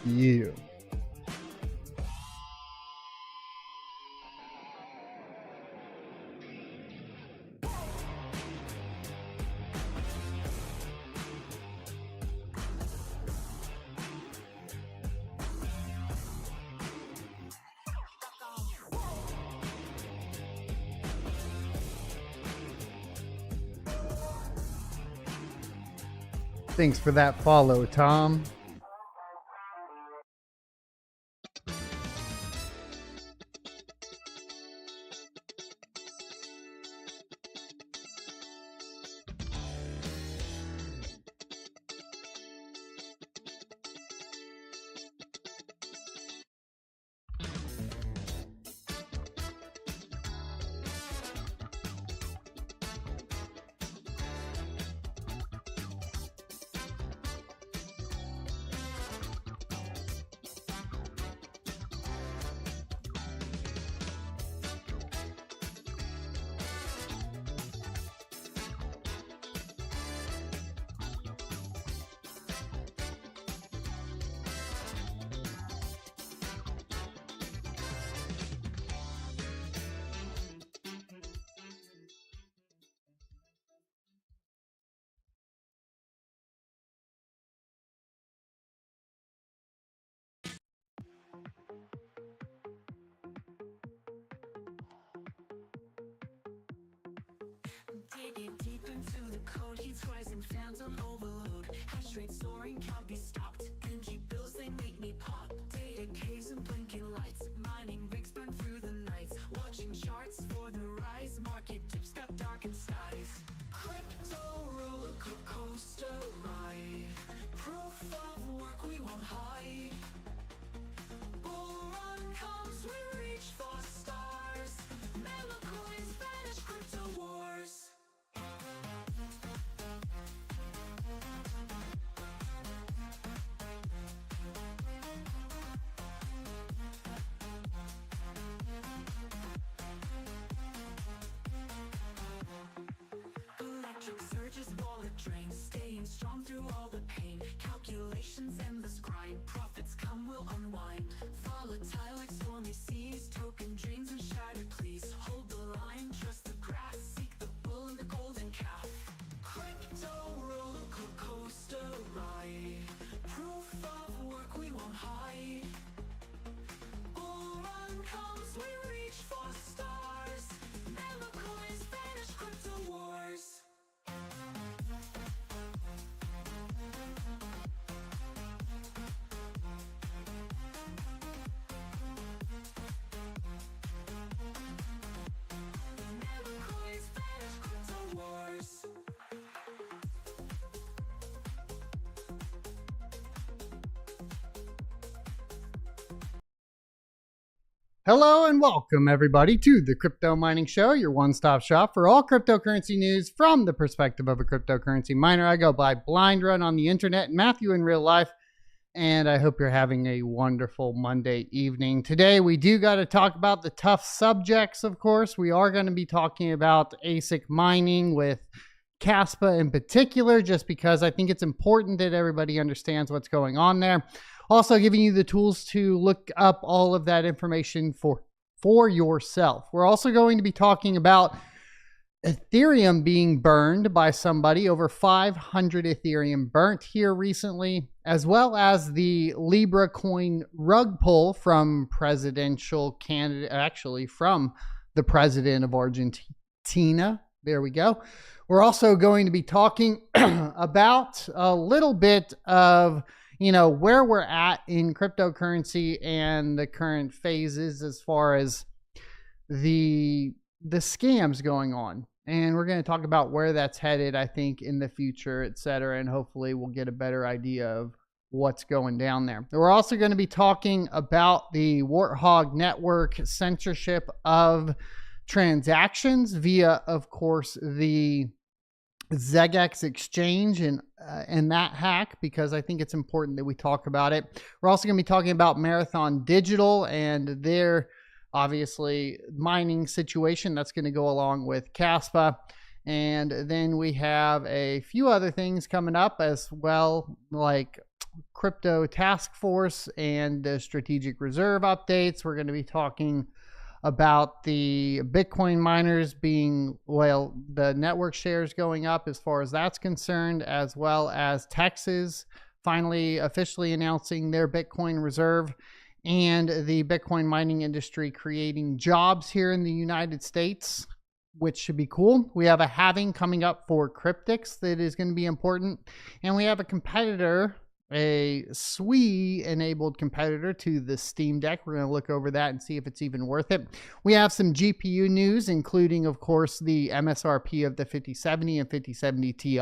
You. Thanks for that follow, Tom. Digging deep into the code, he's rising, phantom overload. Hashrate soaring, can't be stopped. Dingy bills, they make me pop. Data caves and blinking lights. Mining rigs burn through the nights. Watching charts for the rise. Market dips got darkened skies. Crypto roller coaster ride. Proof of work we won't hide. Bull run comes, we reach for stars. Melocoins vanish, crypto wars. Electric surges, wallet drains, staying strong through all the pain. Calculations, endless grind, profits come, will unwind. Volatile like stormy seas, token dreams and shattered please. Hold the line, trust the grass, seek the bull and the golden calf. Crypto roller coaster ride, proof of work we won't hide. Bull run comes, we reach for stars. Melocoins vanish, crypto wars. Melocoins vanish, crypto wars. Hello and welcome everybody to the Crypto Mining Show, your one-stop shop for all cryptocurrency news from the perspective of a cryptocurrency miner. I go by Blind Run on the internet and Matthew in real life, and I hope you're having a wonderful Monday evening. Today we do got to talk about the tough subjects, of course. We are going to be talking about ASIC mining with Kaspa in particular, just because I think it's important that everybody understands what's going on there. Also giving you the tools to look up all of that information for yourself. We're also going to be talking about Ethereum being burned by somebody, over 500 Ethereum burnt here recently, as well as the Libra coin rug pull from presidential candidate, actually from the president of Argentina. There we go. We're also going to be talking about a little bit of where we're at in cryptocurrency and the current phases as far as the scams going on. And we're going to talk about where that's headed, I think, in the future, et cetera. And hopefully we'll get a better idea of what's going down there. We're also going to be talking about the Warthog network censorship of transactions via, of course, the Xeggex exchange and that hack, because I think it's important that we talk about it. We're also going to be talking about Marathon Digital and their obviously mining situation that's going to go along with Kaspa. And then we have a few other things coming up as well, like crypto task force and strategic reserve updates. We're going to be talking about the Bitcoin miners being, well, the network shares going up as far as that's concerned, as well as Texas finally officially announcing their Bitcoin reserve, and the Bitcoin mining industry creating jobs here in the United States, which should be cool. We have a halving coming up for Cryptix that is going to be important. And we have a competitor, a SWI-enabled competitor to the Steam Deck. We're going to look over that and see if it's even worth it. We have some GPU news, including, of course, the MSRP of the 5070 and 5070 Ti,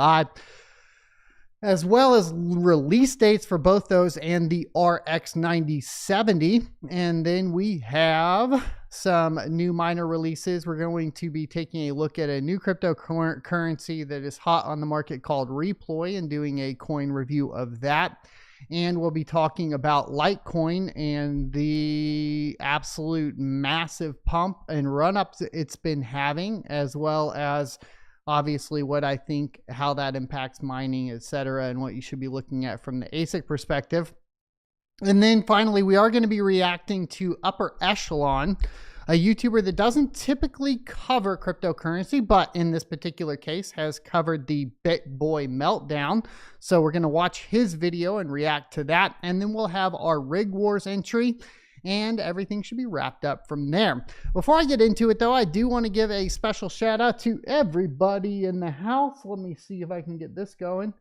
as well as release dates for both those and the RX 9070. And then we have some new miner releases. We're going to be taking a look at a new cryptocurrency that is hot on the market called Reploy and doing a coin review of that. And we'll be talking about Litecoin and the absolute massive pump and run-ups it's been having, as well as obviously what I think, how that impacts mining, etc., and what you should be looking at from the ASIC perspective. And then finally, we are going to be reacting to Upper Echelon, a YouTuber that doesn't typically cover cryptocurrency, but in this particular case has covered the Bitboy Meltdown. So we're going to watch his video and react to that. And then we'll have our Rig Wars entry, and everything should be wrapped up from there. Before I get into it, though, I do want to give a special shout out to everybody in the house. Let me see if I can get this going.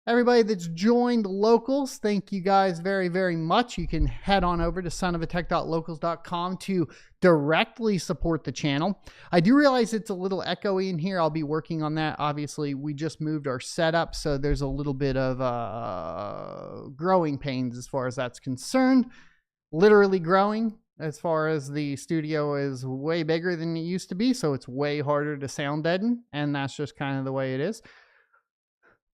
Everybody that's joined Locals, thank you guys very, very much. You can head on over to sonofatech.locals.com to directly support the channel. I do realize it's a little echoey in here. I'll be working on that. Obviously, we just moved our setup, so there's a little bit of growing pains as far as that's concerned. Literally growing, as far as the studio is way bigger than it used to be, so it's way harder to sound deaden, and that's just kind of the way it is.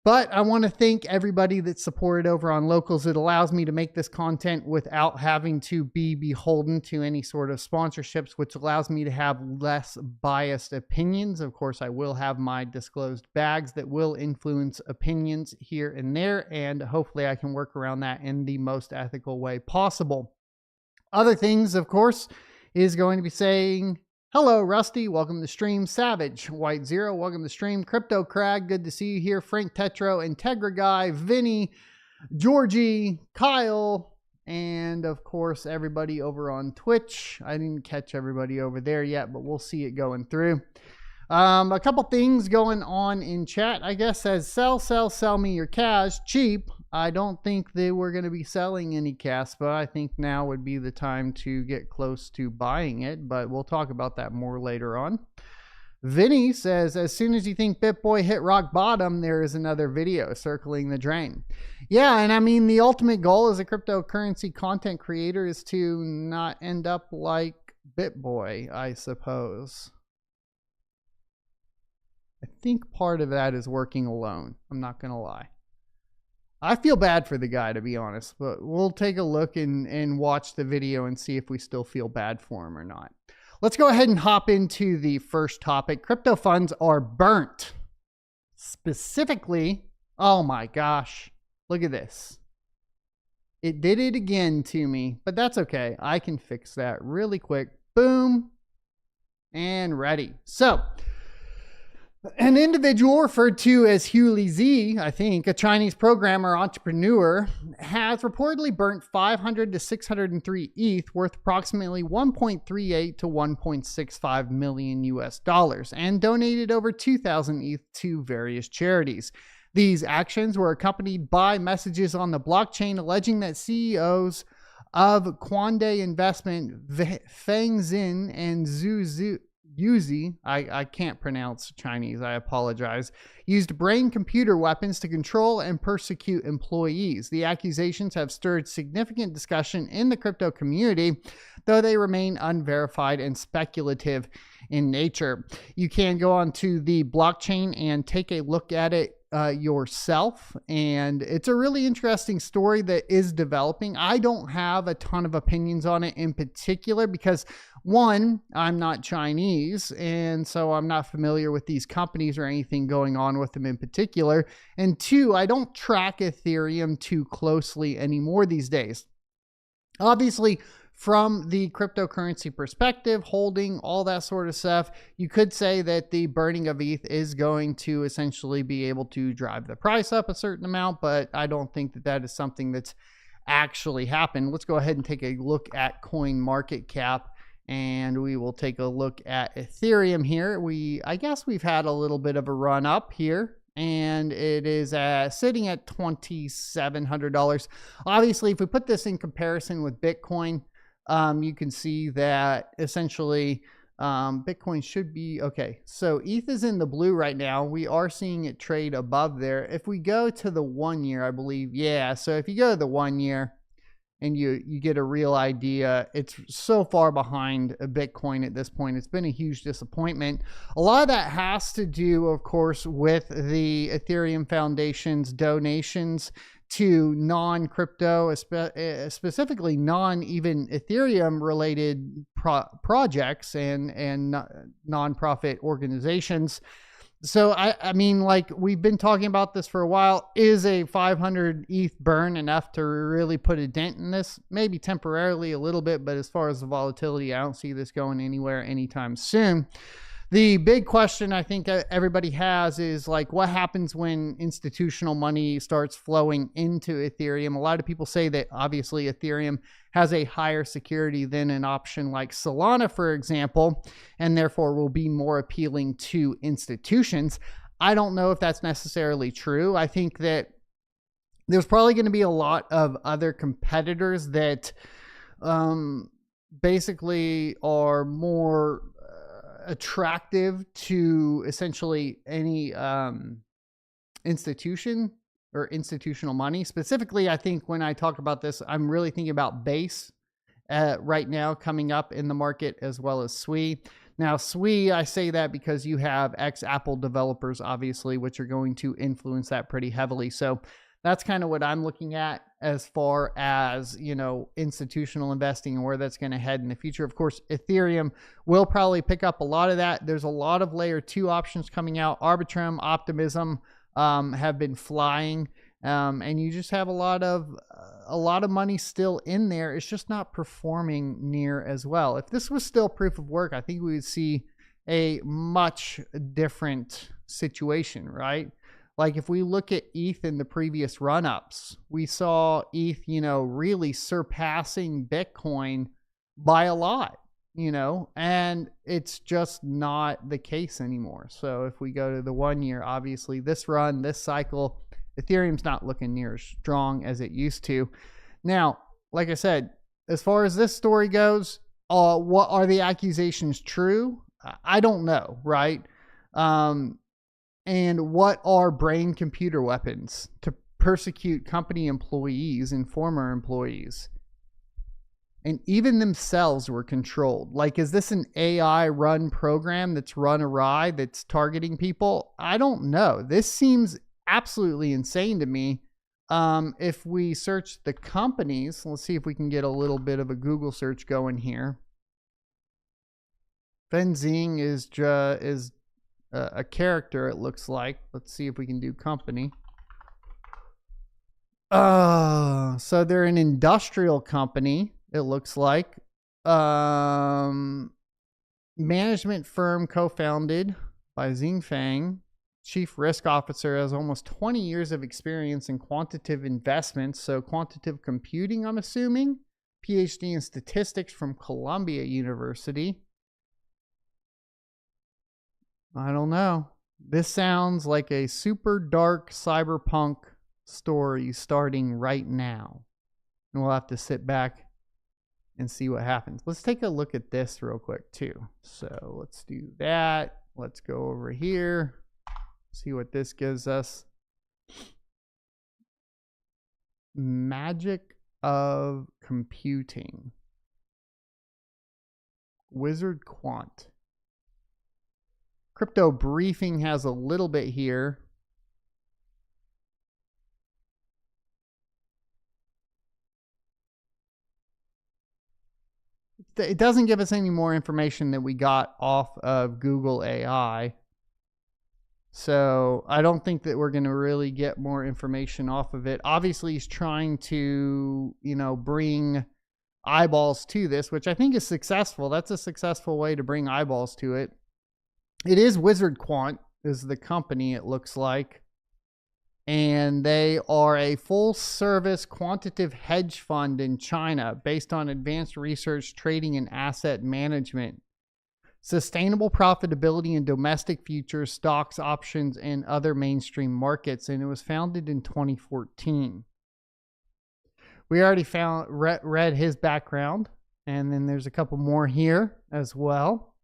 But I want to thank everybody that supported over on Locals. It allows me to make this content without having to be beholden to any sort of sponsorships, which allows me to have less biased opinions. Of course, I will have my disclosed bags that will influence opinions here and there, and hopefully I can work around that in the most ethical way possible. Other things, of course, is going to be saying, hello, Rusty. Welcome to the stream. Savage, White Zero, welcome to the stream. Crypto Crag, good to see you here. Frank Tetro, Integra Guy, Vinny, Georgie, Kyle, and of course, everybody over on Twitch. I didn't catch everybody over there yet, but we'll see it going through. A couple things going on in chat, I guess, says sell me your cash cheap. I don't think they were going to be selling any Kaspa. I think now would be the time to get close to buying it, but we'll talk about that more later on. Vinny says, as soon as you think Bitboy hit rock bottom, there is another video circling the drain. Yeah, and I mean, the ultimate goal as a cryptocurrency content creator is to not end up like Bitboy, I suppose. I think part of that is working alone. I'm not going to lie. I feel bad for the guy, to be honest, but we'll take a look and watch the video and see if we still feel bad for him or not. Let's go ahead and hop into the first topic. Crypto funds are burnt. Specifically, oh my gosh, look at this. It did it again to me, but that's okay. I can fix that really quick. Boom, and ready. So, an individual referred to as Huli Z, I think, a Chinese programmer entrepreneur, has reportedly burnt 500 to 603 ETH worth approximately 1.38 to 1.65 million US dollars and donated over 2,000 ETH to various charities. These actions were accompanied by messages on the blockchain alleging that CEOs of Quande Investment, Feng Xin, and Yuzi, I can't pronounce Chinese, I apologize, used brain-computer weapons to control and persecute employees. The accusations have stirred significant discussion in the crypto community, though they remain unverified and speculative in nature. You can go onto the blockchain and take a look at it yourself. And it's a really interesting story that is developing. I don't have a ton of opinions on it in particular because, one, I'm not Chinese, and so I'm not familiar with these companies or anything going on with them in particular. And two, I don't track Ethereum too closely anymore these days. Obviously, from the cryptocurrency perspective, holding all that sort of stuff, you could say that the burning of ETH is going to essentially be able to drive the price up a certain amount, but I don't think that that is something that's actually happened. Let's go ahead and take a look at coin market cap, and we will take a look at Ethereum here. I guess we've had a little bit of a run up here, and it is sitting at $2,700. Obviously, if we put this in comparison with Bitcoin, you can see that essentially Bitcoin should be okay. So ETH is in the blue right now. We are seeing it trade above there. If we go to the 1 year, I believe, yeah. So if you go to the 1 year and you get a real idea, it's so far behind Bitcoin at this point. It's been a huge disappointment. A lot of that has to do, of course, with the Ethereum Foundation's donations to non-crypto, specifically non-even Ethereum-related projects and nonprofit organizations. So, I mean, like we've been talking about this for a while. Is a 500 ETH burn enough to really put a dent in this? Maybe temporarily a little bit, but as far as the volatility, I don't see this going anywhere anytime soon. The big question I think everybody has is like, what happens when institutional money starts flowing into Ethereum? A lot of people say that obviously Ethereum has a higher security than an option like Solana, for example, and therefore will be more appealing to institutions. I don't know if that's necessarily true. I think that there's probably going to be a lot of other competitors that basically are more attractive to essentially any institution or institutional money. Specifically, I think when I talk about this, I'm really thinking about Base right now coming up in the market, as well as Sui. Now, Sui, I say that because you have ex-Apple developers, obviously, which are going to influence that pretty heavily. So that's kind of what I'm looking at as far as, you know, institutional investing and where that's going to head in the future. Of course, Ethereum will probably pick up a lot of that. There's a lot of layer 2 options coming out. Arbitrum, Optimism have been flying, and you just have a lot of money still in there. It's just not performing near as well. If this was still proof of work, I think we would see a much different situation, right? Like if we look at ETH in the previous run-ups, we saw ETH, you know, really surpassing Bitcoin by a lot, you know, and it's just not the case anymore. So if we go to the 1 year, obviously this run, this cycle, Ethereum's not looking near as strong as it used to. Now, like I said, as far as this story goes, what are the accusations true? I don't know, right? And what are brain-computer weapons to persecute company employees and former employees? And even themselves were controlled. Like, is this an AI-run program that's run awry, that's targeting people? I don't know. This seems absolutely insane to me. If we search the companies, let's see if we can get a little bit of a Google search going here. Fenzing is a character, it looks like. Let's see if we can do company. So they're an industrial company, it looks like. Management firm co-founded by Xingfang. Chief risk officer, has almost 20 years of experience in quantitative investments. So quantitative computing, I'm assuming. PhD in statistics from Columbia University. I don't know. This sounds like a super dark cyberpunk story starting right now. And we'll have to sit back and see what happens. Let's take a look at this real quick too. So let's do that. Let's go over here. See what this gives us. Magic of computing. Wizard Quant. Crypto Briefing has a little bit here. It doesn't give us any more information that we got off of Google AI. So I don't think that we're going to really get more information off of it. Obviously, he's trying to, bring eyeballs to this, which I think is successful. That's a successful way to bring eyeballs to it. It is Wizard Quant is the company, it looks like. And they are a full-service quantitative hedge fund in China based on advanced research, trading, and asset management. Sustainable profitability in domestic futures, stocks, options, and other mainstream markets. And it was founded in 2014. We already read his background. And then there's a couple more here as well.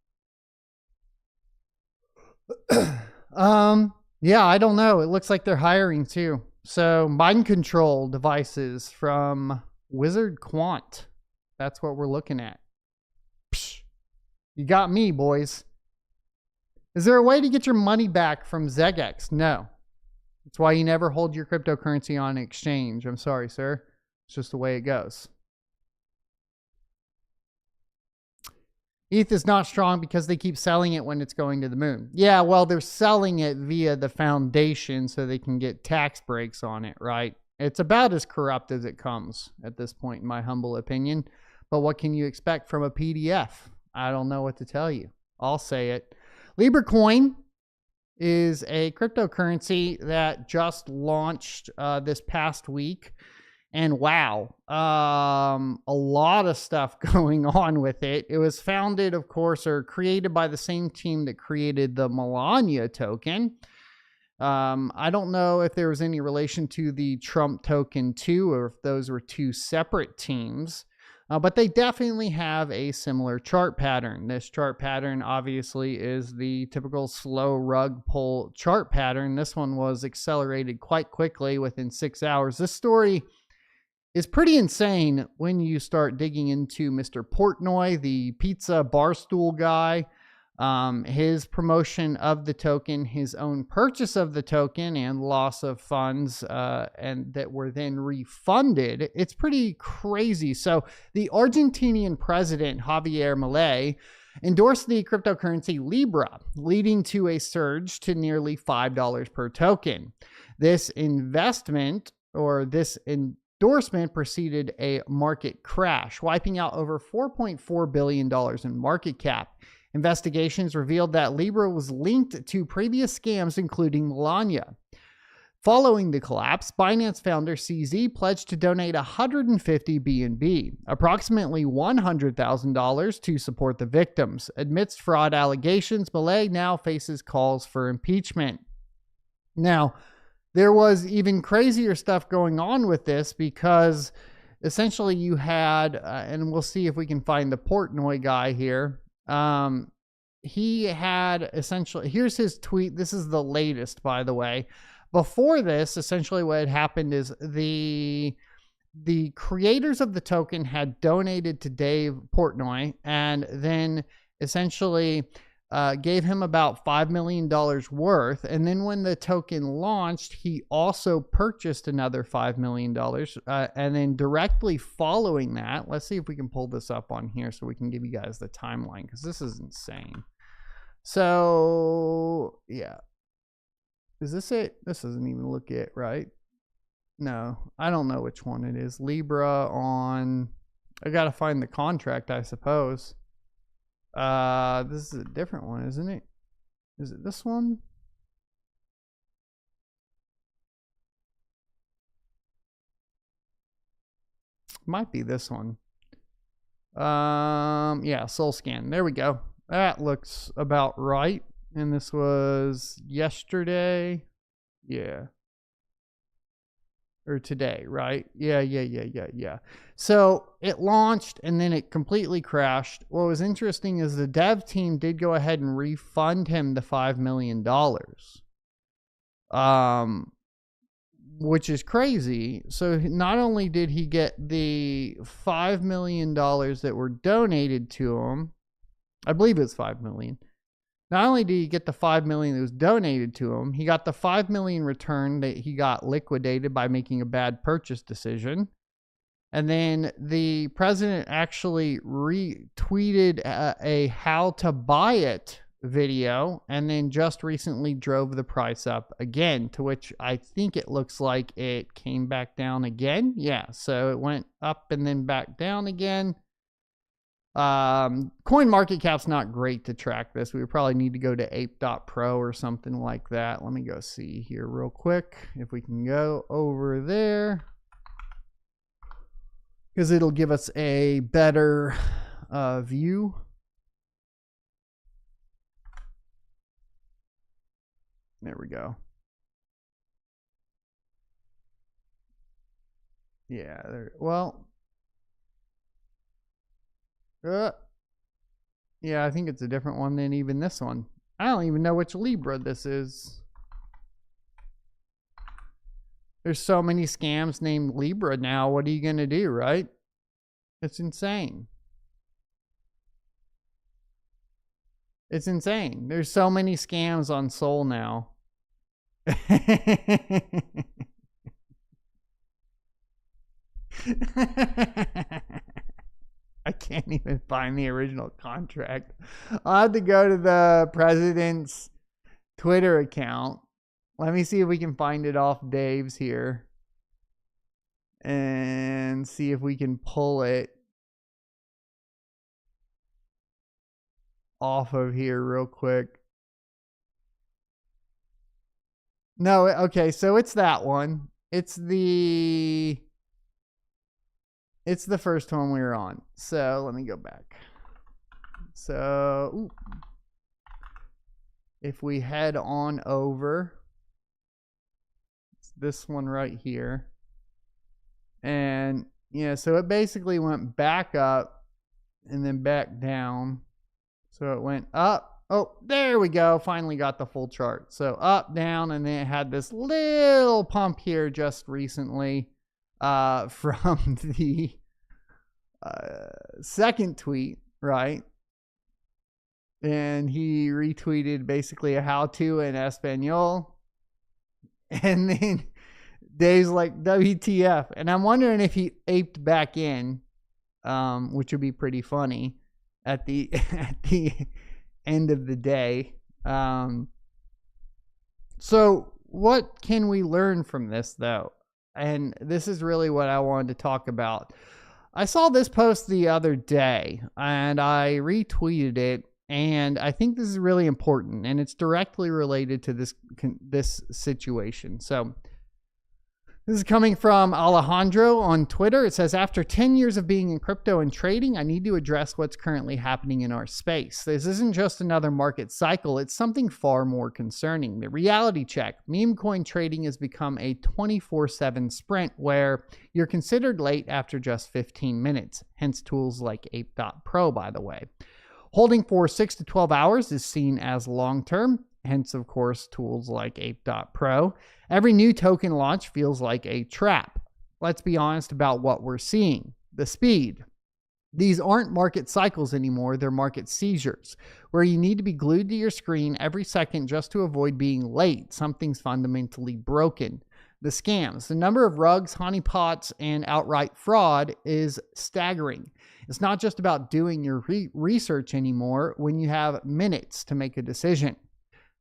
Yeah, I don't know. It looks like they're hiring too. So mind control devices from Wizard Quant. That's what we're looking at. Psh, you got me, boys. Is there a way to get your money back from Xeggex? No. That's why you never hold your cryptocurrency on an exchange. I'm sorry, sir. It's just the way it goes. ETH is not strong because they keep selling it when it's going to the moon. Yeah, well, they're selling it via the foundation so they can get tax breaks on it, right? It's about as corrupt as it comes at this point, in my humble opinion. But what can you expect from a PDF? I don't know what to tell you. I'll say it. Libra coin is a cryptocurrency that just launched this past week. And wow, a lot of stuff going on with it. It was founded, of course, or created by the same team that created the Melania token. I don't know if there was any relation to the Trump token too, or if those were two separate teams. But they definitely have a similar chart pattern. This chart pattern obviously is the typical slow rug pull chart pattern. This one was accelerated quite quickly within 6 hours. This story is pretty insane when you start digging into Mr. Portnoy, the pizza barstool guy, his promotion of the token, his own purchase of the token, and loss of funds, and that were then refunded. It's pretty crazy. So the Argentinian president, Javier Milei, endorsed the cryptocurrency Libra, leading to a surge to nearly $5 per token. This investment, or this endorsement, preceded a market crash, wiping out over $4.4 billion in market cap. Investigations revealed that Libra was linked to previous scams, including Melania. Following the collapse, Binance founder CZ pledged to donate 150 BNB, approximately $100,000, to support the victims. Amidst fraud allegations, Milei now faces calls for impeachment. Now, there was even crazier stuff going on with this, because essentially you had, and we'll see if we can find the Portnoy guy here. He had essentially, here's his tweet. This is the latest, by the way. Before this, essentially what had happened is the creators of the token had donated to Dave Portnoy, and then essentially gave him about $5 million worth. And then when the token launched, he also purchased another $5 million. And then directly following that, let's see if we can pull this up on here so we can give you guys the timeline, because this is insane. So, yeah. Is this it? This doesn't even look it, right? No, I don't know which one it is. Libra on, I got to find the contract, I suppose. This is a different one, isn't it? Is it this one? Might be this one. Yeah, Soul Scan. There we go. That looks about right. And this was yesterday. Yeah. Or today, right? Yeah. So it launched and then it completely crashed. What was interesting is the dev team did go ahead and refund him the $5 million. Which is crazy. So not only did he get the $5 million that were donated to him, I believe it's $5 million. Not only did he get the $5 million that was donated to him, he got the $5 million return that he got liquidated by making a bad purchase decision. And then the president actually retweeted a how to buy it video, and then just recently drove the price up again, to which I think it looks like it came back down again. Yeah, so it went up and then back down again. Coin market cap's not great to track this. We would probably need to go to ape.pro or something like that. Let me go see here real quick if we can go over there, because it'll give us a better view. There we go. Yeah, there. Well, yeah, I think it's a different one than even this one. I don't even know which Libra this is. There's so many scams named Libra now. What are you going to do, right? It's insane. It's insane. There's so many scams on Sol now. I can't even find the original contract. I'll have to go to the president's Twitter account. Let me see if we can find it off Dave's here and see if we can pull it off of here real quick. No, okay, so it's that one. It's the first one we were on. So let me go back. So if we head on over, it's this one right here. And yeah, so it basically went back up and then back down. So it went up. Oh, there we go. Finally got the full chart. So up, down, and then it had this little pump here just recently from the second tweet, right? And he retweeted basically a how-to in Espanol. And then Dave's like, WTF. And I'm wondering if he aped back in, which would be pretty funny at the end of the day. So what can we learn from this, though? And this is really what I wanted to talk about. I saw this post the other day and I retweeted it, and I think this is really important, and it's directly related to this situation. So this is coming from Alejandro on Twitter. It says, after 10 years of being in crypto and trading, I need to address what's currently happening in our space. This isn't just another market cycle. It's something far more concerning. The reality check. Meme coin trading has become a 24/7 sprint where you're considered late after just 15 minutes. Hence tools like ape.pro, by the way. Holding for 6 to 12 hours is seen as long-term. Hence, of course, tools like ape.pro. Every new token launch feels like a trap. Let's be honest about what we're seeing. The speed. These aren't market cycles anymore. They're market seizures, where you need to be glued to your screen every second just to avoid being late. Something's fundamentally broken. The scams. The number of rugs, honeypots, and outright fraud is staggering. It's not just about doing your research anymore when you have minutes to make a decision.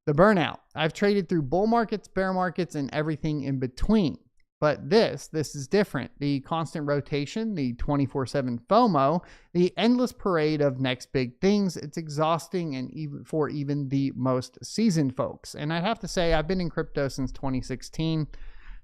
The burnout. I've traded through bull markets, bear markets, and everything in between. But this is different. The constant rotation, the 24/7 FOMO, the endless parade of next big things. It's exhausting, and even for the most seasoned folks. And I have to say, I've been in crypto since 2016.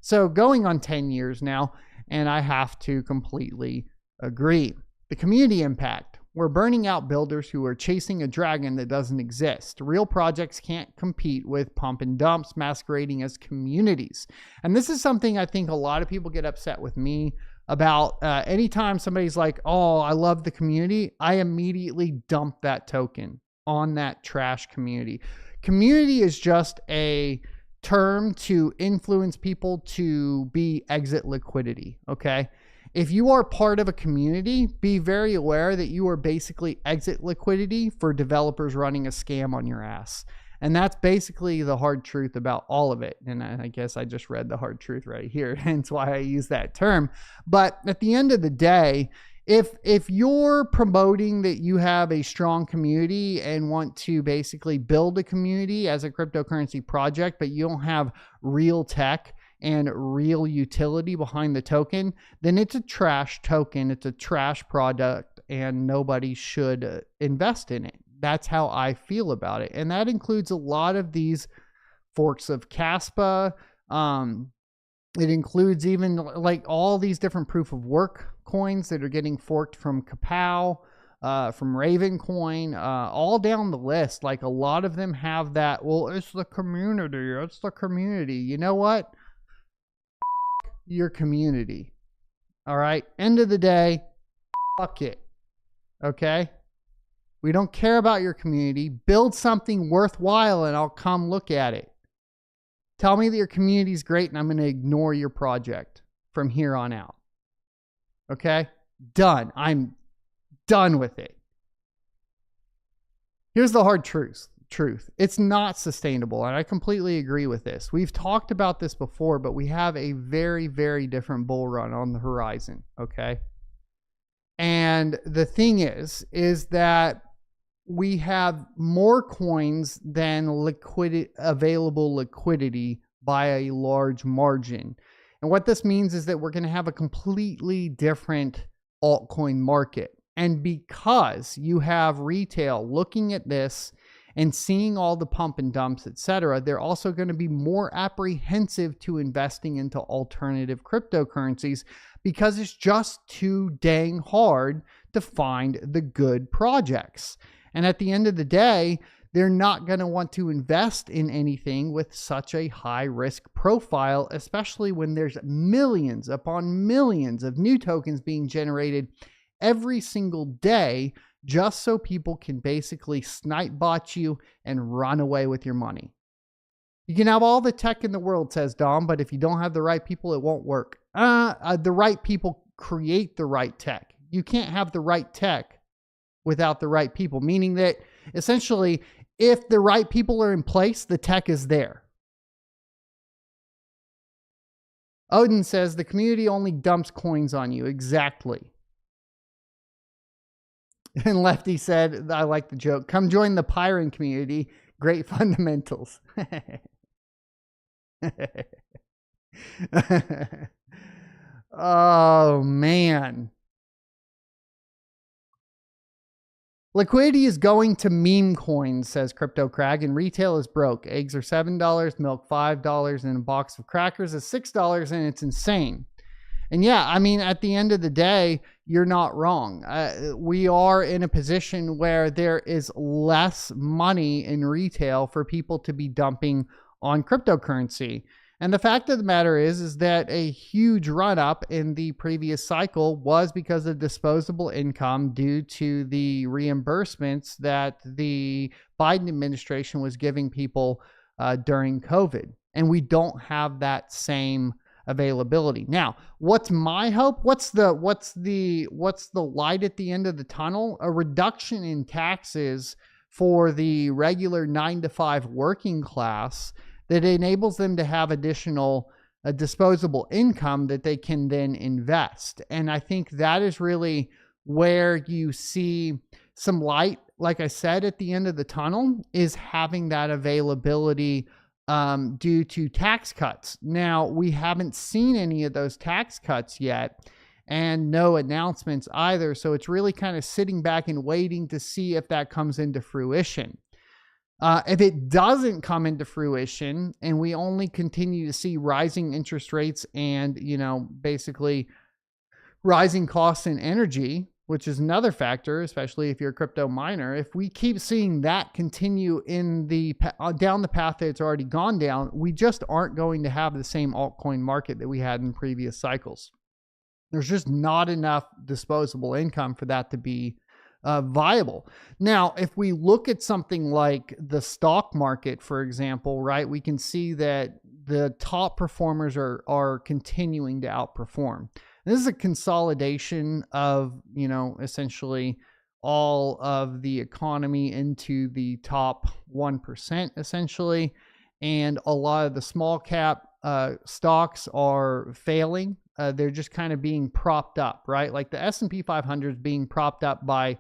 So going on 10 years now, and I have to completely agree. The community impact. We're burning out builders who are chasing a dragon that doesn't exist. Real projects can't compete with pump and dumps masquerading as communities. And this is something I think a lot of people get upset with me about. Anytime somebody's like, oh, I love the community, I immediately dump that token on that trash community. Community is just a term to influence people to be exit liquidity, okay? If you are part of a community, be very aware that you are basically exit liquidity for developers running a scam on your ass. And that's basically the hard truth about all of it. And I guess I just read the hard truth right here, hence why I use that term. But at the end of the day, if you're promoting that you have a strong community and want to basically build a community as a cryptocurrency project, but you don't have real tech and real utility behind the token, then it's a trash token. It's a trash product and nobody should invest in it. That's how I feel about it. And that includes a lot of these forks of Kaspa. It includes even like all these different proof of work coins that are getting forked from Kapow, from Ravencoin, all down the list. Like a lot of them have that, well, it's the community. It's the community. You know what? Your community. All right. End of the day, fuck it. Okay. We don't care about your community. Build something worthwhile and I'll come look at it. Tell me that your community is great and I'm going to ignore your project from here on out. Okay? Done. I'm done with it. Here's the hard truth. It's not sustainable, and I completely agree with this. We've talked about this before, but we have a very, very different bull run on the horizon, okay? And the thing is that we have more coins than available liquidity by a large margin. And what this means is that we're going to have a completely different altcoin market. And because you have retail looking at this and seeing all the pump and dumps, etc., they're also going to be more apprehensive to investing into alternative cryptocurrencies because it's just too dang hard to find the good projects. And at the end of the day, they're not going to want to invest in anything with such a high risk profile, especially when there's millions upon millions of new tokens being generated every single day, just so people can basically snipe bot you and run away with your money. You can have all the tech in the world, says Dom, but if you don't have the right people, it won't work. The right people create the right tech. You can't have the right tech without the right people, meaning that essentially if the right people are in place, the tech is there. Odin says the community only dumps coins on you. Exactly. And Lefty said, I like the joke, come join the Pyron community. Great fundamentals. Oh, man. Liquidity is going to meme coins, says Crypto Crag, and retail is broke. Eggs are $7, milk $5, and a box of crackers is $6, and it's insane. And yeah, I mean, at the end of the day, you're not wrong. We are in a position where there is less money in retail for people to be dumping on cryptocurrency. And the fact of the matter is that a huge run up in the previous cycle was because of disposable income due to the reimbursements that the Biden administration was giving people during COVID. And we don't have that same availability. Now, what's my hope? What's the light at the end of the tunnel? A reduction in taxes for the regular 9-to-5 working class that enables them to have additional disposable income that they can then invest. And I think that is really where you see some light, like I said, at the end of the tunnel, is having that availability due to tax cuts. Now, we haven't seen any of those tax cuts yet, and no announcements either. So it's really kind of sitting back and waiting to see if that comes into fruition. If it doesn't come into fruition and we only continue to see rising interest rates and, basically rising costs in energy, which is another factor, especially if you're a crypto miner, if we keep seeing that continue in down the path that it's already gone down, we just aren't going to have the same altcoin market that we had in previous cycles. There's just not enough disposable income for that to be viable. Now, if we look at something like the stock market, for example, right, we can see that the top performers are continuing to outperform. This is a consolidation of, essentially all of the economy into the top 1%, essentially. And a lot of the small cap stocks are failing. They're just kind of being propped up, right? Like the S&P 500 is being propped up by,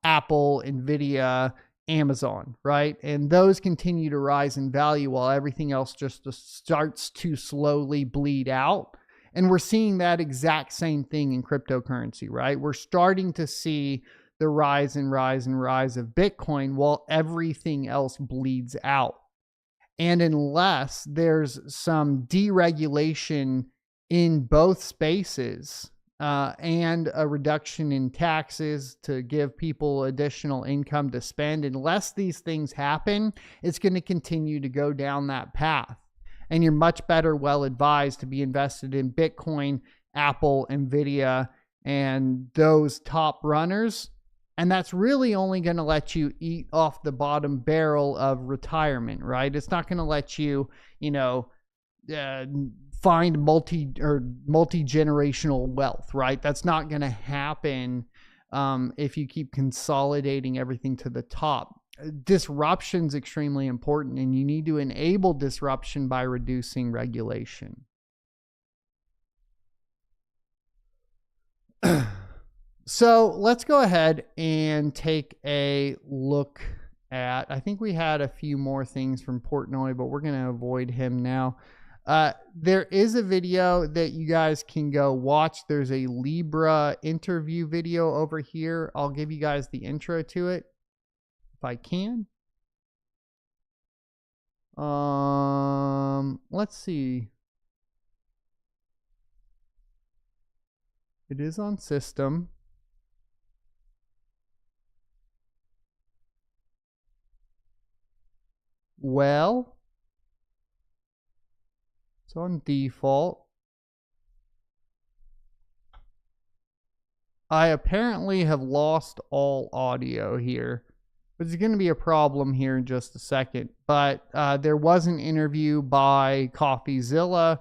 Apple, Nvidia, Amazon, right? And those continue to rise in value while everything else just starts to slowly bleed out. And we're seeing that exact same thing in cryptocurrency, right? We're starting to see the rise and rise and rise of Bitcoin while everything else bleeds out. And unless there's some deregulation in both spaces, and a reduction in taxes to give people additional income to spend, unless these things happen, it's going to continue to go down that path. And you're much better well advised to be invested in Bitcoin, Apple, Nvidia, and those top runners. And that's really only going to let you eat off the bottom barrel of retirement, right? It's not going to let you, find multi-generational wealth, right? That's not going to happen if you keep consolidating everything to the top. Disruption is extremely important, and you need to enable disruption by reducing regulation. So let's go ahead and take a look at, I think we had a few more things from Portnoy, but we're going to avoid him now. There is a video that you guys can go watch. There's a Libra interview video over here. I'll give you guys the intro to it if I can. Let's see. It is on system. Well, it's on default. I apparently have lost all audio here, but it's going to be a problem here in just a second. But there was an interview by CoffeeZilla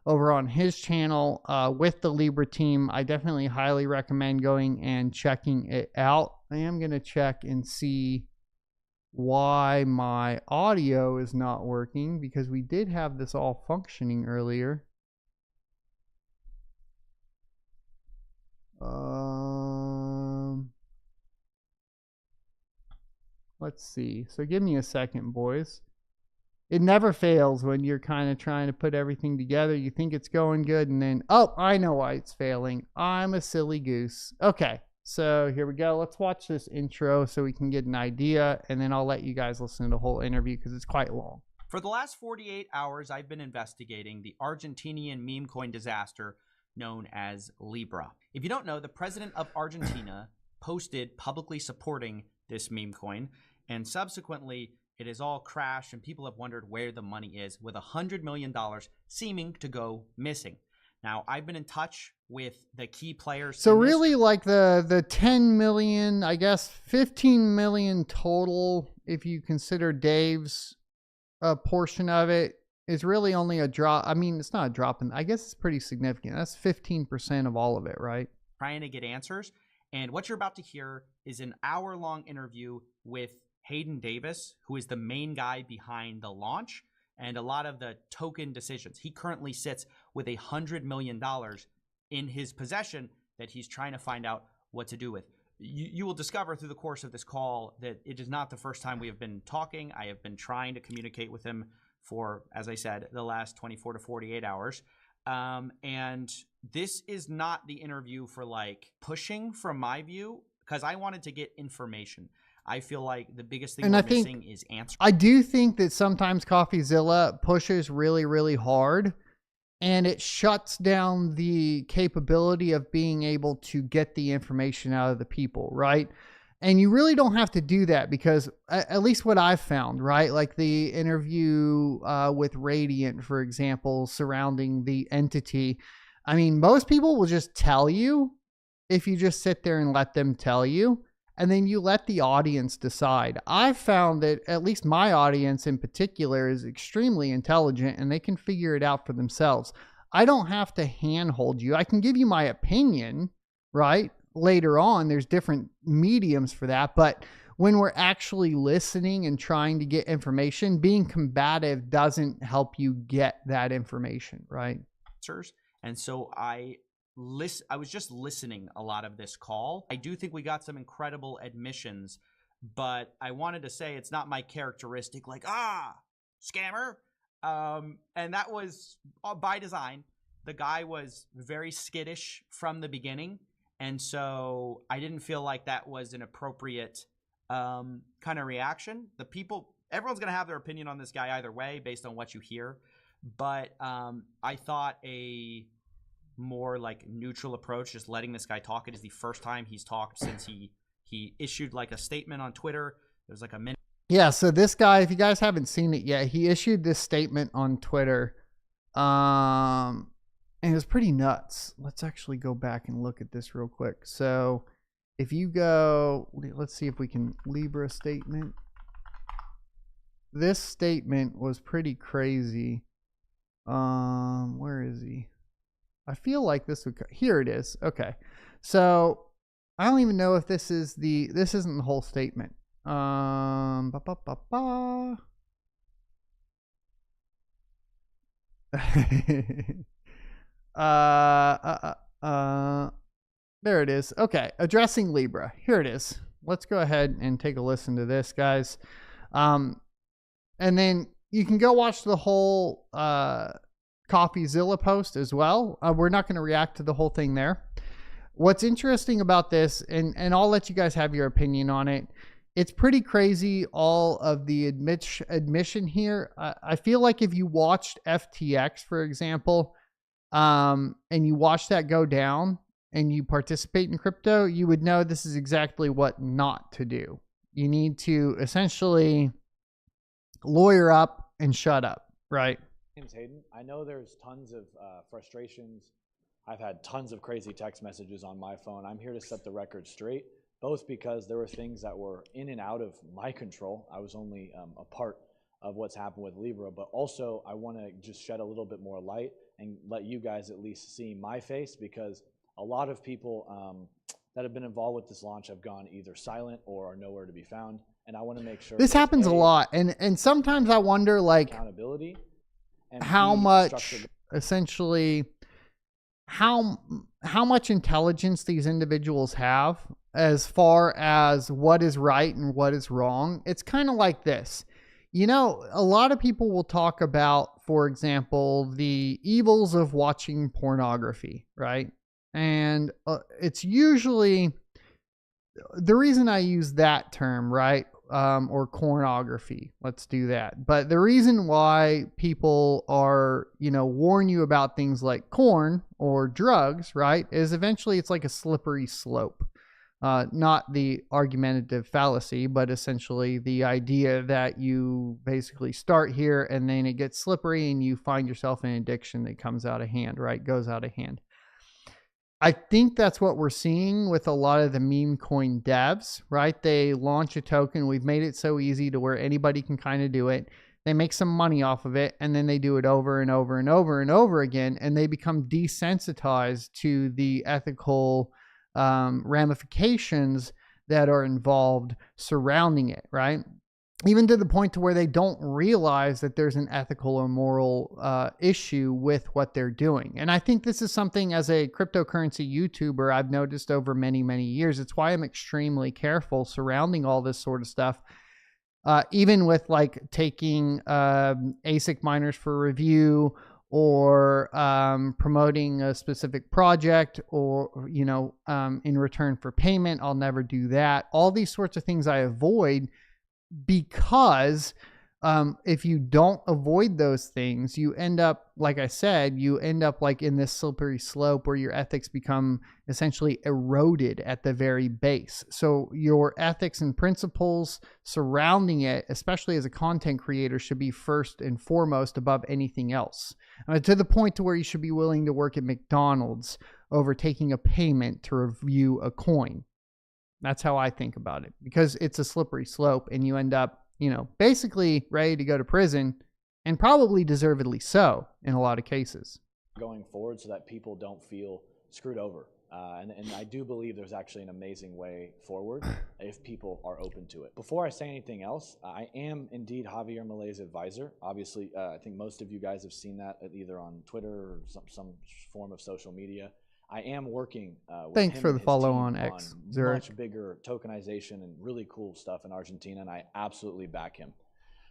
over on his channel with the Libra team. I definitely highly recommend going and checking it out. I am going to check and see why my audio is not working, because we did have this all functioning earlier. Let's see. So give me a second, boys. It never fails when you're kind of trying to put everything together. You think it's going good, and then, oh, I know why it's failing. I'm a silly goose. Okay. So here we go. Let's watch this intro so we can get an idea, and then I'll let you guys listen to the whole interview because it's quite long. For the last 48 hours, I've been investigating the Argentinian meme coin disaster known as Libra. If you don't know, the president of Argentina posted publicly supporting this meme coin, and subsequently it has all crashed, and people have wondered where the money is, with $100 million seeming to go missing. Now, I've been in touch with the key players. So really, like the 10 million, I guess 15 million total, if you consider Dave's portion of it, is really only a drop. I mean, it's not a drop in, I guess it's pretty significant. That's 15% of all of it, right? Trying to get answers. And what you're about to hear is an hour-long interview with Hayden Davis, who is the main guy behind the launch and a lot of the token decisions. He currently sits with $100 million in his possession that he's trying to find out what to do with. You will discover through the course of this call that it is not the first time we have been talking. I have been trying to communicate with him for, as I said, the last 24 to 48 hours. And this is not the interview for like pushing from my view, because I wanted to get information. I feel like the biggest thing we're missing is answers. I do think that sometimes CoffeeZilla pushes really, really hard, and it shuts down the capability of being able to get the information out of the people, right? And you really don't have to do that, because at least what I've found, right? Like the interview with Radiant, for example, surrounding the entity. I mean, most people will just tell you if you just sit there and let them tell you. And then you let the audience decide. I've found that at least my audience in particular is extremely intelligent, and they can figure it out for themselves. I don't have to handhold you. I can give you my opinion, right? later on, there's different mediums for that. But when we're actually listening and trying to get information, being combative doesn't help you get that information, right? And so I was just listening a lot of this call. I do think we got some incredible admissions, but I wanted to say it's not my characteristic, like, scammer. And that was by design. The guy was very skittish from the beginning. And so I didn't feel like that was an appropriate kind of reaction. Everyone's going to have their opinion on this guy either way based on what you hear. But I thought a more like neutral approach, just letting this guy talk. It is the first time he's talked since he issued like a statement on Twitter. There was like a minute. Yeah, so this guy, if you guys haven't seen it yet, he issued this statement on Twitter. And it was pretty nuts. Let's actually go back and look at this real quick. So if you go, let's see if we can Libra statement. This statement was pretty crazy. Where is he? I feel like this would, here it is. Okay. So I don't even know if this isn't the whole statement. There it is. Okay. Addressing Libra. Here it is. Let's go ahead and take a listen to this, guys. And then you can go watch the whole CoffeeZilla post as well. We're not going to react to the whole thing there. What's interesting about this, and I'll let you guys have your opinion on it. It's pretty crazy, all of the admission here. I feel like if you watched FTX, for example, and you watch that go down and you participate in crypto, you would know this is exactly what not to do. You need to essentially lawyer up and shut up, right? My name's Hayden. I know there's tons of frustrations. I've had tons of crazy text messages on my phone. I'm here to set the record straight, both because there were things that were in and out of my control. I was only a part of what's happened with Libra, but also I want to just shed a little bit more light and let you guys at least see my face, because a lot of people that have been involved with this launch have gone either silent or are nowhere to be found. And I want to make sure this happens a lot. And sometimes I wonder, like, accountability and how much essentially how much intelligence these individuals have as far as what is right and what is wrong. It's kind of like this. You know, a lot of people will talk about, for example, the evils of watching pornography, right? And it's usually, the reason I use that term, right? Or cornography, let's do that. But the reason why people are, warn you about things like corn or drugs, right, is eventually it's like a slippery slope. Not the argumentative fallacy, but essentially the idea that you basically start here and then it gets slippery and you find yourself in addiction that comes out of hand, right? Goes out of hand. I think that's what we're seeing with a lot of the meme coin devs, right? They launch a token. We've made it so easy to where anybody can kind of do it. They make some money off of it, and then they do it over and over and over and over again, and they become desensitized to the ethical ramifications that are involved surrounding it, right? Even to the point to where they don't realize that there's an ethical or moral issue with what they're doing. And I think this is something, as a cryptocurrency YouTuber, I've noticed over many, many years. It's why I'm extremely careful surrounding all this sort of stuff. Even with like taking ASIC miners for review, or promoting a specific project, or, in return for payment, I'll never do that. All these sorts of things I avoid, because if you don't avoid those things, you end up, like I said, like in this slippery slope where your ethics become essentially eroded at the very base. So your ethics and principles surrounding it, especially as a content creator, should be first and foremost above anything else. To the point to where you should be willing to work at McDonald's over taking a payment to review a coin. That's how I think about it, because it's a slippery slope and you end up, basically ready to go to prison, and probably deservedly so in a lot of cases. Going forward, so that people don't feel screwed over. And I do believe there's actually an amazing way forward if people are open to it. Before I say anything else, I am indeed Javier Malay's advisor. Obviously, I think most of you guys have seen that either on Twitter or some form of social media. I am working with Thanks him for and the his follow team on X, Zurich. much bigger tokenization and really cool stuff in Argentina, and I absolutely back him.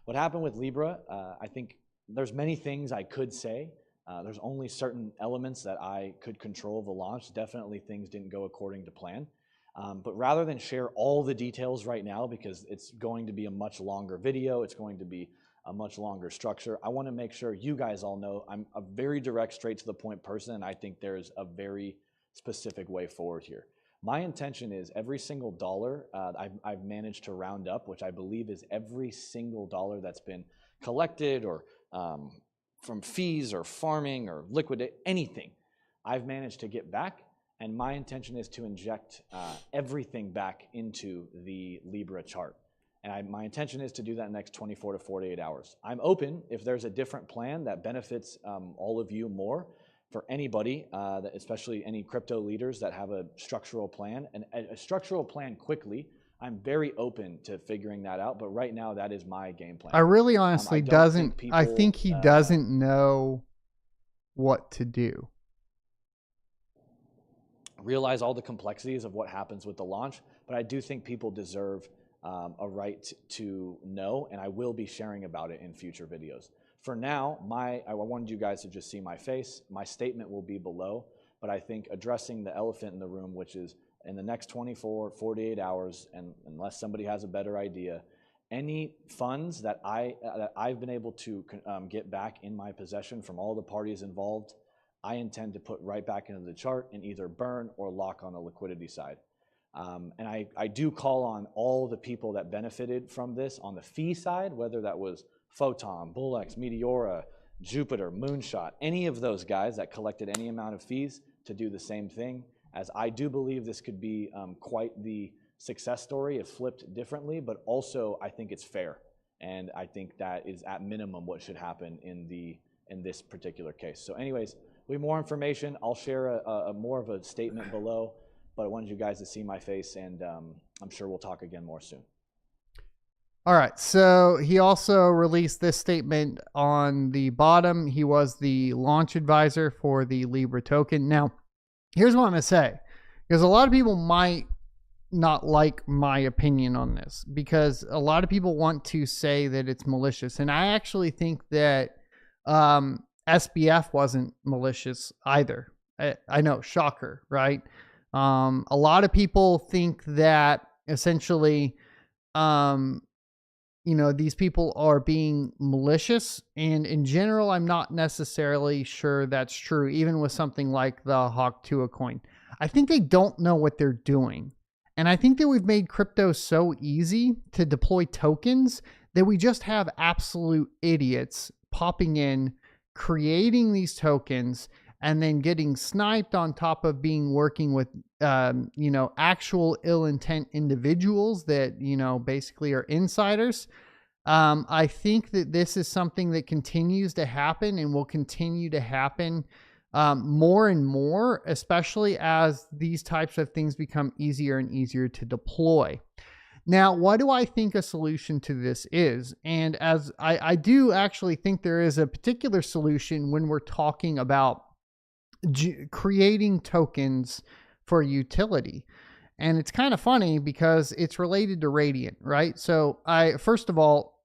What happened with Libra, I think there's many things I could say. There's only certain elements that I could control the launch. Definitely things didn't go according to plan. But rather than share all the details right now, because it's going to be a much longer video, it's going to be a much longer structure, I want to make sure you guys all know I'm a very direct, straight to the point person, and I think there's a very specific way forward here. My intention is every single dollar I've managed to round up, which I believe is every single dollar that's been collected or from fees or farming or liquidate, anything, I've managed to get back. And my intention is to inject everything back into the Libra chart. And my intention is to do that in the next 24 to 48 hours. I'm open if there's a different plan that benefits all of you more. For anybody, especially any crypto leaders that have a structural plan, and a structural plan quickly, I'm very open to figuring that out, but right now that is my game plan. I really honestly I think he doesn't know what to do. Realize all the complexities of what happens with the launch, but I do think people deserve a right to know, and I will be sharing about it in future videos. For now, I wanted you guys to just see my face. My statement will be below, but I think addressing the elephant in the room, which is in the next 24, 48 hours, and unless somebody has a better idea, any funds that I've been able to get back in my possession from all the parties involved, I intend to put right back into the chart and either burn or lock on the liquidity side. And I do call on all the people that benefited from this on the fee side, whether that was Photon, Bullex, Meteora, Jupiter, Moonshot, any of those guys that collected any amount of fees to do the same thing, as I do believe this could be quite the success story if flipped differently, but also I think it's fair. And I think that is at minimum what should happen in this particular case. So anyways, we have more information. I'll share a more of a statement below, but I wanted you guys to see my face, and I'm sure we'll talk again more soon. All right, so he also released this statement on the bottom. He was the launch advisor for the Libra token. Now, here's what I'm going to say, because a lot of people might not like my opinion on this, because a lot of people want to say that it's malicious. And I actually think that SBF wasn't malicious either. I know, shocker, right? A lot of people think that essentially, you know, these people are being malicious, and in general, I'm not necessarily sure that's true, even with something like the Hawk Tua coin. I think they don't know what they're doing. And I think that we've made crypto so easy to deploy tokens that we just have absolute idiots popping in, creating these tokens, and then getting sniped on top of working with, you know, actual ill intent individuals that, you know, basically are insiders. I think that this is something that continues to happen and will continue to happen more and more, especially as these types of things become easier and easier to deploy. Now, what do I think a solution to this is? And as I do actually think there is a particular solution when we're talking about creating tokens for utility. And it's kind of funny because it's related to Radiant, right? So first of all,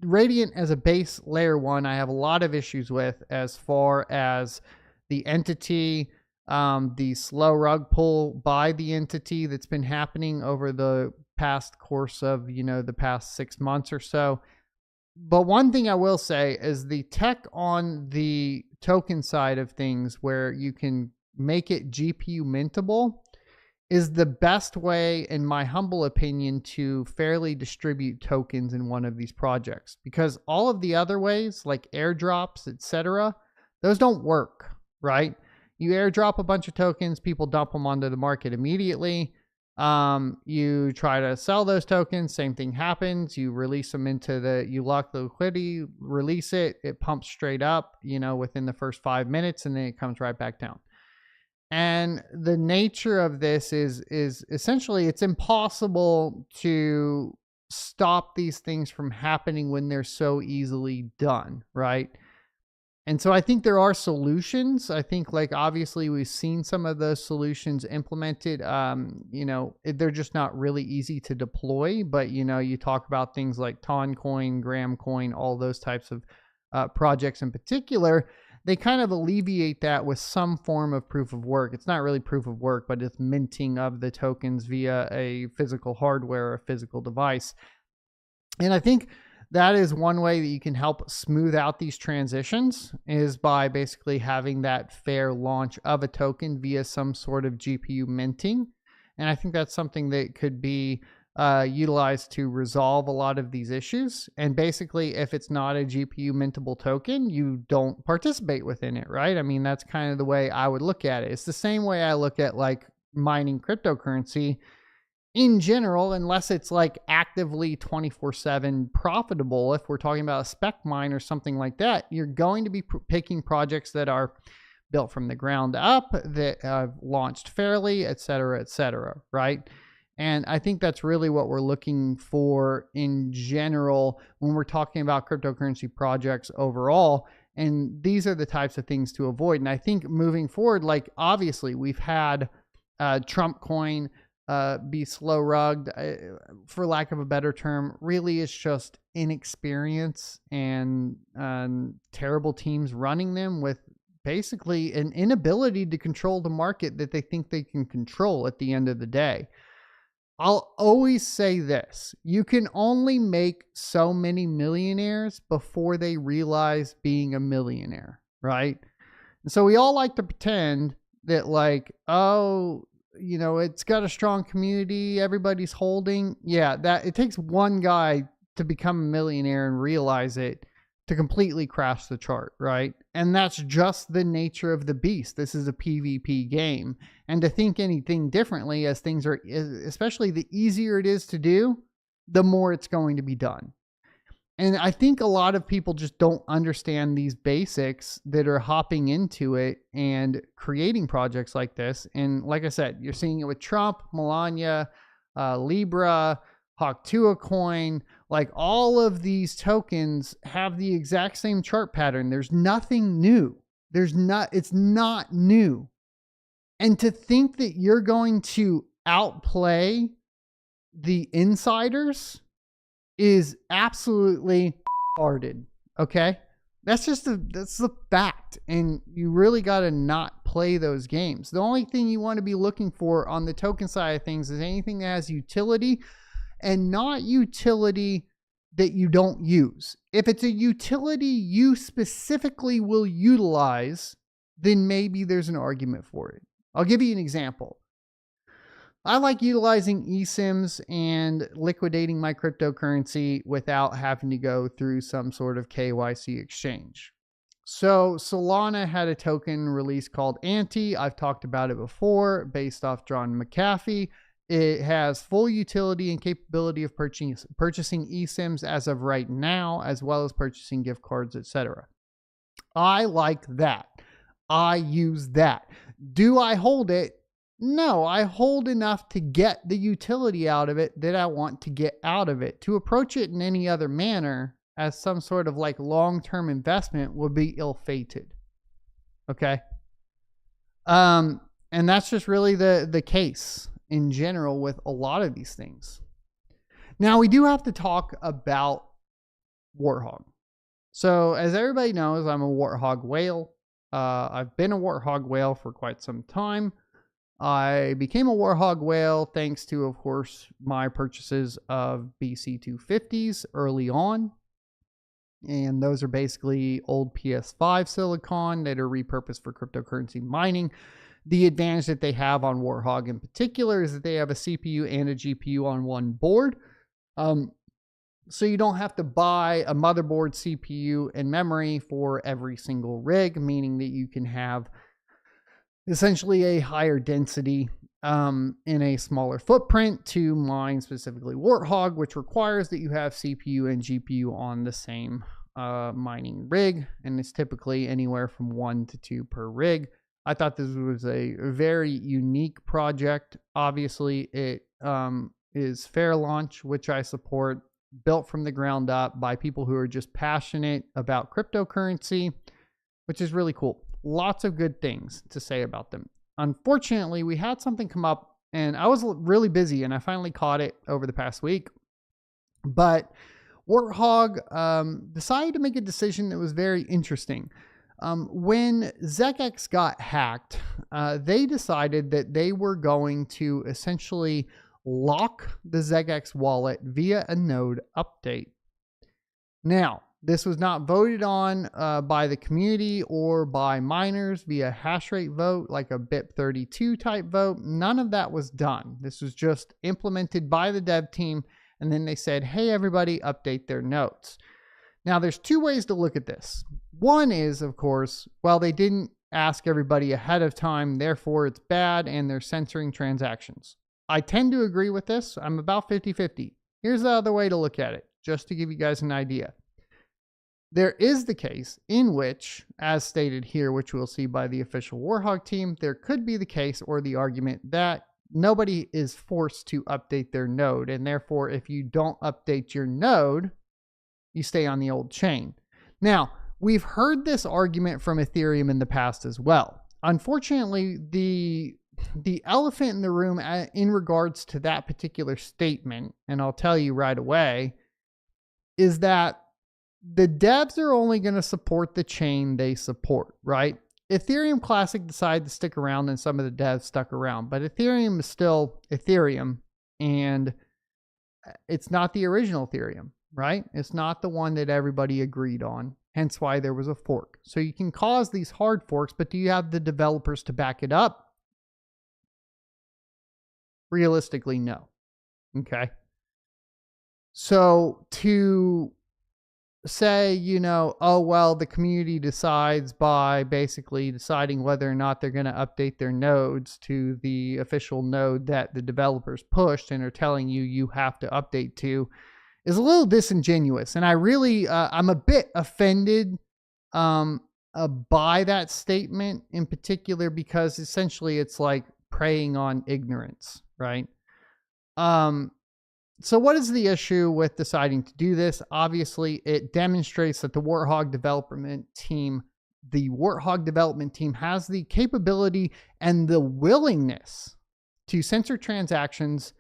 Radiant as a base layer 1, I have a lot of issues with as far as the entity, the slow rug pull by the entity that's been happening over the past course of, you know, the past 6 months or so. But one thing I will say is the tech on the token side of things, where you can make it GPU mintable, is the best way, in my humble opinion, to fairly distribute tokens in one of these projects. Because all of the other ways, like airdrops, etc., those don't work, right? You airdrop a bunch of tokens, people dump them onto the market immediately. You try to sell those tokens, same thing happens. You release them you lock the liquidity, release it, it pumps straight up, you know, within the first 5 minutes, and then it comes right back down. And the nature of this is essentially it's impossible to stop these things from happening when they're so easily done, right? And so I think there are solutions. I think, like, obviously we've seen some of those solutions implemented. They're just not really easy to deploy, but you talk about things like Toncoin, Gramcoin, all those types of projects in particular. They kind of alleviate that with some form of proof of work. It's not really proof of work, but it's minting of the tokens via a physical hardware or a physical device. And I think that is one way that you can help smooth out these transitions, is by basically having that fair launch of a token via some sort of GPU minting. And I think that's something that could be utilized to resolve a lot of these issues. And basically, if it's not a GPU mintable token, you don't participate within it, right? I mean, that's kind of the way I would look at it. It's the same way I look at like mining cryptocurrency in general, unless it's like actively 24/7 profitable. If we're talking about a spec mine or something like that, you're going to be picking projects that are built from the ground up, that have launched fairly, et cetera, right? And I think that's really what we're looking for in general when we're talking about cryptocurrency projects overall. And these are the types of things to avoid. And I think moving forward, like obviously we've had Trump coin be slow rugged, for lack of a better term. Really, it's just inexperience and terrible teams running them with basically an inability to control the market that they think they can control at the end of the day. I'll always say this: you can only make so many millionaires before they realize being a millionaire, right? And so we all like to pretend that, like, oh, it's got a strong community, everybody's holding. Yeah, that it takes one guy to become a millionaire and realize it to completely crash the chart, right? And that's just the nature of the beast. This is a PvP game. And to think anything differently, as things are, especially the easier it is to do, the more it's going to be done. And I think a lot of people just don't understand these basics that are hopping into it and creating projects like this. And like I said, you're seeing it with Trump, Melania, Libra, Hawk2a coin. Like, all of these tokens have the exact same chart pattern. There's nothing new. It's not new. And to think that you're going to outplay the insiders is absolutely farted. Okay? That's the fact. And you really got to not play those games. The only thing you want to be looking for on the token side of things is anything that has utility, and not utility that you don't use. If it's a utility you specifically will utilize, then maybe there's an argument for it. I'll give you an example. I like utilizing eSIMs and liquidating my cryptocurrency without having to go through some sort of KYC exchange. So Solana had a token release called Anti. I've talked about it before, based off John McAfee. It has full utility and capability of purchasing eSIMs as of right now, as well as purchasing gift cards, etc. I like that. I use that. Do I hold it? No, I hold enough to get the utility out of it that I want to get out of it. To approach it in any other manner as some sort of like long-term investment would be ill-fated. Okay? And that's just really the case in general with a lot of these things. Now, we do have to talk about Warthog. So as everybody knows, I'm a Warthog whale. I've been a Warthog whale for quite some time. I became a Warthog whale thanks to, of course, my purchases of BC250s early on. And those are basically old PS5 silicon that are repurposed for cryptocurrency mining. The advantage that they have on Warthog in particular is that they have a CPU and a GPU on one board. So you don't have to buy a motherboard, CPU, and memory for every single rig, meaning that you can have essentially a higher density in a smaller footprint to mine specifically Warthog, which requires that you have CPU and GPU on the same mining rig. And it's typically anywhere from 1 to 2 per rig. I thought this was a very unique project. Obviously, it is fair launch, which I support, built from the ground up by people who are just passionate about cryptocurrency, which is really cool. Lots of good things to say about them. Unfortunately, we had something come up, and I was really busy, and I finally caught it over the past week. But Warthog decided to make a decision that was very interesting. When Xeggex got hacked, they decided that they were going to essentially lock the Xeggex wallet via a node update. Now, this was not voted on by the community or by miners via hashrate vote, like a BIP32 type vote. None of that was done. This was just implemented by the dev team, and then they said, hey, everybody, update their nodes. Now, there's two ways to look at this. One is, of course, well, they didn't ask everybody ahead of time, therefore it's bad, and they're censoring transactions. I tend to agree with this. I'm about 50-50. Here's the other way to look at it, just to give you guys an idea. There is the case in which, as stated here, which we'll see by the official Warthog team, there could be the case or the argument that nobody is forced to update their node, and therefore if you don't update your node, you stay on the old chain. Now, we've heard this argument from Ethereum in the past as well. Unfortunately, the elephant in the room in regards to that particular statement, and I'll tell you right away, is that the devs are only going to support the chain they support, right? Ethereum Classic decided to stick around and some of the devs stuck around, but Ethereum is still Ethereum, and it's not the original Ethereum, right? It's not the one that everybody agreed on, hence why there was a fork. So you can cause these hard forks, but do you have the developers to back it up? Realistically, no. Okay. So to say, you know, oh, well, the community decides by basically deciding whether or not they're going to update their nodes to the official node that the developers pushed and are telling you you have to update to, is a little disingenuous. And I really, I'm a bit offended by that statement in particular, because essentially it's like preying on ignorance, right? So what is the issue with deciding to do this? Obviously, it demonstrates that the Warthog development team has the capability and the willingness to censor transactions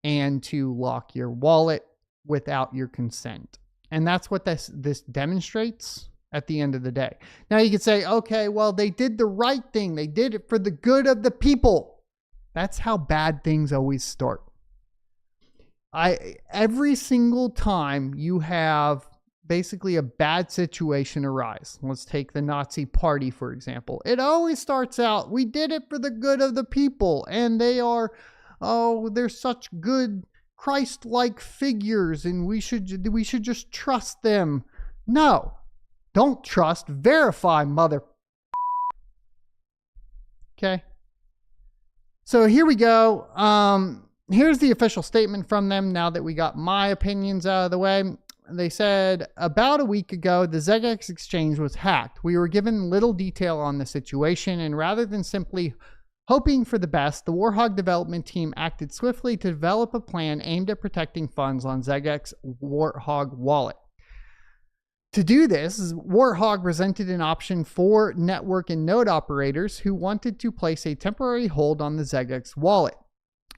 and to lock your wallet without your consent. And that's what this demonstrates at the end of the day. Now you could say, okay, well, they did the right thing. They did it for the good of the people. That's how bad things always start. Every single time you have basically a bad situation arise, let's take the Nazi party, for example. It always starts out, we did it for the good of the people, and they are, oh, they're such good Christ-like figures, and we should just trust them. No, don't trust, verify, mother. Okay. So here we go. Here's the official statement from them now that we got my opinions out of the way. They said, about a week ago, the Xeggex exchange was hacked. We were given little detail on the situation, and rather than simply hoping for the best, the Warthog development team acted swiftly to develop a plan aimed at protecting funds on Xeggex Warthog wallet. To do this, Warthog presented an option for network and node operators who wanted to place a temporary hold on the Xeggex wallet,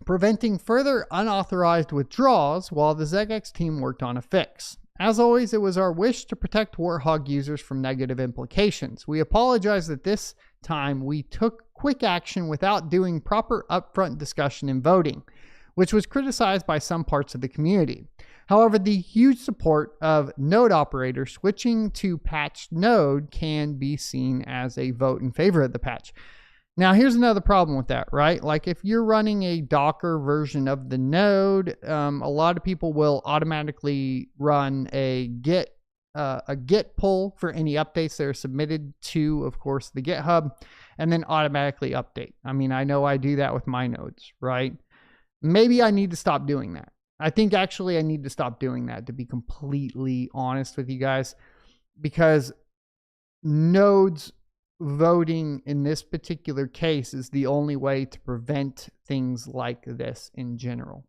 preventing further unauthorized withdrawals while the Xeggex team worked on a fix. As always, it was our wish to protect Warthog users from negative implications. We apologize that this time we took quick action without doing proper upfront discussion and voting, which was criticized by some parts of the community. However, the huge support of node operators switching to patched node can be seen as a vote in favor of the patch. Now, here's another problem with that, right? Like if you're running a Docker version of the node, a lot of people will automatically run a Git pull for any updates that are submitted to, of course, the GitHub, and then automatically update. I mean, I know I do that with my nodes, right? Maybe I need to stop doing that. I think actually I need to stop doing that, to be completely honest with you guys, because nodes voting in this particular case is the only way to prevent things like this in general.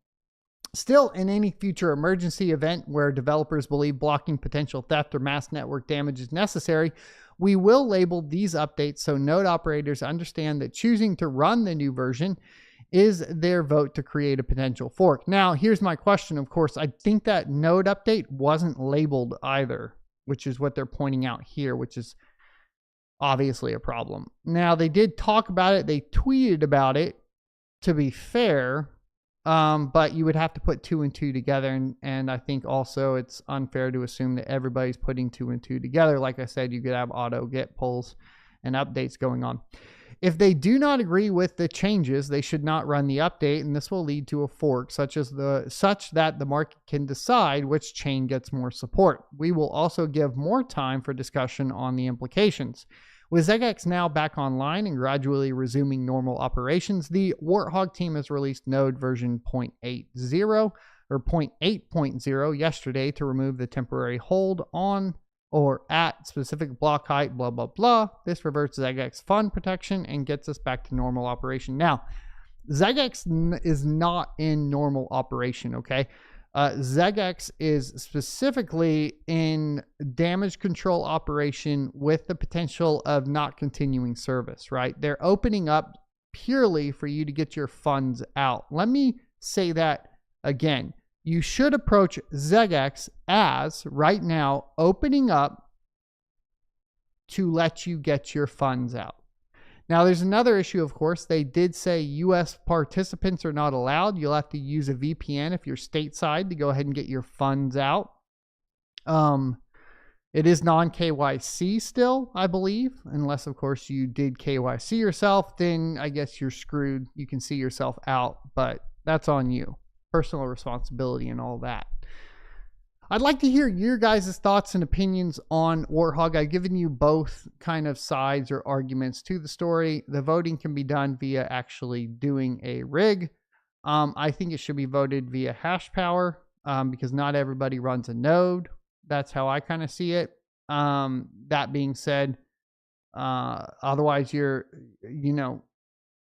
Still, in any future emergency event where developers believe blocking potential theft or mass network damage is necessary, we will label these updates so node operators understand that choosing to run the new version is their vote to create a potential fork. Now, here's my question. Of course, I think that node update wasn't labeled either, which is what they're pointing out here, which is obviously a problem. Now, they did talk about it. They tweeted about it, to be fair, but you would have to put 2 and 2 together. And I think also it's unfair to assume that everybody's putting 2 and 2 together. Like I said, you could have auto get pulls and updates going on. If they do not agree with the changes, they should not run the update, and this will lead to a fork such that the market can decide which chain gets more support. We will also give more time for discussion on the implications. With Xeggex now back online and gradually resuming normal operations, the Warthog team has released node version 0.80 or 0.8.0 yesterday to remove the temporary hold on or at specific block height, blah, blah, blah. This reverts Xeggex fund protection and gets us back to normal operation. Now, Xeggex is not in normal operation, okay? Xeggex is specifically in damage control operation with the potential of not continuing service, right? They're opening up purely for you to get your funds out. Let me say that again. You should approach Xeggex as, right now, opening up to let you get your funds out. Now, there's another issue, of course. They did say U.S. participants are not allowed. You'll have to use a VPN if you're stateside to go ahead and get your funds out. It is non-KYC still, I believe, unless, of course, you did KYC yourself. Then I guess you're screwed. You can see yourself out, but that's on you. Personal responsibility and all that. I'd like to hear your guys' thoughts and opinions on Warthog. I've given you both kind of sides or arguments to the story. The voting can be done via actually doing a rig. I think it should be voted via hash power because not everybody runs a node. That's how I kind of see it. That being said, otherwise you're,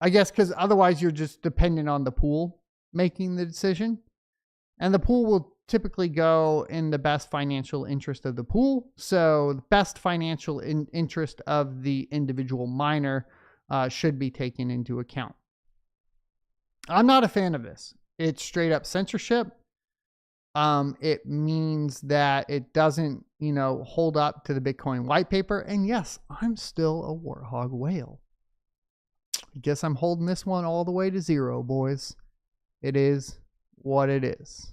I guess because otherwise you're just dependent on the pool making the decision, and the pool will typically go in the best financial interest of the pool. So the best financial interest of the individual miner should be taken into account. I'm not a fan of this. It's straight up censorship. It means that it doesn't, hold up to the Bitcoin white paper. And yes, I'm still a Warthog whale. I guess I'm holding this one all the way to 0, boys. It is what it is.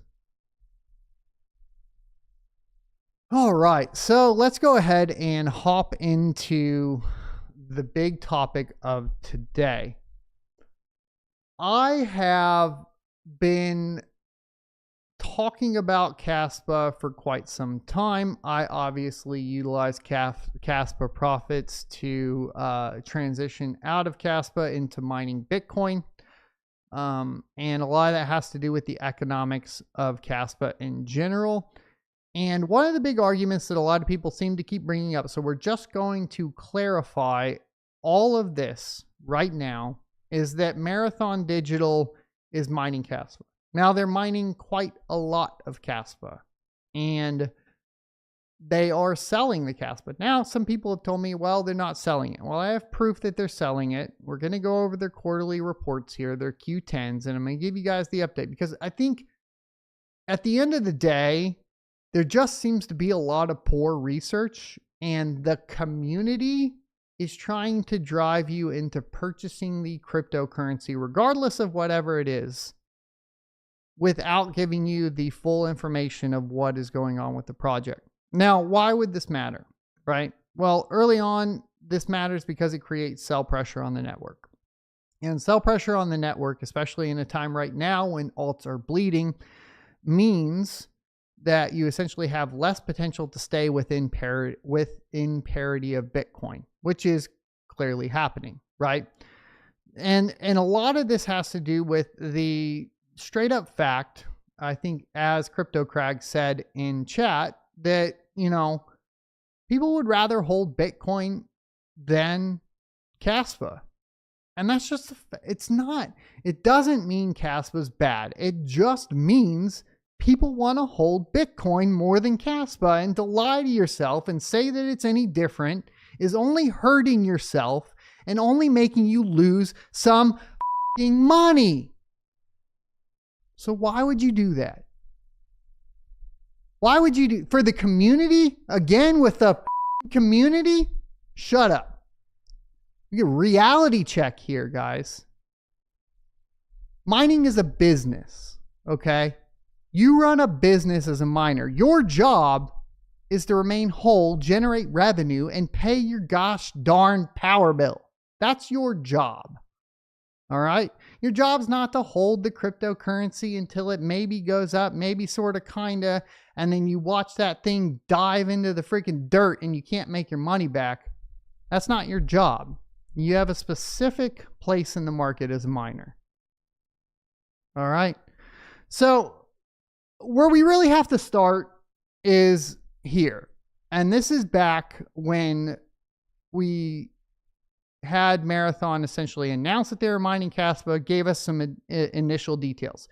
All right, so let's go ahead and hop into the big topic of today. I have been talking about Kaspa for quite some time. I obviously utilize Kaspa profits to transition out of Kaspa into mining Bitcoin. And a lot of that has to do with the economics of Kaspa in general. And one of the big arguments that a lot of people seem to keep bringing up, so we're just going to clarify all of this right now, is that Marathon Digital is mining Kaspa. Now, they're mining quite a lot of Kaspa, and they are selling the Kaspa. Now, some people have told me, well, they're not selling it. Well, I have proof that they're selling it. We're going to go over their quarterly reports here, their Q10s, and I'm going to give you guys the update because I think at the end of the day, there just seems to be a lot of poor research, and the community is trying to drive you into purchasing the cryptocurrency, regardless of whatever it is, without giving you the full information of what is going on with the project. Now, why would this matter, right? Well, early on, this matters because it creates sell pressure on the network. And sell pressure on the network, especially in a time right now when alts are bleeding, means that you essentially have less potential to stay within parity of Bitcoin, which is clearly happening, right? And a lot of this has to do with the straight up fact, I think, as CryptoCrag said in chat, that, people would rather hold Bitcoin than Kaspa. And that's just, it's not, it doesn't mean Kaspa's bad. It just means people want to hold Bitcoin more than Kaspa, and to lie to yourself and say that it's any different is only hurting yourself and only making you lose some f***ing money. So why would you do that? Why would you do, for the community? Again, with the community? Shut up. We get a reality check here, guys. Mining is a business, okay? You run a business as a miner. Your job is to remain whole, generate revenue, and pay your gosh darn power bill. That's your job. All right? Your job's not to hold the cryptocurrency until it maybe goes up, maybe sort of kinda, and then you watch that thing dive into the freaking dirt and you can't make your money back. That's not your job. You have a specific place in the market as a miner. All right? So where we really have to start is here. And this is back when we had Marathon essentially announce that they were mining Kaspa, gave us some initial details.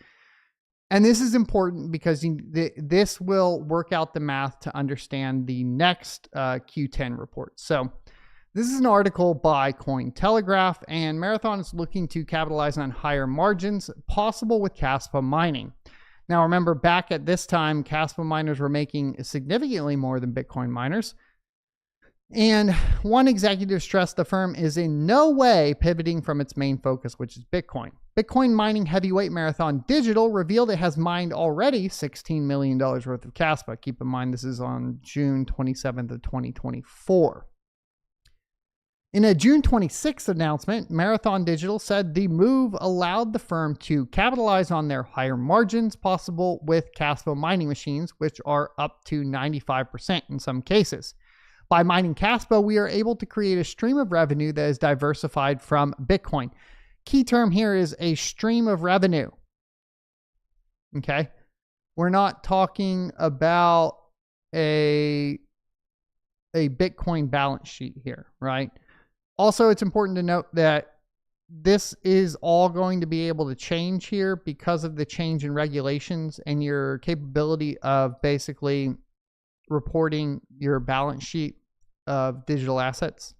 And this is important because this will work out the math to understand the next Q10 report. So this is an article by Cointelegraph, and Marathon is looking to capitalize on higher margins possible with Kaspa mining. Now, remember, back at this time, Kaspa miners were making significantly more than Bitcoin miners. And one executive stressed the firm is in no way pivoting from its main focus, which is Bitcoin. Bitcoin mining heavyweight Marathon Digital revealed it has mined already $16 million worth of Kaspa. Keep in mind, this is on June 27th of 2024. In a June 26th announcement, Marathon Digital said the move allowed the firm to capitalize on their higher margins possible with Kaspa mining machines, which are up to 95% in some cases. By mining Kaspa, we are able to create a stream of revenue that is diversified from Bitcoin. Key term here is a stream of revenue. Okay? We're not talking about a Bitcoin balance sheet here, right? Also, it's important to note that this is all going to be able to change here because of the change in regulations and your capability of basically reporting your balance sheet of digital assets.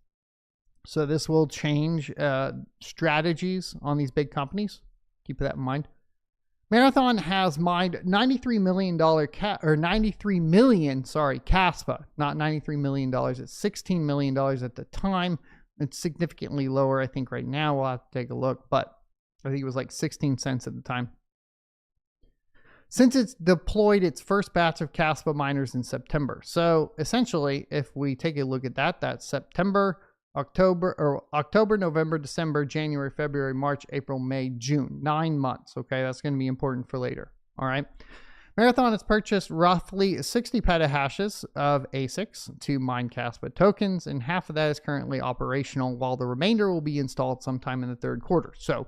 So this will change strategies on these big companies. Keep that in mind. Marathon has mined $93 million, Kaspa, not $93 million. It's $16 million at the time. It's significantly lower, I think, right now. We'll have to take a look, but I think it was like 16 cents at the time. Since it's deployed its first batch of Kaspa miners in September. So essentially, if we take a look at that, that's September, October, November, December, January, February, March, April, May, June. 9 months, okay? That's going to be important for later, all right? Marathon has purchased roughly 60 petahashes of ASICs to mine Kaspa tokens, and half of that is currently operational, while the remainder will be installed sometime in the third quarter. So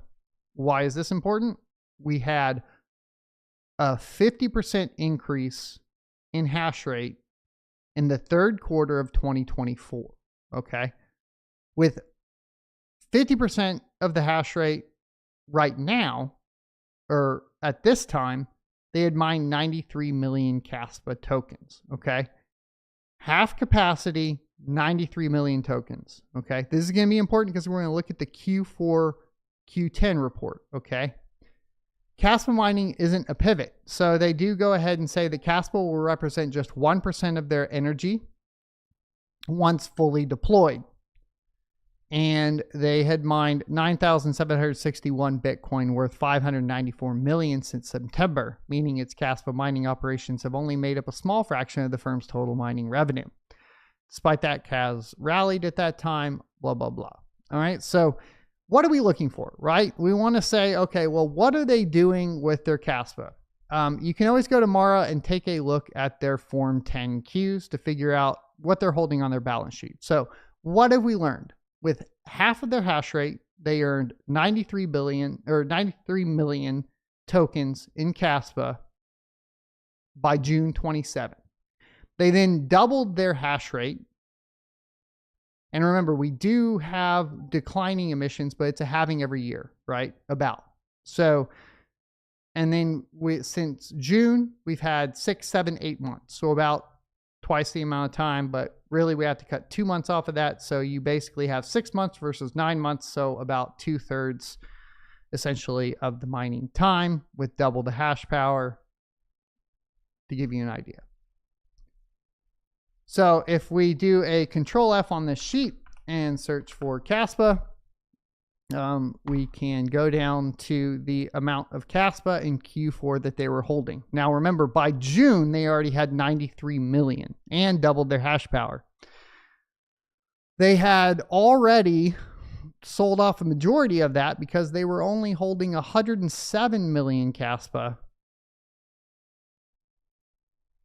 why is this important? We had a 50% increase in hash rate in the third quarter of 2024, okay? With 50% of the hash rate right now, or at this time, they had mined 93 million Kaspa tokens, okay? Half capacity, 93 million tokens, okay? This is going to be important because we're going to look at the Q4, Q10 report, okay? Kaspa mining isn't a pivot. So they do go ahead and say that Kaspa will represent just 1% of their energy once fully deployed. And they had mined 9,761 Bitcoin worth 594 million since September, meaning its Kaspa mining operations have only made up a small fraction of the firm's total mining revenue. Despite that, Kaz rallied at that time, blah, blah, blah. All right, so what are we looking for, right? We want to say, okay, well, what are they doing with their Kaspa? You can always go to Mara and take a look at their Form 10Qs to figure out what they're holding on their balance sheet. So what have we learned? With half of their hash rate, they earned 93 million tokens in Kaspa by June 27. They then doubled their hash rate And remember, we do have declining emissions, but it's a halving every year, right? About. So, and then since June, we've had 6, 7, 8 months. So about twice the amount of time, but really we have to cut 2 months off of that. So you basically have 6 months versus 9 months. So about 2/3 essentially of the mining time with double the hash power, to give you an idea. So if we do a Control F on this sheet and search for Kaspa, we can go down to the amount of Kaspa in Q4 that they were holding. Now remember, by June, they already had 93 million and doubled their hash power. They had already sold off a majority of that because they were only holding 107 million Kaspa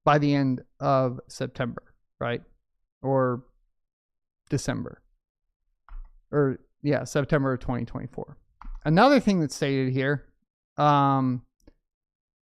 by the end of September, right? Or December. Or yeah, September of 2024. Another thing that's stated here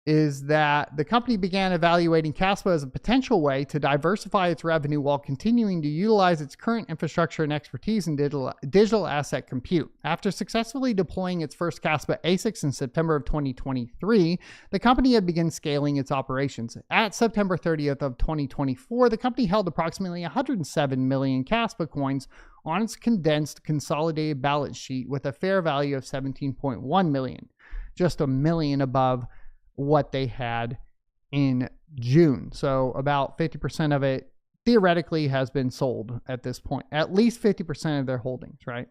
is that the company began evaluating Kaspa as a potential way to diversify its revenue while continuing to utilize its current infrastructure and expertise in digital asset compute. After successfully deploying its first Kaspa ASICs in September of 2023, the company had begun scaling its operations. At September 30th of 2024, the company held approximately 107 million Kaspa coins on its condensed consolidated balance sheet with a fair value of 17.1 million, just a million above what they had in June. So about 50% of it theoretically has been sold at this point, at least 50% of their holdings, right?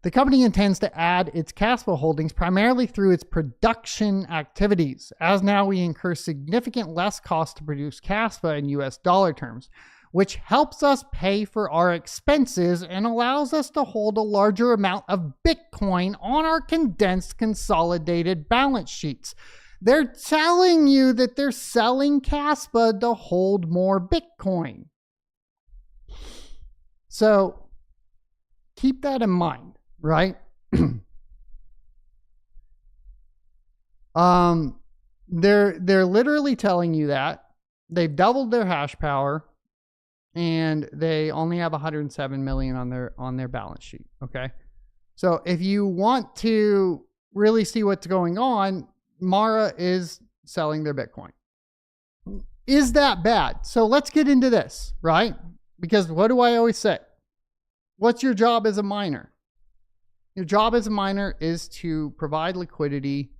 The company intends to add its Kaspa holdings primarily through its production activities, as now we incur significant less cost to produce Kaspa in US dollar terms, which helps us pay for our expenses and allows us to hold a larger amount of Bitcoin on our condensed consolidated balance sheets. They're telling you that they're selling Kaspa to hold more Bitcoin. So keep that in mind, right? They're literally telling you that they've doubled their hash power, and they only have 107 million on their balance sheet. Okay. So if you want to really see what's going on, Mara is selling their Bitcoin. Is that bad? So let's get into this, right? Because what do I always say? What's your job as a miner? Your job as a miner is to provide liquidity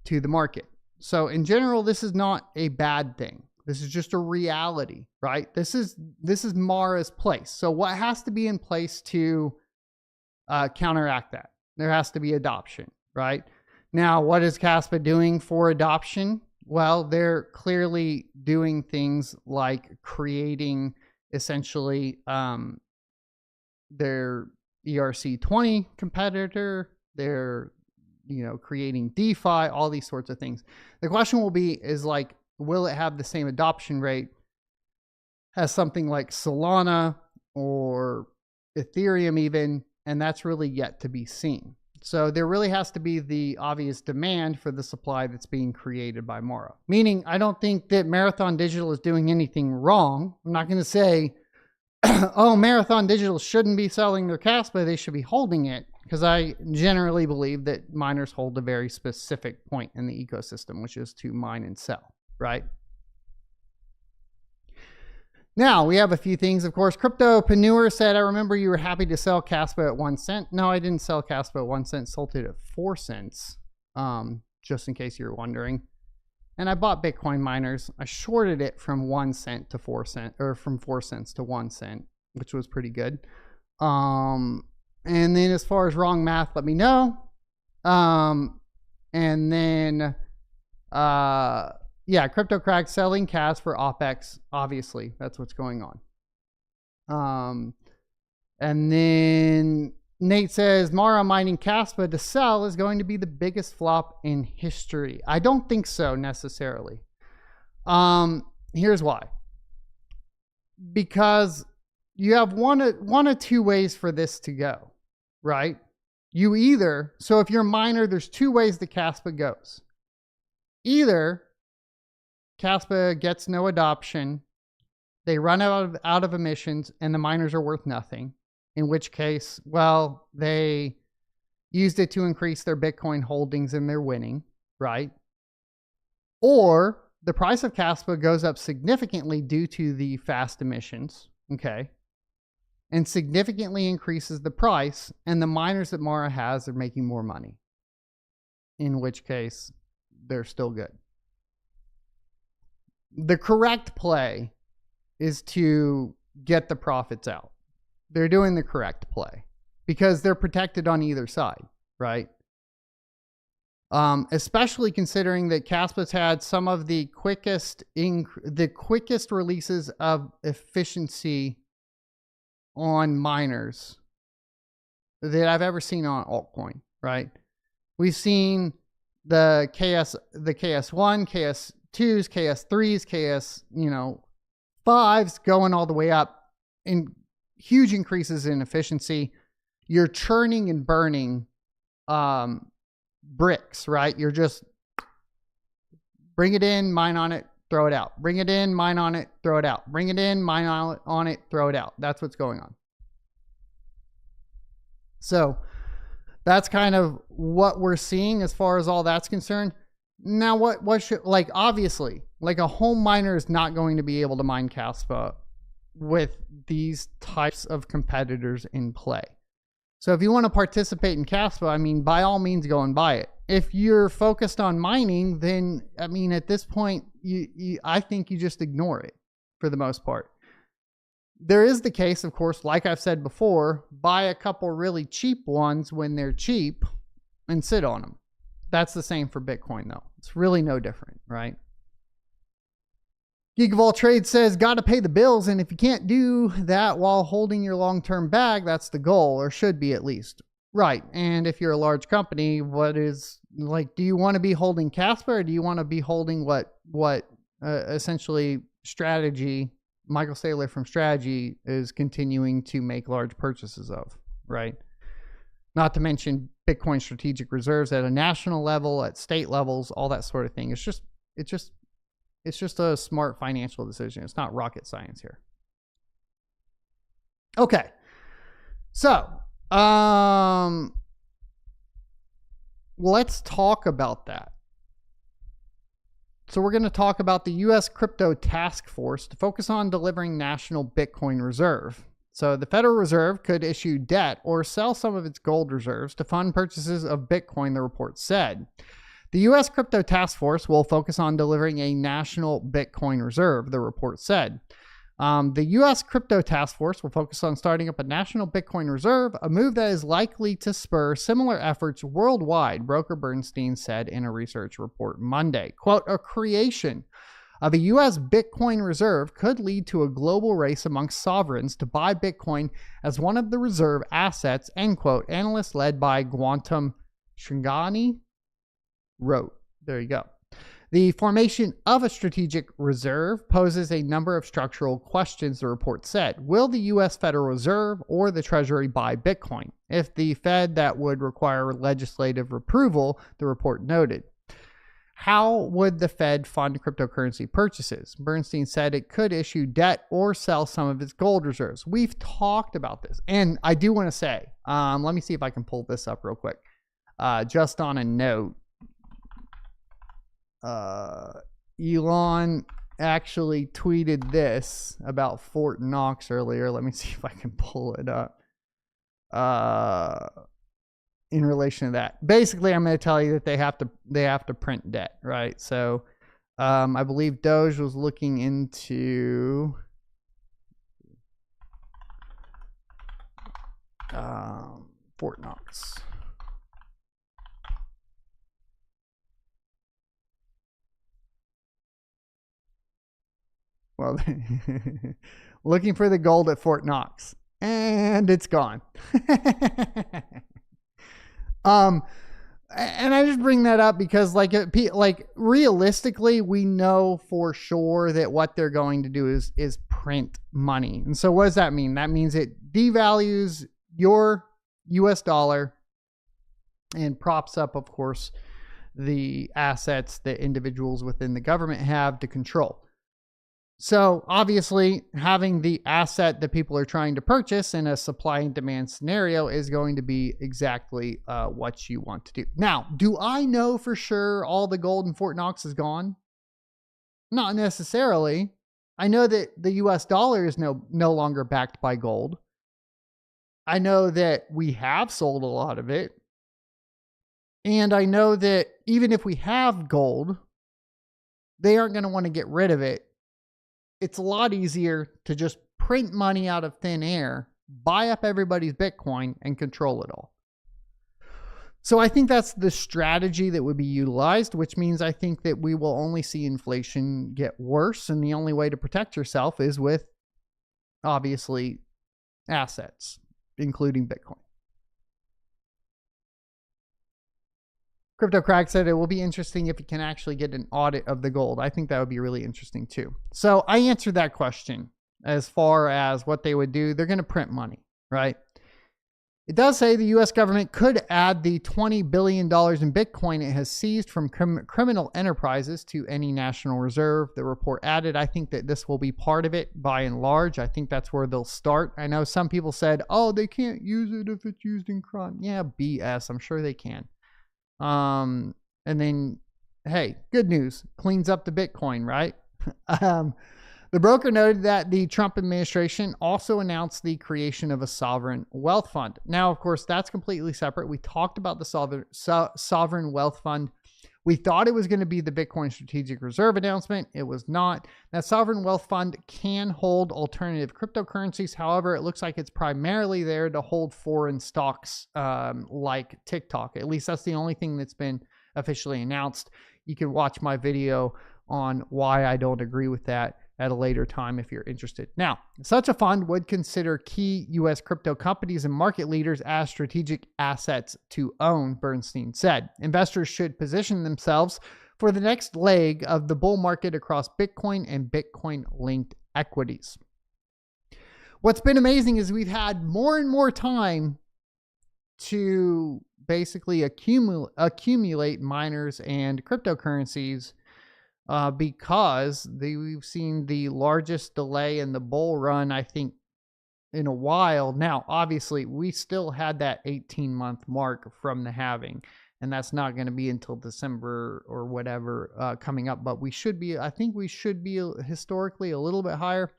to the market. So in general, this is not a bad thing. This is just a reality, right? This is Mara's place. So what has to be in place to counteract that? There has to be adoption, right? Now, what is Kaspa doing for adoption? Well, they're clearly doing things like creating essentially their ERC20 competitor. They're, creating DeFi, all these sorts of things. The question is like, will it have the same adoption rate as something like Solana or Ethereum even? And that's really yet to be seen. So there really has to be the obvious demand for the supply that's being created by Mara. Meaning, I don't think that Marathon Digital is doing anything wrong. I'm not going to say, oh, Marathon Digital shouldn't be selling their Kaspa, they should be holding it. Because I generally believe that miners hold a very specific point in the ecosystem, which is to mine and sell. Right? Now, we have a few things. Of course, Cryptopreneur said, I remember you were happy to sell Kaspa at 1 cent. No, I didn't sell Kaspa at 1 cent. Sold it at 4 cents, just in case you were wondering. And I bought Bitcoin miners. I shorted it from 1 cent to 4 cents, or from 4 cents to 1 cent, which was pretty good. And then as far as wrong math, let me know. And then, yeah, CryptoCrack selling Cas for OPEX. Obviously, that's what's going on. And then Nate says, Mara mining Kaspa to sell is going to be the biggest flop in history. I don't think so necessarily. Here's why. Because you have one of two ways for this to go, right? You either, so if you're a miner, there's two ways the Kaspa goes. Either Kaspa gets no adoption they run out of emissions and the miners are worth nothing, in which case, well, they used it to increase their Bitcoin holdings and they're winning, right? Or the price of Kaspa goes up significantly due to the fast emissions, okay, and significantly increases the price, and the miners that Mara has are making more money, in which case they're still good. The correct play is to get the profits out. They're doing the correct play because they're protected on either side, right? Especially considering that Kaspa's had some of the quickest releases of efficiency on miners that I've ever seen on altcoin, right? We've seen the KS1, KS2s, KS3s, KS, 5s going all the way up in huge increases in efficiency. You're churning and burning bricks, right? You're just bring it in, mine on it, throw it out. Bring it in, mine on it, throw it out. Bring it in, mine on it, throw it out. That's what's going on. So that's kind of what we're seeing as far as all that's concerned. Now, what should, like, obviously, like, a home miner is not going to be able to mine Kaspa with these types of competitors in play. So if you want to participate in Kaspa, I mean, by all means, go and buy it. If you're focused on mining, then, I mean, at this point, I think you just ignore it for the most part. There is the case, of course, like I've said before, buy a couple really cheap ones when they're cheap and sit on them. That's the same for Bitcoin, though. It's really no different, right? Geek of All Trades says, got to pay the bills, and if you can't do that while holding your long-term bag, that's the goal, or should be at least. Right, and if you're a large company, what is, like, do you want to be holding Kaspa, or do you want to be holding what essentially Strategy, Michael Saylor from Strategy, is continuing to make large purchases of, right? Not to mention Bitcoin strategic reserves at a national level, at state levels, all that sort of thing. It's just a smart financial decision. It's not rocket science here. Okay. So, let's talk about that. So we're going to talk about the U.S. Crypto Task Force to focus on delivering national Bitcoin reserve. So the Federal Reserve could issue debt or sell some of its gold reserves to fund purchases of Bitcoin, the report said. The U.S. Crypto Task Force will focus on delivering a national Bitcoin reserve, the report said. The U.S. Crypto Task Force will focus on starting up a national Bitcoin reserve, a move that is likely to spur similar efforts worldwide, broker Bernstein said in a research report Monday. Quote, a creation of a U.S. Bitcoin reserve could lead to a global race amongst sovereigns to buy Bitcoin as one of the reserve assets, end quote, analysts led by Gautam Srigani wrote. There you go. The formation of a strategic reserve poses a number of structural questions, the report said. Will the U.S. Federal Reserve or the Treasury buy Bitcoin? If the Fed, that would require legislative approval, the report noted. How would the Fed fund cryptocurrency purchases? Bernstein said it could issue debt or sell some of its gold reserves. We've talked about this. And I do want to say, let me see if I can pull this up real quick. Just on a note, Elon actually tweeted this about Fort Knox earlier. Let me see if I can pull it up. In relation to that, basically, I'm going to tell you that they have to print debt, right? So, I believe Doge was looking into Fort Knox. Well, looking for the gold at Fort Knox, and it's gone. And I just bring that up because, like realistically, we know for sure that what they're going to do is print money. And so, what does that mean? That means it devalues your U.S. dollar and props up, of course, the assets that individuals within the government have to control. So obviously having the asset that people are trying to purchase in a supply and demand scenario is going to be exactly what you want to do. Now, do I know for sure all the gold in Fort Knox is gone? Not necessarily. I know that the US dollar is no longer backed by gold. I know that we have sold a lot of it. And I know that even if we have gold, they aren't going to want to get rid of it. It's a lot easier to just print money out of thin air, buy up everybody's Bitcoin, and control it all. So I think that's the strategy that would be utilized, which means I think that we will only see inflation get worse. And the only way to protect yourself is with, obviously, assets, including Bitcoin. Crypto Crack said it will be interesting if you can actually get an audit of the gold. I think that would be really interesting too. So I answered that question as far as what they would do. They're going to print money, right? It does say the U.S. government could add the $20 billion in Bitcoin it has seized from criminal enterprises to any national reserve. The report added, I think that this will be part of it by and large. I think that's where they'll start. I know some people said, oh, they can't use it if it's used in crime. Yeah, BS. I'm sure they can. And then, hey, good news, cleans up the Bitcoin, right? The broker noted that the Trump administration also announced the creation of a sovereign wealth fund. Now, of course, that's completely separate. We talked about the sovereign wealth fund. We thought it was going to be the Bitcoin Strategic Reserve announcement. It was not. That sovereign wealth fund can hold alternative cryptocurrencies. However, it looks like it's primarily there to hold foreign stocks like TikTok. At least that's the only thing that's been officially announced. You can watch my video on why I don't agree with that at a later time if you're interested. Now, such a fund would consider key U.S. crypto companies and market leaders as strategic assets to own, Bernstein said. Investors should position themselves for the next leg of the bull market across Bitcoin and Bitcoin-linked equities. What's been amazing is we've had more and more time to basically accumulate miners and cryptocurrencies because we've seen the largest delay in the bull run, I think, in a while. Now, obviously, we still had that 18-month mark from the halving, and that's not going to be until December or whatever coming up, but we should be, I think we should be historically a little bit higher.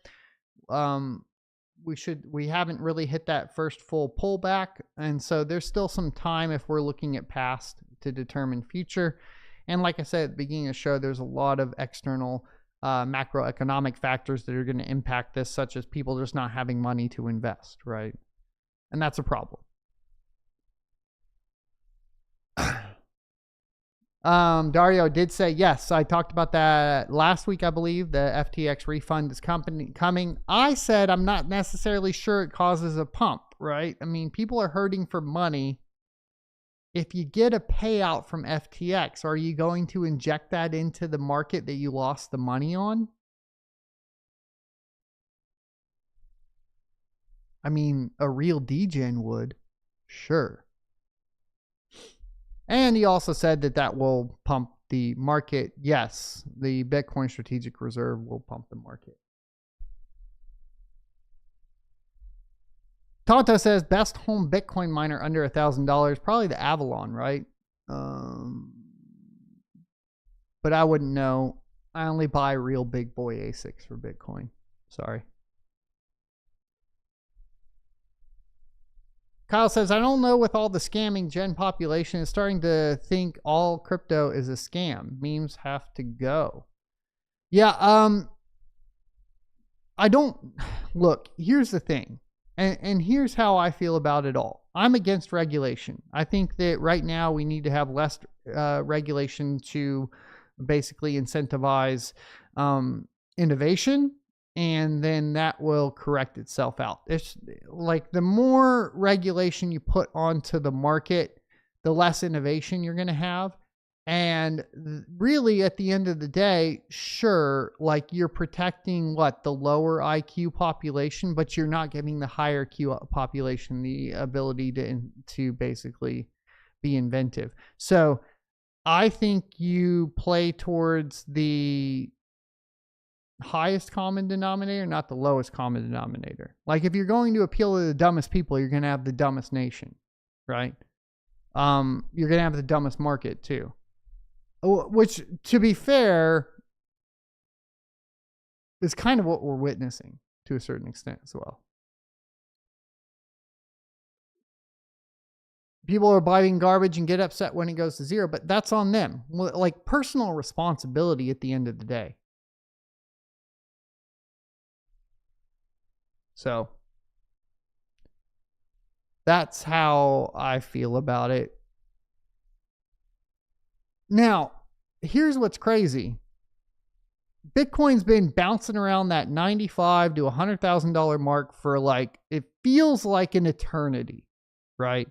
We haven't really hit that first full pullback, and so there's still some time if we're looking at past to determine future. And like I said at the beginning of the show, there's a lot of external macroeconomic factors that are going to impact this, such as people just not having money to invest, right? And that's a problem. Dario did say, yes, I talked about that last week, I believe. The FTX refund is coming. I said I'm not necessarily sure it causes a pump, right? I mean, people are hurting for money. If you get a payout from FTX, are you going to inject that into the market that you lost the money on? I mean, a real degen would, sure. And he also said that that will pump the market. Yes, the Bitcoin Strategic Reserve will pump the market. Tonto says, best home Bitcoin miner under $1,000, probably the Avalon, right? But I wouldn't know. I only buy real big boy ASICs for Bitcoin. Sorry. Kyle says, I don't know, with all the scamming, gen population is starting to think all crypto is a scam. Memes have to go. Yeah, I don't, look, here's the thing. And here's how I feel about it all. I'm against regulation. I think that right now we need to have less regulation to basically incentivize innovation, and then that will correct itself out. It's like the more regulation you put onto the market, the less innovation you're going to have. And really, at the end of the day, sure, like you're protecting the lower IQ population, but you're not giving the higher IQ population the ability to basically be inventive. So I think you play towards the highest common denominator, not the lowest common denominator. Like if you're going to appeal to the dumbest people, you're going to have the dumbest nation, right? You're going to have the dumbest market too. Which, to be fair, is kind of what we're witnessing to a certain extent as well. People are buying garbage and get upset when it goes to zero, but that's on them. Like personal responsibility at the end of the day. So that's how I feel about it. Now, here's what's crazy. Bitcoin's been bouncing around that $95,000 to $100,000 mark for like, it feels like an eternity, right?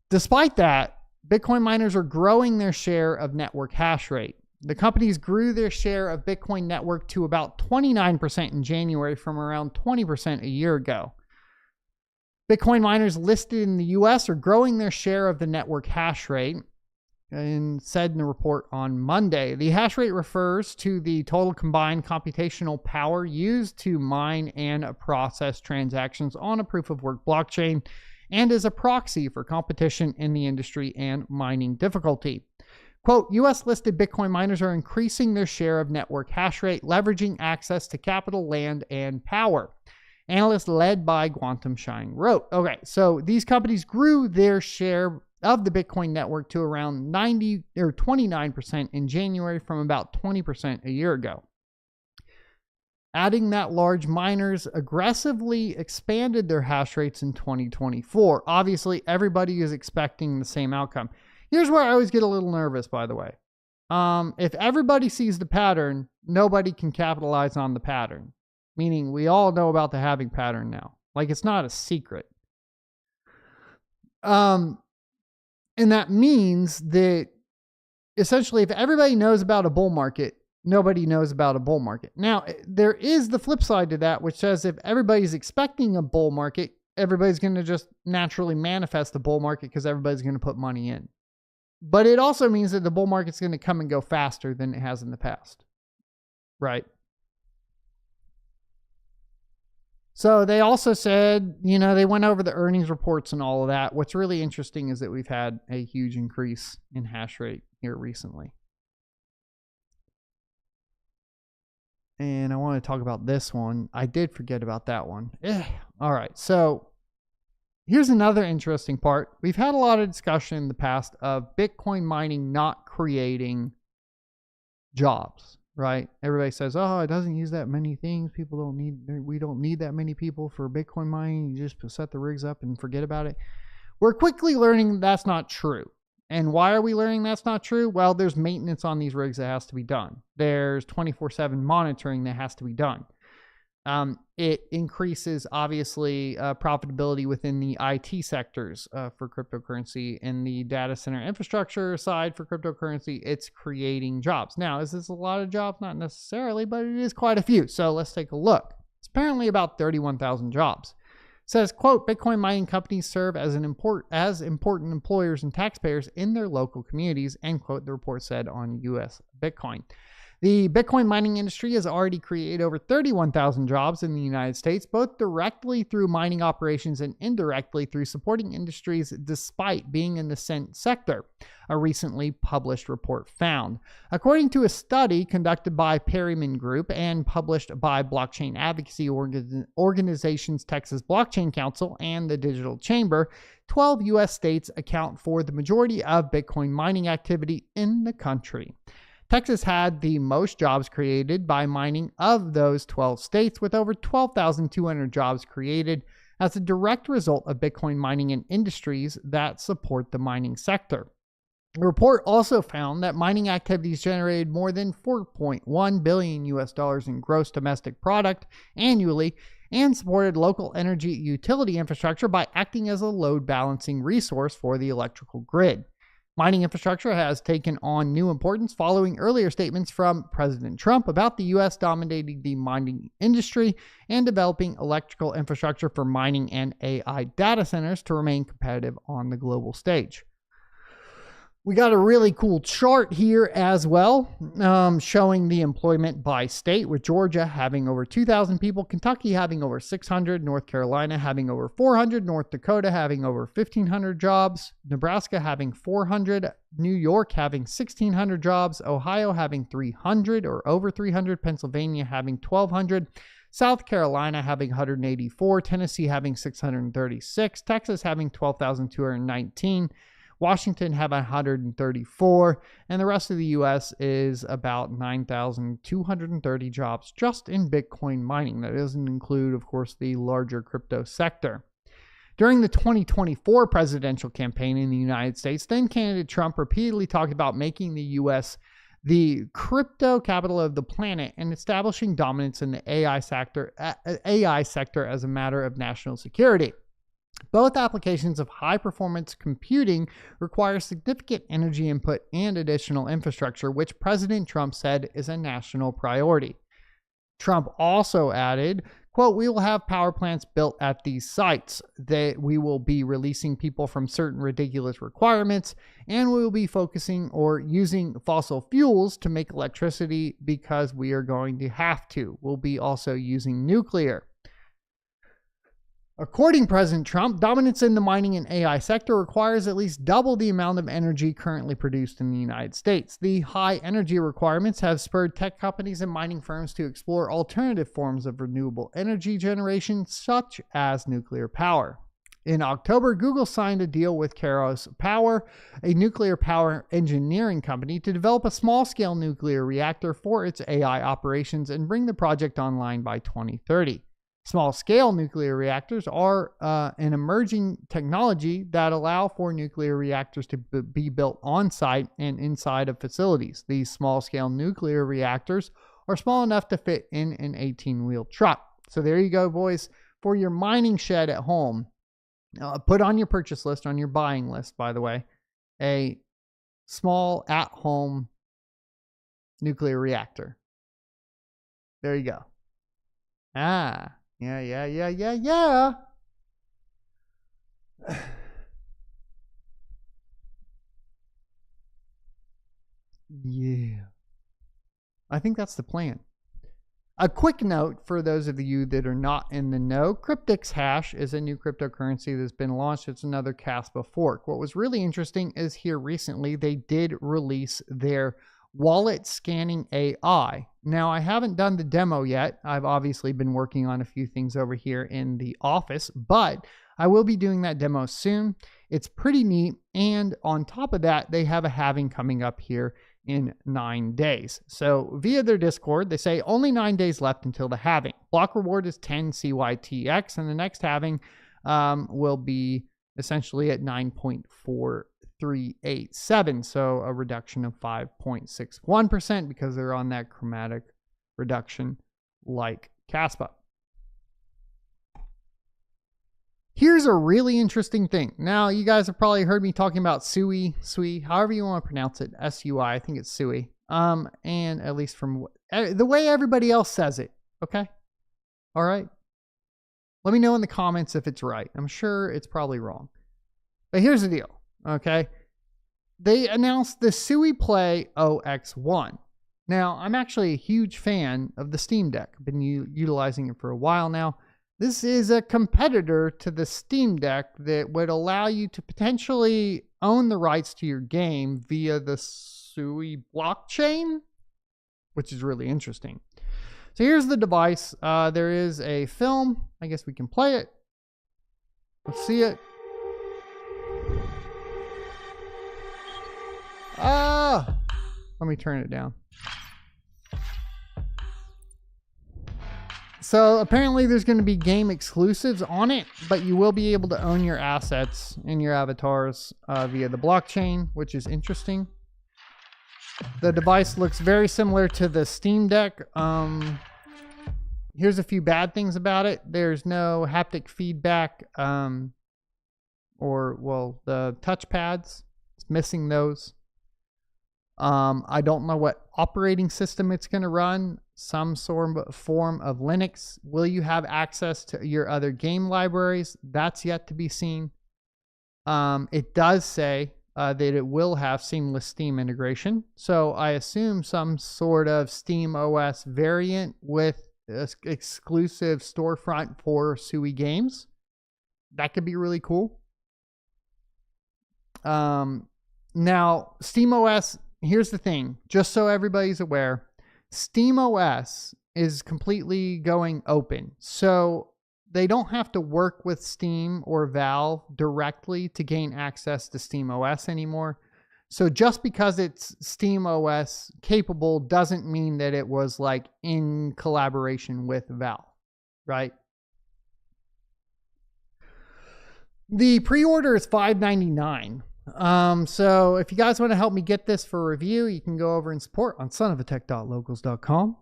Despite that, Bitcoin miners are growing their share of network hash rate. The companies grew their share of Bitcoin network to about 29% in January from around 20% a year ago. Bitcoin miners listed in the US are growing their share of the network hash rate, and said in a report on Monday. The hash rate refers to the total combined computational power used to mine and process transactions on a proof-of-work blockchain, and is a proxy for competition in the industry and mining difficulty. Quote, US-listed Bitcoin miners are increasing their share of network hash rate, leveraging access to capital, land, and power. Analysts led by Quantum Shine wrote. Okay, so these companies grew their share of the Bitcoin network to around 90 or 29% in January from about 20% a year ago. Adding that large miners aggressively expanded their hash rates in 2024. Obviously, everybody is expecting the same outcome. Here's where I always get a little nervous, by the way. If everybody sees the pattern, nobody can capitalize on the pattern. Meaning we all know about the halving pattern now. Like it's not a secret. And that means that essentially if everybody knows about a bull market, nobody knows about a bull market. Now, there is the flip side to that, which says if everybody's expecting a bull market, everybody's going to just naturally manifest the bull market because everybody's going to put money in. But it also means that the bull market's going to come and go faster than it has in the past. Right? So they also said, you know, they went over the earnings reports and all of that. What's really interesting is that we've had a huge increase in hash rate here recently. And I want to talk about this one. I did forget about that one. All right. So here's another interesting part. We've had a lot of discussion in the past of Bitcoin mining not creating jobs. Right? Everybody says, oh, it doesn't use that many things. We don't need that many people for Bitcoin mining. You just set the rigs up and forget about it. We're quickly learning that's not true. And why are we learning that's not true? Well, there's maintenance on these rigs that has to be done. There's 24/7 monitoring that has to be done. It increases, obviously, profitability within the IT sectors for cryptocurrency. In the data center infrastructure side for cryptocurrency, it's creating jobs. Now, is this a lot of jobs? Not necessarily, but it is quite a few. So let's take a look. It's apparently about 31,000 jobs. It says, quote, Bitcoin mining companies serve as important employers and taxpayers in their local communities, end quote, the report said on US Bitcoin. The Bitcoin mining industry has already created over 31,000 jobs in the United States, both directly through mining operations and indirectly through supporting industries despite being in the sector, a recently published report found. According to a study conducted by Perryman Group and published by blockchain advocacy organizations Texas Blockchain Council and the Digital Chamber, 12 U.S. states account for the majority of Bitcoin mining activity in the country. Texas had the most jobs created by mining of those 12 states, with over 12,200 jobs created as a direct result of Bitcoin mining in industries that support the mining sector. The report also found that mining activities generated more than $4.1 billion in gross domestic product annually and supported local energy utility infrastructure by acting as a load balancing resource for the electrical grid. Mining infrastructure has taken on new importance following earlier statements from President Trump about the U.S. dominating the mining industry and developing electrical infrastructure for mining and AI data centers to remain competitive on the global stage. We got a really cool chart here as well, showing the employment by state, with Georgia having over 2,000 people, Kentucky having over 600, North Carolina having over 400, North Dakota having over 1,500 jobs, Nebraska having 400, New York having 1,600 jobs, Ohio having 300 or over 300, Pennsylvania having 1,200, South Carolina having 184, Tennessee having 636, Texas having 12,219, Washington have 134, and the rest of the U.S. is about 9,230 jobs just in Bitcoin mining. That doesn't include, of course, the larger crypto sector. During the 2024 presidential campaign in the United States, then candidate Trump repeatedly talked about making the U.S. the crypto capital of the planet and establishing dominance in the AI sector as a matter of national security. Both applications of high-performance computing require significant energy input and additional infrastructure, which President Trump said is a national priority. Trump also added, quote, "We will have power plants built at these sites. That we will be releasing people from certain ridiculous requirements, and we will be focusing or using fossil fuels to make electricity because we are going to have to. We'll be also using nuclear." According to President Trump, dominance in the mining and AI sector requires at least double the amount of energy currently produced in the United States. The high energy requirements have spurred tech companies and mining firms to explore alternative forms of renewable energy generation, such as nuclear power. In October, Google signed a deal with Kairos Power, a nuclear power engineering company, to develop a small-scale nuclear reactor for its AI operations and bring the project online by 2030. Small-scale nuclear reactors are an emerging technology that allow for nuclear reactors to be built on-site and inside of facilities. These small-scale nuclear reactors are small enough to fit in an 18-wheel truck. So there you go, boys, for your mining shed at home. Put on your purchase list, on your buying list, by the way, a small at-home nuclear reactor. There you go. Yeah. Yeah. I think that's the plan. A quick note for those of you that are not in the know, Cryptixhash is a new cryptocurrency that's been launched. It's another Kaspa fork. What was really interesting is here recently they did release their wallet scanning AI. Now, I haven't done the demo yet. I've obviously been working on a few things over here in the office, but I will be doing that demo soon. It's pretty neat. And on top of that, they have a halving coming up here in 9 days. So via their Discord, they say only 9 days left until the halving. Block reward is 10 CYTX, and the next halving will be essentially at 9.4387, so a reduction of 5.61% because they're on that chromatic reduction like Kaspa. Here's a really interesting thing. Now, you guys have probably heard me talking about Sui, however you want to pronounce it, S-U-I, I think it's Sui. And at least from the way everybody else says it, okay? All right? Let me know in the comments if it's right. I'm sure it's probably wrong. But here's the deal, okay? They announced the Sui Play OX1. Now, I'm actually a huge fan of the Steam Deck. I've been utilizing it for a while now. This is a competitor to the Steam Deck that would allow you to potentially own the rights to your game via the Sui blockchain, which is really interesting. So here's the device. There is a film. I guess we can play it. Let's see it. Let me turn it down. So apparently there's going to be game exclusives on it, but you will be able to own your assets and your avatars via the blockchain, which is interesting. The device looks very similar to the Steam Deck. Here's a few bad things about it. There's no haptic feedback the touchpads. It's missing those. I don't know what operating system it's going to run. Some form of Linux. Will you have access to your other game libraries? That's yet to be seen. It does say that it will have seamless Steam integration. So I assume some sort of Steam OS variant with exclusive storefront for Sui games. That could be really cool. Now, SteamOS, here's the thing, just so everybody's aware, SteamOS is completely going open. So they don't have to work with Steam or Valve directly to gain access to SteamOS anymore. So just because it's SteamOS capable doesn't mean that it was like in collaboration with Valve, right? The pre-order is $5.99. So if you guys want to help me get this for review, you can go over and support on sonofatech.locals.com.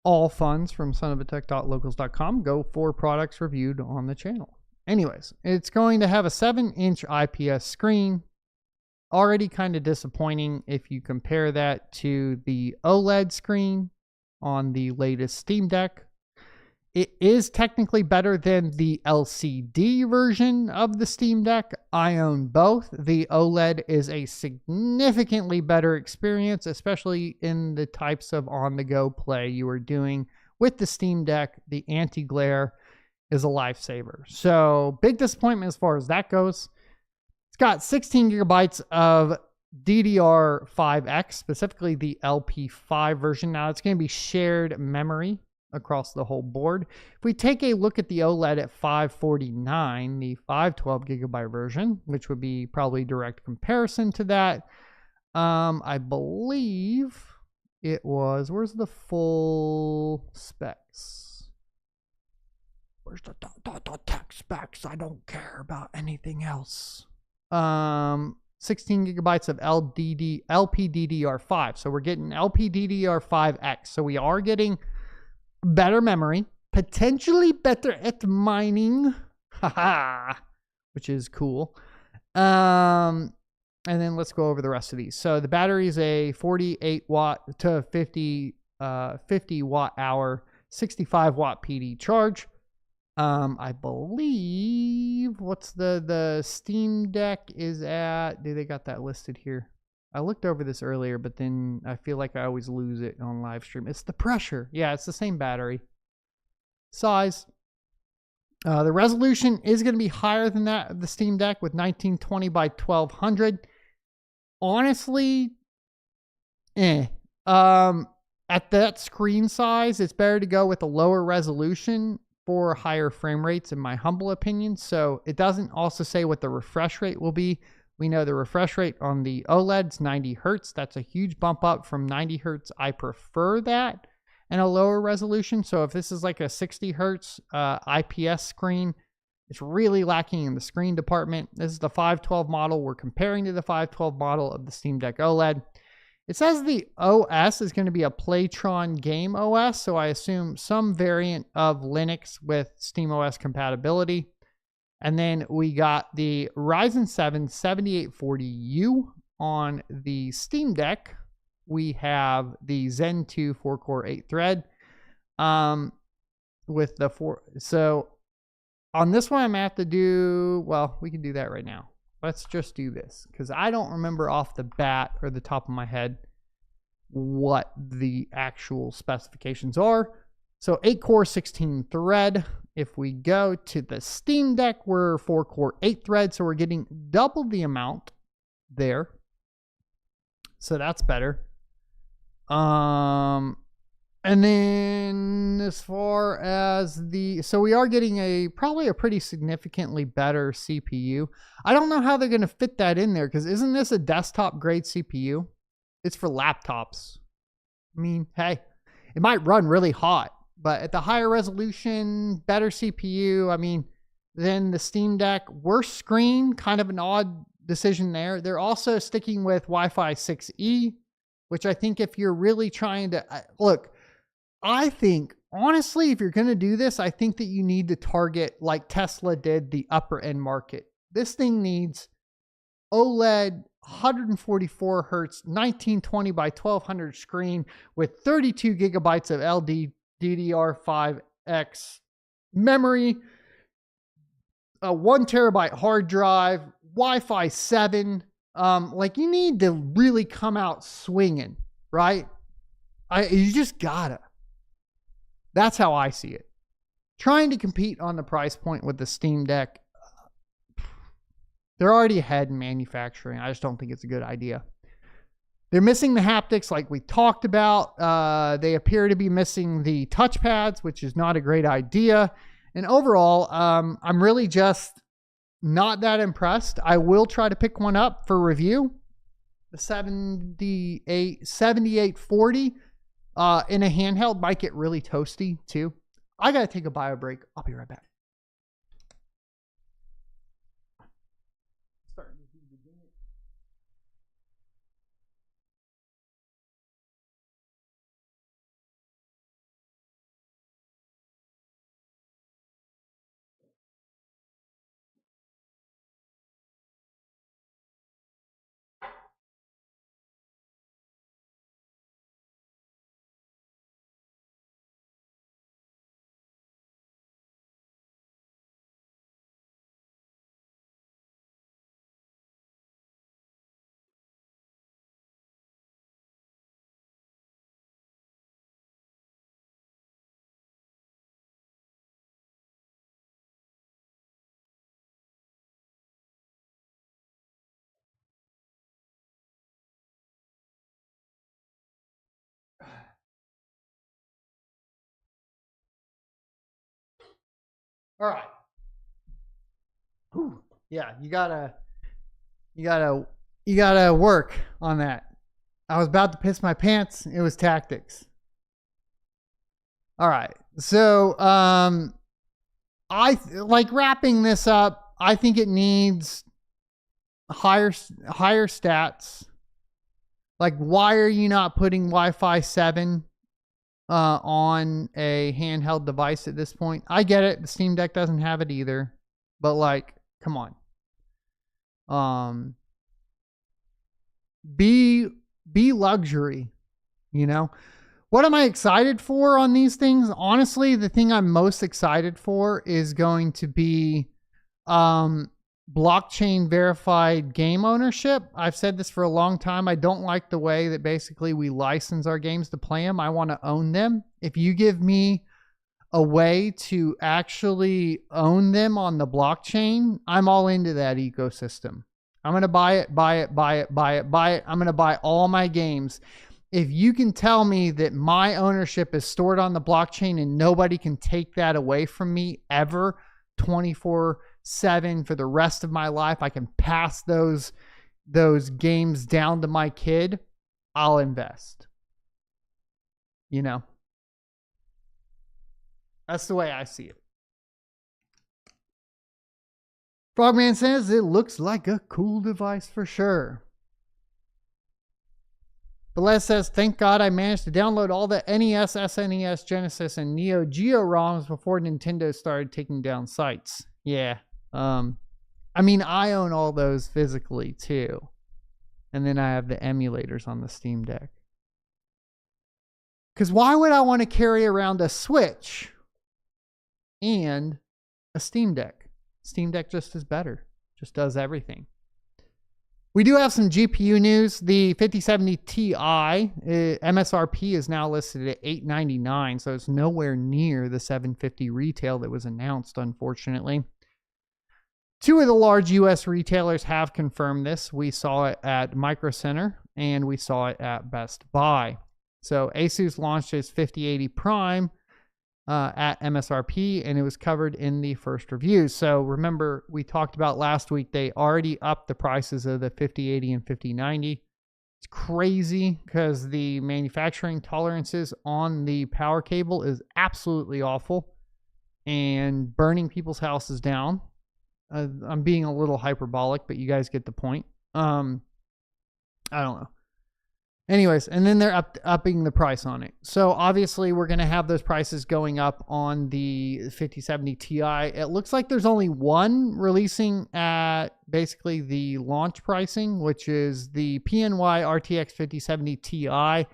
All funds from sonofatech.locals.com go for products reviewed on the channel. Anyways, it's going to have a 7-inch IPS screen. Already kind of disappointing if you compare that to the OLED screen on the latest Steam Deck. It is technically better than the LCD version of the Steam Deck. I own both. The OLED is a significantly better experience, especially in the types of on-the-go play you are doing with the Steam Deck. The anti-glare is a lifesaver. So big disappointment as far as that goes. It's got 16 gigabytes of DDR5X, specifically the LP5 version. Now it's going to be shared memory across the whole board. If we take a look at the OLED at 549, the 512 gigabyte version, which would be probably direct comparison to that, I believe it was, where's the full specs? Where's the tech specs? I don't care about anything else. 16 gigabytes of LPDDR5. So we're getting LPDDR5X. So we are getting better memory, potentially better at mining, which is cool. And then let's go over the rest of these. So the battery is a 48 watt to 50 watt hour, 65 watt PD charge. I believe what's the Steam Deck is at. They got that listed here. I looked over this earlier, but then I feel like I always lose it on live stream. It's the pressure. Yeah, it's the same battery. Size. The resolution is going to be higher than that of the Steam Deck with 1920 by 1200. Honestly, at that screen size, it's better to go with a lower resolution for higher frame rates, in my humble opinion. So it doesn't also say what the refresh rate will be. We know the refresh rate on the OLED's 90 hertz. That's a huge bump up from 90 hertz. I prefer that and a lower resolution. So if this is like a 60 hertz IPS screen, it's really lacking in the screen department. This is the 512 model. We're comparing to the 512 model of the Steam Deck OLED. It says the OS is going to be a Playtron game OS. So I assume some variant of Linux with SteamOS compatibility. And then we got the Ryzen 7 7840U on the Steam Deck. We have the Zen 2 4-core 8-thread with the 4. So on this one, I'm going to have to do, well, we can do that right now. Let's just do this because I don't remember off the bat or the top of my head what the actual specifications are. So 8-core 16-thread. If we go to the Steam Deck, we're 4-core 8-thread, so we're getting double the amount there. So that's better. And then as far as so we are getting probably a pretty significantly better CPU. I don't know how they're going to fit that in there because isn't this a desktop grade CPU? It's for laptops. I mean, hey, it might run really hot. But at the higher resolution, better CPU, I mean, then the Steam Deck, worse screen, kind of an odd decision there. They're also sticking with Wi-Fi 6E, which I think if you're really trying to, look, I think, honestly, if you're going to do this, I think that you need to target, like Tesla did, the upper end market. This thing needs OLED, 144 hertz, 1920 by 1200 screen with 32 gigabytes of DDR5X memory, a 1 terabyte hard drive, Wi-Fi 7, Like you need to really come out swinging, right? You just gotta. That's how I see it. Trying to compete on the price point with the Steam Deck, they're already ahead in manufacturing. I just don't think it's a good idea. They're missing the haptics like we talked about. They appear to be missing the touchpads, which is not a great idea. And overall, I'm really just not that impressed. I will try to pick one up for review. The 7840 in a handheld might get really toasty too. I got to take a bio break. I'll be right back. All right. Whew. Yeah, you gotta work on that. I was about to piss my pants. It was tactics. All right. So, I like wrapping this up. I think it needs higher stats. Like, why are you not putting Wi-Fi 7 on a handheld device at this point? I get it. The Steam Deck doesn't have it either, but like, come on. Be luxury, you know? What am I excited for on these things? Honestly, the thing I'm most excited for is going to be blockchain verified game ownership. I've said this for a long time. I don't like the way that basically we license our games to play them. I want to own them. If you give me a way to actually own them on the blockchain, I'm all into that ecosystem. I'm going to buy it. I'm going to buy all my games. If you can tell me that my ownership is stored on the blockchain and nobody can take that away from me ever, 24/7 for the rest of my life, I can pass those games down to my kid, I'll invest. You know? That's the way I see it. Frogman says it looks like a cool device for sure. Velez says, thank God I managed to download all the NES, SNES, Genesis, and Neo Geo ROMs before Nintendo started taking down sites. Yeah. I mean, I own all those physically too. And then I have the emulators on the Steam Deck. Because why would I want to carry around a Switch and a Steam Deck? Steam Deck just is better. Just does everything. We do have some GPU news. The 5070 Ti MSRP is now listed at $899, so it's nowhere near the $750 retail that was announced, unfortunately. Two of the large US retailers have confirmed this. We saw it at Micro Center and we saw it at Best Buy. So Asus launched its 5080 Prime at MSRP, and it was covered in the first review. So remember, we talked about last week, they already upped the prices of the 5080 and 5090. It's crazy because the manufacturing tolerances on the power cable is absolutely awful and burning people's houses down. I'm being a little hyperbolic, but you guys get the point. I don't know. Anyways, and then they're upping the price on it. So obviously we're going to have those prices going up on the 5070 Ti. It looks like there's only one releasing at basically the launch pricing, which is the PNY RTX 5070 Ti. And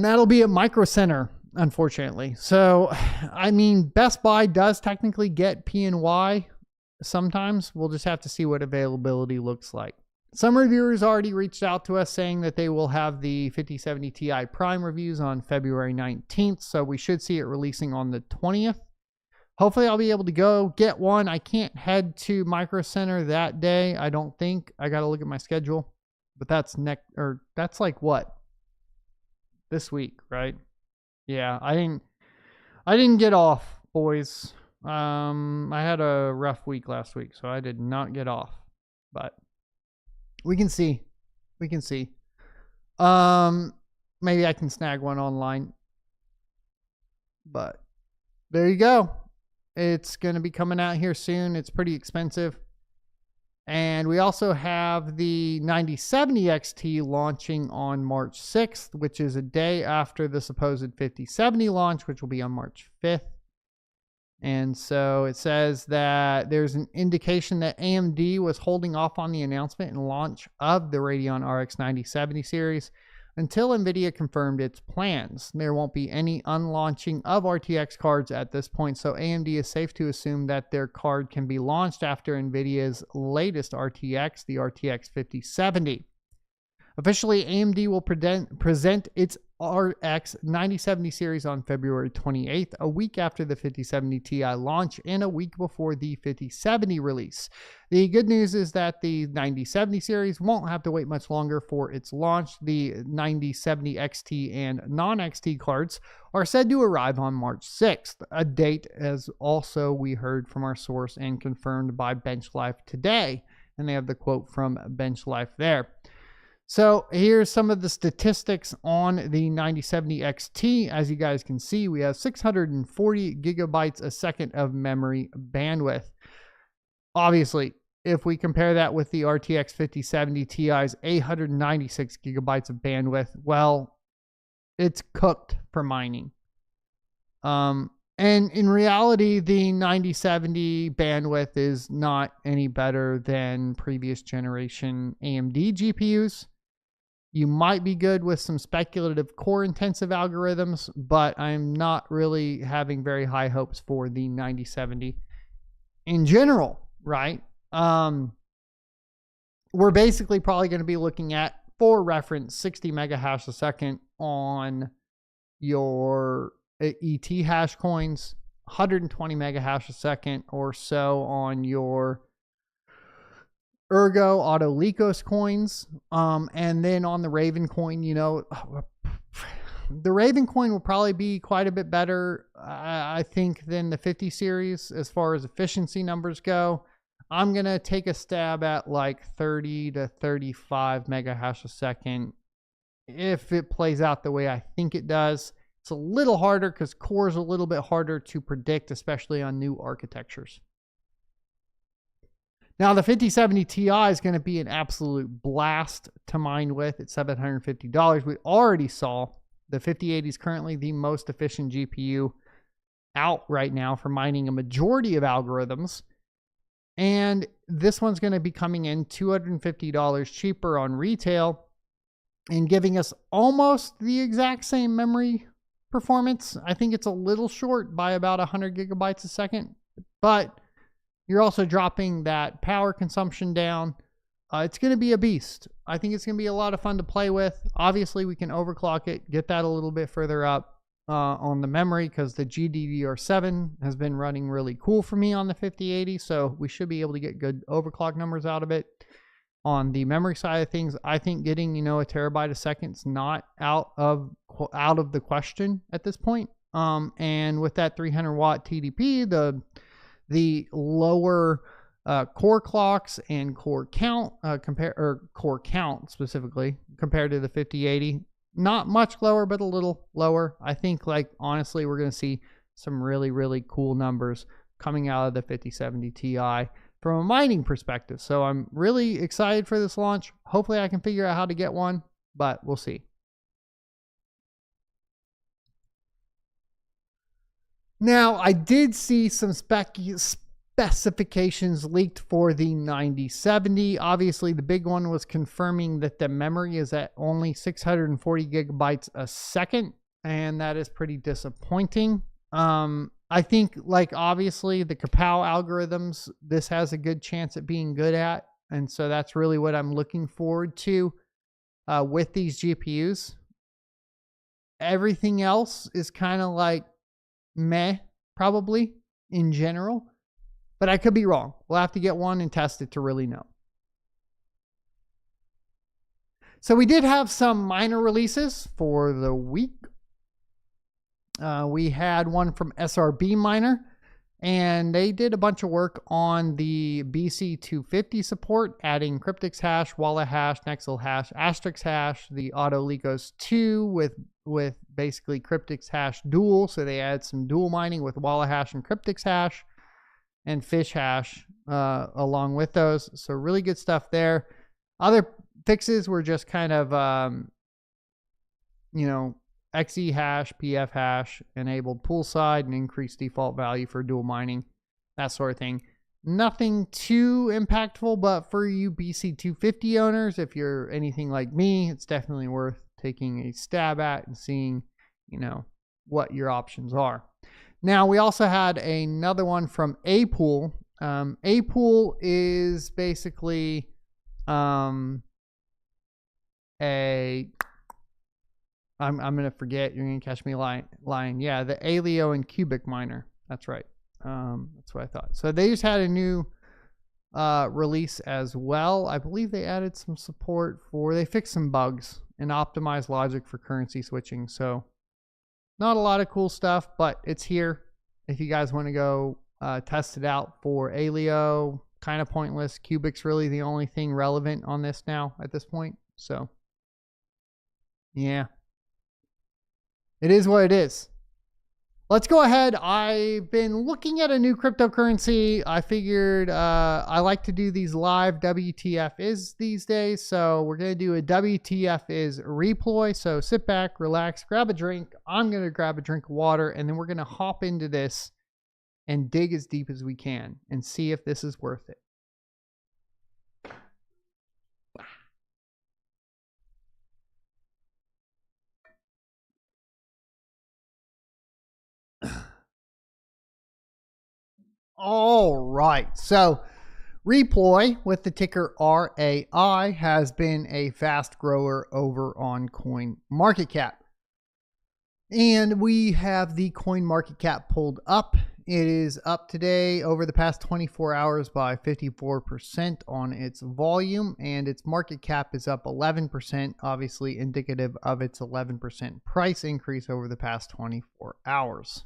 that'll be at Micro Center, unfortunately. So, I mean, Best Buy does technically get PNY sometimes. We'll just have to see what availability looks like. Some reviewers already reached out to us saying that they will have the 5070 Ti Prime reviews on February 19th, so we should see it releasing on the 20th. Hopefully I'll be able to go get one. I can't head to Micro Center that day, I don't think. I got to look at my schedule. But that's that's like what? This week, right? Yeah, I didn't get off, boys. I had a rough week last week, so I did not get off. But we can see. We can see. Maybe I can snag one online. But there you go. It's going to be coming out here soon. It's pretty expensive. And we also have the 9070 XT launching on March 6th, which is a day after the supposed 5070 launch, which will be on March 5th. And so it says that there's an indication that AMD was holding off on the announcement and launch of the Radeon RX 9070 series until NVIDIA confirmed its plans. There won't be any unlaunching of RTX cards at this point, so AMD is safe to assume that their card can be launched after NVIDIA's latest RTX, the RTX 5070. Officially, AMD will present its RX 9070 series on February 28th, a week after the 5070 Ti launch and a week before the 5070 release. The good news is that the 9070 series won't have to wait much longer for its launch. The 9070 XT and non-XT cards are said to arrive on March 6th, a date as also we heard from our source and confirmed by BenchLife today. And they have the quote from BenchLife there. So here's some of the statistics on the 9070 XT. As you guys can see, we have 640 gigabytes a second of memory bandwidth. Obviously, if we compare that with the RTX 5070 Ti's 896 gigabytes of bandwidth, well, it's cooked for mining. And in reality, the 9070 bandwidth is not any better than previous generation AMD GPUs. You might be good with some speculative core intensive algorithms, but I'm not really having very high hopes for the 9070 in general, right? We're basically probably going to be looking at, for reference, 60 mega hash a second on your ET hash coins, 120 mega hash a second or so on your Ergo Autolicos coins, and then on the Raven coin, you know, the Raven coin will probably be quite a bit better, I think, than the 50 series as far as efficiency numbers go. I'm going to take a stab at like 30 to 35 mega hash a second if it plays out the way I think it does. It's a little harder because core is a little bit harder to predict, especially on new architectures. Now, the 5070 Ti is going to be an absolute blast to mine with at $750. We already saw the 5080 is currently the most efficient GPU out right now for mining a majority of algorithms. And this one's going to be coming in $250 cheaper on retail and giving us almost the exact same memory performance. I think it's a little short by about 100 gigabytes a second, but you're also dropping that power consumption down. It's going to be a beast. I think it's going to be a lot of fun to play with. Obviously, we can overclock it, get that a little bit further up on the memory because the GDDR7 has been running really cool for me on the 5080. So we should be able to get good overclock numbers out of it. On the memory side of things, I think getting, a terabyte a second is not out of the question at this point. And with that 300 watt TDP, the lower core clocks and core count core count specifically compared to the 5080, not much lower, but a little lower. I think, like, honestly, we're going to see some really, really cool numbers coming out of the 5070 Ti from a mining perspective. So I'm really excited for this launch. Hopefully I can figure out how to get one, but we'll see. Now, I did see some specifications leaked for the 9070. Obviously, the big one was confirming that the memory is at only 640 gigabytes a second, and that is pretty disappointing. I think, like, obviously, the Kapow algorithms, this has a good chance at being good at. And so that's really what I'm looking forward to with these GPUs. Everything else is kind of like meh, probably in general, but I could be wrong. We'll have to get one and test it to really know. So we did have some minor releases for the week. We had one from SRBMiner, and they did a bunch of work on the BC250 support, adding Cryptix hash, wallet hash, Nexel hash, asterisk hash, the Autolicos 2 with basically Cryptix hash dual. So they add some dual mining with wallet hash and Cryptix hash and fish hash along with those. So really good stuff there. Other fixes were just kind of, XE hash, PF hash, enabled poolside and increased default value for dual mining, that sort of thing. Nothing too impactful, but for you BC250 owners, if you're anything like me, it's definitely worth taking a stab at and seeing, what your options are. Now, we also had another one from Apool. Apool is basically I'm going to forget. You're going to catch me lying. Yeah, the Aleo and Cubic miner. That's right. That's what I thought. So they just had a new release as well. I believe they added some support they fixed some bugs and optimized logic for currency switching. So not a lot of cool stuff, but it's here. If you guys want to go test it out for Aleo, kind of pointless. Cubic's really the only thing relevant on this now at this point. So yeah. It is what it is. Let's go ahead. I've been looking at a new cryptocurrency. I figured I like to do these live WTF is these days. So we're going to do a WTF is Reploy. So sit back, relax, grab a drink. I'm going to grab a drink of water, and then we're going to hop into this and dig as deep as we can and see if this is worth it. All right, so Reploy with the ticker RAI has been a fast grower over on CoinMarketCap. And we have the CoinMarketCap pulled up. It is up today over the past 24 hours by 54% on its volume, and its market cap is up 11%, obviously indicative of its 11% price increase over the past 24 hours.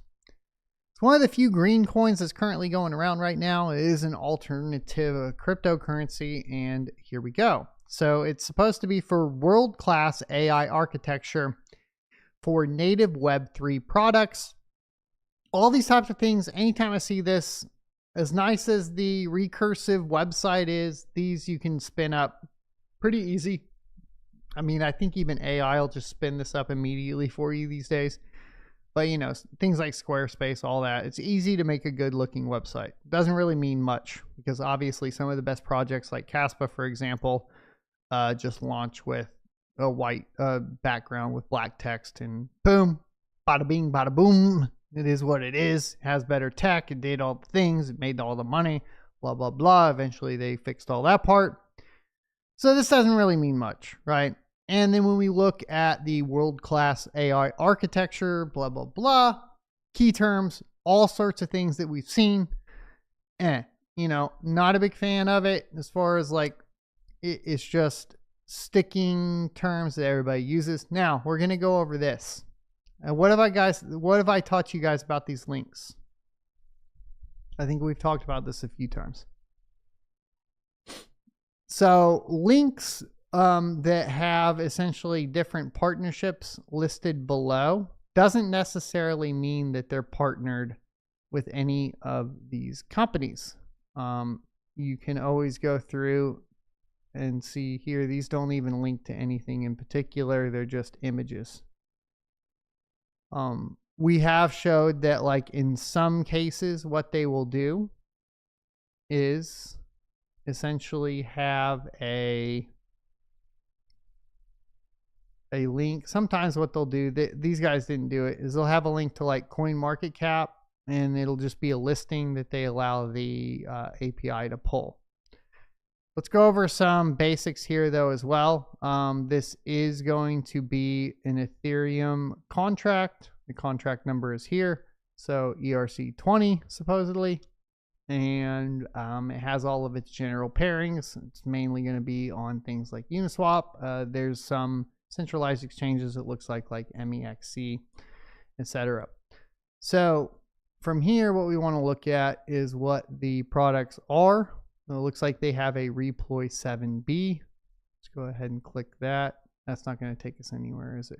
It's one of the few green coins that's currently going around right now. It is an alternative cryptocurrency, and here we go. So it's supposed to be for world-class AI architecture for native Web3 products. All these types of things, anytime I see this, as nice as the recursive website is, these you can spin up pretty easy. I mean, I think even AI will just spin this up immediately for you these days. But, things like Squarespace, all that, it's easy to make a good looking website. Doesn't really mean much because obviously some of the best projects like Kaspa, for example, just launch with a white background with black text and boom, bada bing, bada boom. It is what it is. It has better tech. It did all the things. It made all the money, blah, blah, blah. Eventually they fixed all that part. So this doesn't really mean much, right? And then when we look at the world-class AI architecture, blah, blah, blah, key terms, all sorts of things that we've seen, not a big fan of it as far as it's just sticking terms that everybody uses. Now we're going to go over this. And what have I taught you guys about these links? I think we've talked about this a few times. So links that have essentially different partnerships listed below doesn't necessarily mean that they're partnered with any of these companies. You can always go through and see here, these don't even link to anything in particular. They're just images. We have showed that in some cases, what they will do is essentially have a link. Sometimes what they'll do, these guys didn't do it, is they'll have a link to CoinMarketCap, and it'll just be a listing that they allow the API to pull. Let's go over some basics here though as well. This is going to be an Ethereum contract. The contract number is here. So ERC20 supposedly. And it has all of its general pairings. It's mainly going to be on things like Uniswap. There's some centralized exchanges, it looks like MEXC, etc. So from here, what we want to look at is what the products are. It looks like they have a Reploy 7B. Let's go ahead and click that. That's not going to take us anywhere, is it?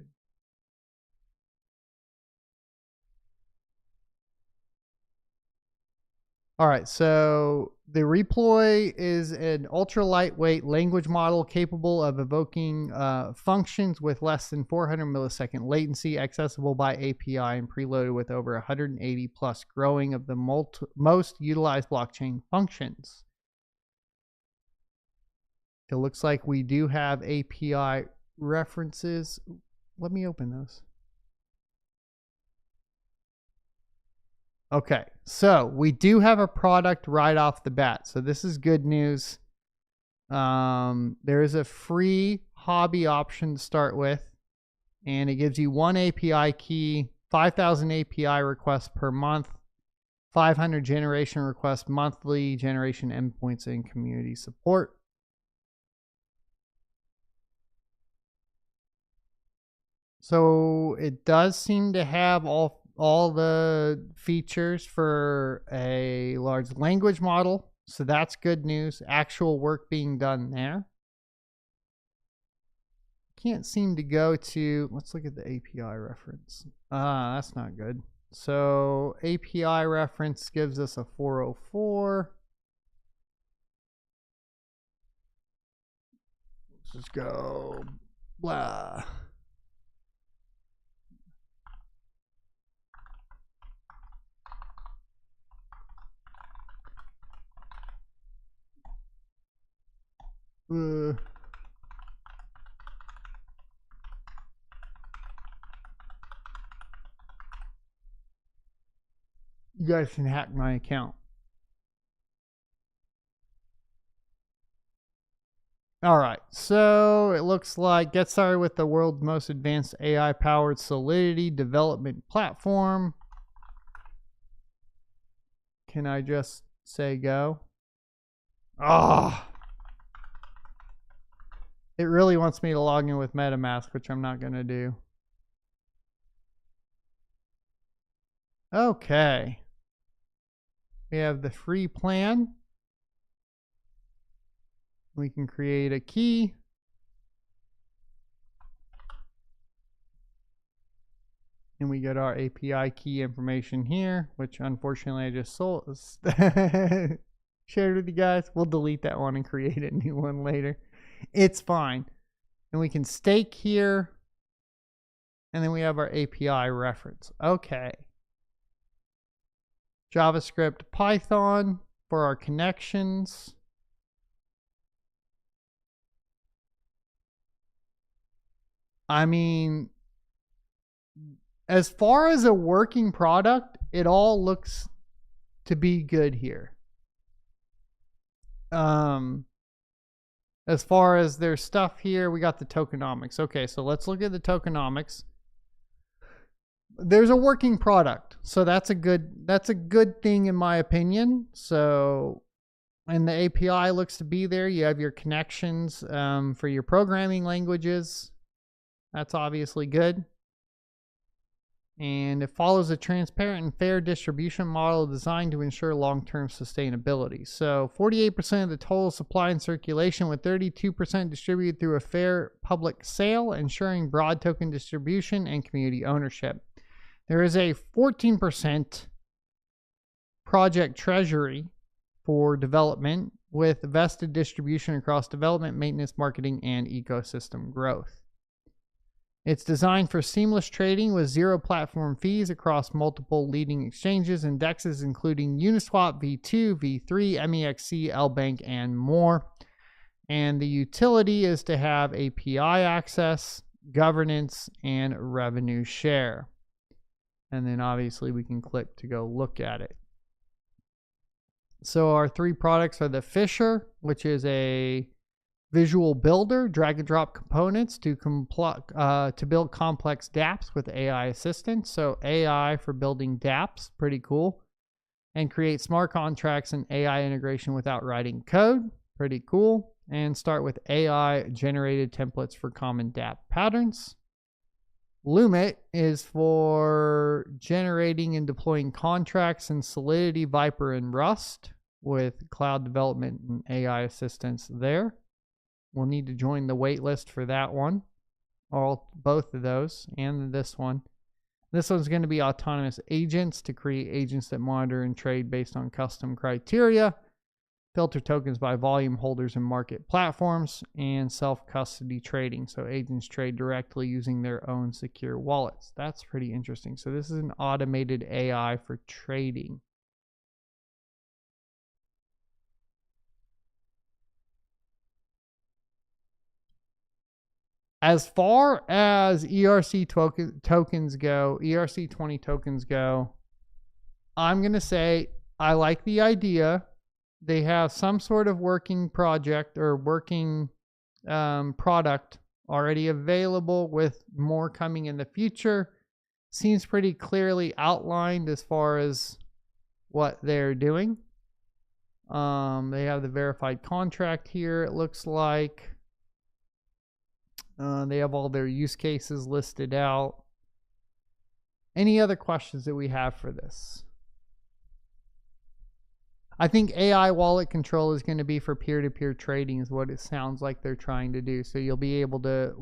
All right, so the Reploy is an ultra lightweight language model capable of evoking functions with less than 400 millisecond latency, accessible by API and preloaded with over 180 plus growing of the most utilized blockchain functions. It looks like we do have API references. Let me open those. Okay, so we do have a product right off the bat. So this is good news. There is a free hobby option to start with, and it gives you 1 API key, 5,000 API requests per month, 500 generation requests monthly, generation endpoints, and community support. So it does seem to have all the features for a large language model. So that's good news. Actual work being done there. Can't seem to go to, let's look at the API reference. That's not good. So API reference gives us a 404. Let's just go blah. You guys can hack my account. All right, so it looks like get started with the world's most advanced AI-powered Solidity development platform. Can I just say go? Ah. It really wants me to log in with MetaMask, which I'm not going to do. Okay. We have the free plan. We can create a key. And we get our API key information here, which unfortunately I just shared with you guys. We'll delete that one and create a new one later. It's fine. And we can stake here. And then we have our API reference. Okay. JavaScript, Python for our connections. I mean, as far as a working product, it all looks to be good here. As far as their stuff here, we got the tokenomics. Okay, so let's look at the tokenomics. There's a working product, so that's a good thing in my opinion. So, and the API looks to be there. You have your connections for your programming languages. That's obviously good. And it follows a transparent and fair distribution model designed to ensure long-term sustainability. So 48% of the total supply in circulation, with 32% distributed through a fair public sale, ensuring broad token distribution and community ownership. There is a 14% project treasury for development, with vested distribution across development, maintenance, marketing, and ecosystem growth. It's designed for seamless trading with zero platform fees across multiple leading exchanges and dexes, including Uniswap, V2, V3, MEXC, LBank, and more. And the utility is to have API access, governance, and revenue share. And then obviously we can click to go look at it. So our three products are the Fisher, which is a visual builder, drag and drop components to build complex dApps with AI assistance. So AI for building dApps, pretty cool. And create smart contracts and AI integration without writing code, pretty cool. And start with AI generated templates for common dApp patterns. Lumit is for generating and deploying contracts in Solidity, Viper, and Rust with cloud development and AI assistance there. We'll need to join the waitlist for that one, both of those, and this one. This one's going to be autonomous agents to create agents that monitor and trade based on custom criteria, filter tokens by volume holders and market platforms, and self-custody trading. So agents trade directly using their own secure wallets. That's pretty interesting. So this is an automated AI for trading. As far as ERC tokens go, ERC20 tokens go, I'm going to say I like the idea. They have some sort of working project or working product already available with more coming in the future. Seems pretty clearly outlined as far as what they're doing. They have the verified contract here, it looks like. They have all their use cases listed out. Any other questions that we have for this? I think AI wallet control is going to be for peer-to-peer trading is what it sounds like they're trying to do. So you'll be able to,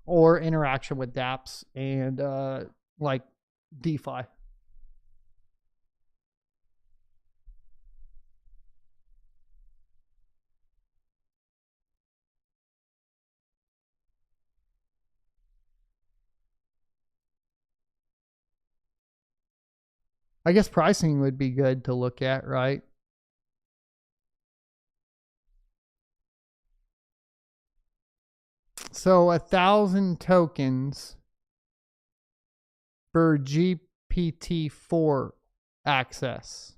or interaction with dApps and like DeFi. I guess pricing would be good to look at, right? So 1,000 tokens for GPT-4 access.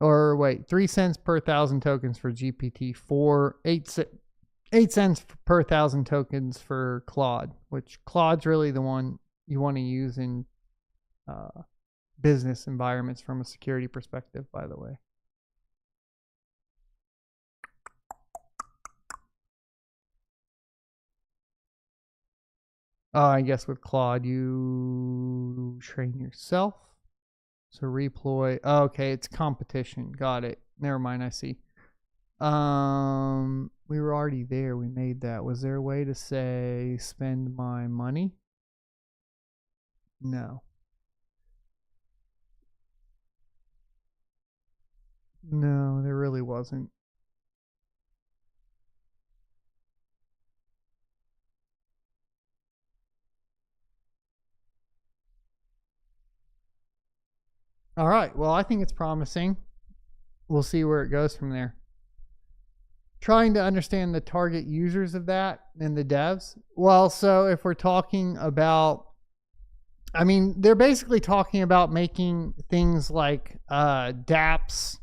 Or wait, 3 cents per 1,000 tokens for GPT-4, 8 cents per 1,000 tokens for Claude, which Claude's really the one you want to use in business environments from a security perspective, by the way. I guess with Claude, you train yourself. So Reploy. Oh, okay, it's competition. Got it. Never mind, I see. We were already there. We made that. Was there a way to say spend my money? No. No, there really wasn't. All right. Well, I think it's promising. We'll see where it goes from there. Trying to understand the target users of that and the devs. Well, so if we're talking about, I mean, they're basically talking about making things like dApps,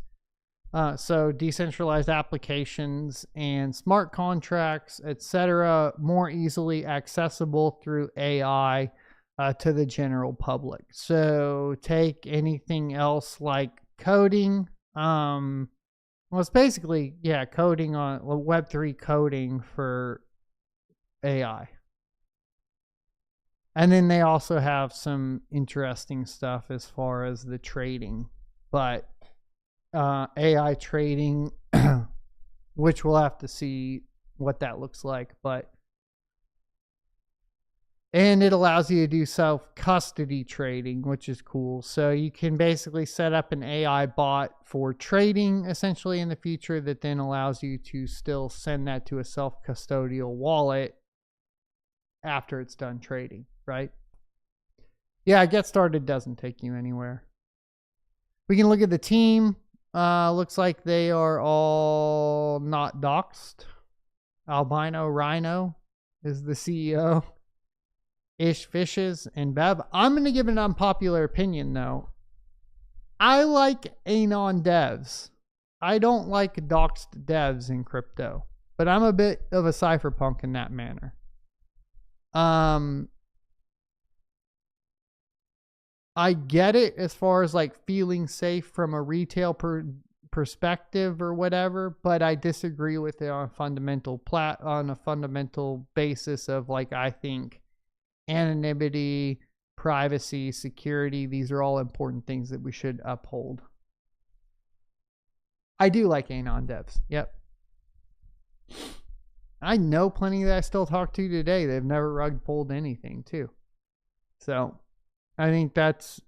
so decentralized applications and smart contracts, etc., more easily accessible through AI to the general public. So take anything else like coding. Well, it's basically, coding on Web3 coding for AI. And then they also have some interesting stuff as far as the trading, but AI trading, which we'll have to see what that looks like, and it allows you to do self-custody trading, which is cool. So you can basically set up an AI bot for trading essentially in the future that then allows you to still send that to a self-custodial wallet after it's done trading, right? Yeah, get started doesn't take you anywhere. We can look at the team. Looks like they are all not doxed. Albino Rhino is the CEO. Ish Fishes and Bev. I'm going to give an unpopular opinion though. I like anon devs. I don't like doxed devs in crypto, but I'm a bit of a cypherpunk in that manner. I get it as far as like feeling safe from a retail perspective or whatever, but I disagree with it on a fundamental basis of like, I think anonymity, privacy, security, these are all important things that we should uphold. I do like anon devs. Yep. I know plenty that I still talk to today. They've never rug pulled anything too. So I think that's,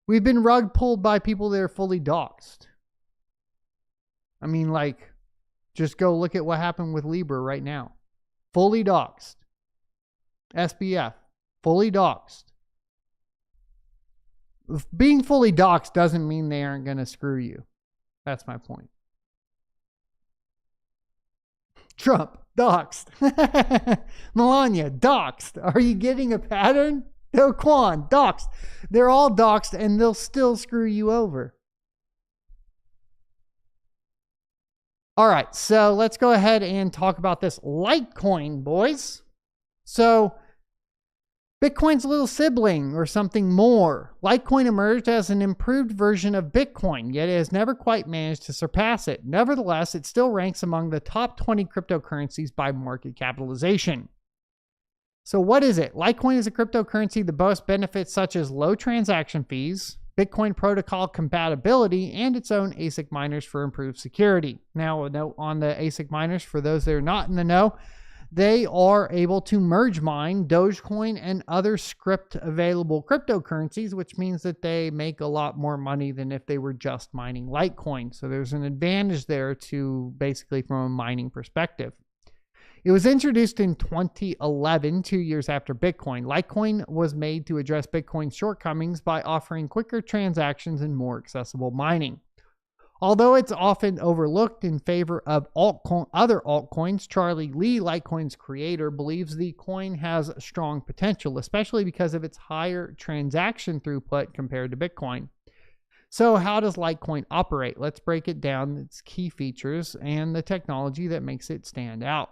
we've been rug pulled by people that are fully doxed. I mean, like, just go look at what happened with Libra right now. Fully doxed. SBF, fully doxed. Being fully doxed doesn't mean they aren't going to screw you. That's my point. Trump, doxed. Melania, doxed. Are you getting a pattern? Do Kwon, doxed. They're all doxed and they'll still screw you over. All right, so let's go ahead and talk about this Litecoin, boys. So Bitcoin's little sibling or something more. Litecoin emerged as an improved version of Bitcoin, yet it has never quite managed to surpass it. Nevertheless, it still ranks among the top 20 cryptocurrencies by market capitalization. So what is it? Litecoin is a cryptocurrency that boasts benefits such as low transaction fees, Bitcoin protocol compatibility, and its own ASIC miners for improved security. Now, a note on the ASIC miners, for those that are not in the know, they are able to merge mine Dogecoin and other script available cryptocurrencies, which means that they make a lot more money than if they were just mining Litecoin. So there's an advantage there to basically from a mining perspective. It was introduced in 2011, 2 years after Bitcoin. Litecoin was made to address Bitcoin's shortcomings by offering quicker transactions and more accessible mining. Although it's often overlooked in favor of other altcoins, Charlie Lee, Litecoin's creator, believes the coin has strong potential, especially because of its higher transaction throughput compared to Bitcoin. So how does Litecoin operate? Let's break it down, its key features, and the technology that makes it stand out.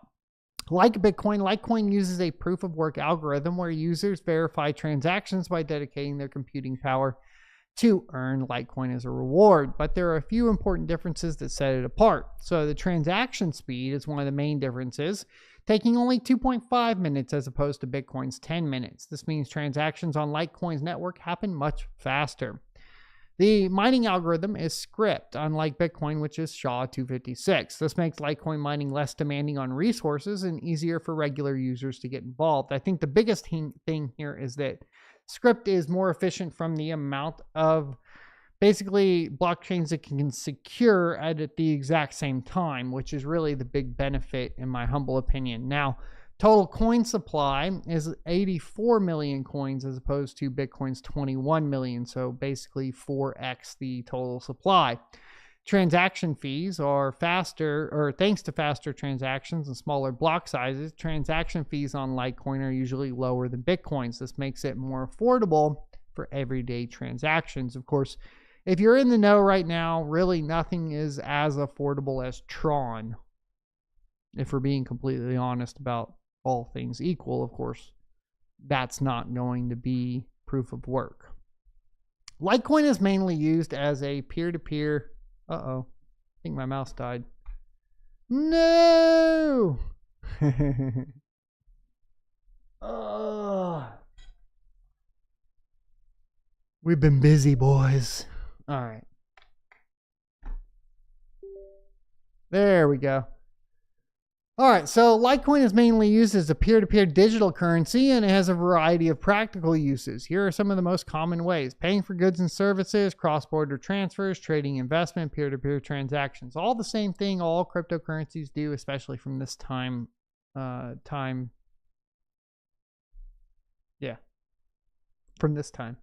Like Bitcoin, Litecoin uses a proof-of-work algorithm where users verify transactions by dedicating their computing power to earn Litecoin as a reward. But there are a few important differences that set it apart. So the transaction speed is one of the main differences, taking only 2.5 minutes as opposed to Bitcoin's 10 minutes. This means transactions on Litecoin's network happen much faster. The mining algorithm is script, unlike Bitcoin, which is SHA-256. This makes Litecoin mining less demanding on resources and easier for regular users to get involved. I think the biggest thing here is that script is more efficient from the amount of basically blockchains it can secure at the exact same time, which is really the big benefit in my humble opinion. Now, total coin supply is 84 million coins as opposed to Bitcoin's 21 million, so basically 4x the total supply. Transaction fees are faster, or thanks to faster transactions and smaller block sizes, transaction fees on Litecoin are usually lower than Bitcoin's. This makes it more affordable for everyday transactions. Of course, if you're in the know right now, really nothing is as affordable as Tron. If we're being completely honest about all things equal, of course, that's not going to be proof of work. Litecoin is mainly used as a peer-to-peer. Uh-oh, I think my mouse died. No! We've been busy, boys. All right. There we go. All right, so Litecoin is mainly used as a peer-to-peer digital currency, and it has a variety of practical uses. Here are some of the most common ways: paying for goods and services, cross-border transfers, trading, investment, peer-to-peer transactions. All the same thing all cryptocurrencies do, especially from this time. From this time.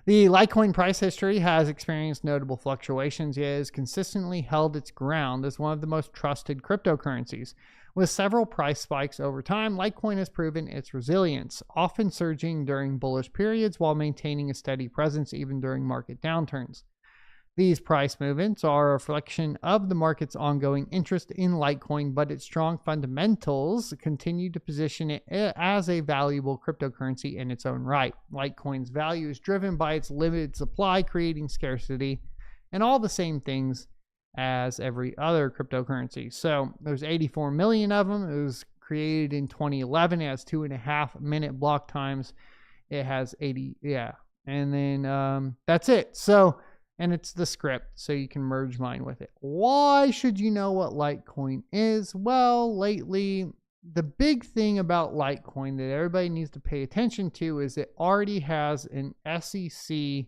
The Litecoin price history has experienced notable fluctuations, yet has consistently held its ground as one of the most trusted cryptocurrencies. With several price spikes over time, Litecoin has proven its resilience, often surging during bullish periods while maintaining a steady presence even during market downturns. These price movements are a reflection of the market's ongoing interest in Litecoin, but its strong fundamentals continue to position it as a valuable cryptocurrency in its own right. Litecoin's value is driven by its limited supply, creating scarcity, and all the same things as every other cryptocurrency. So there's 84 million of them. It was created in 2011. It has 2.5 minute block times. It has 80, and then that's it. So, and it's the script, so you can merge mine with it. Why should you know what Litecoin is? Well, lately, the big thing about Litecoin that everybody needs to pay attention to is it already has an SEC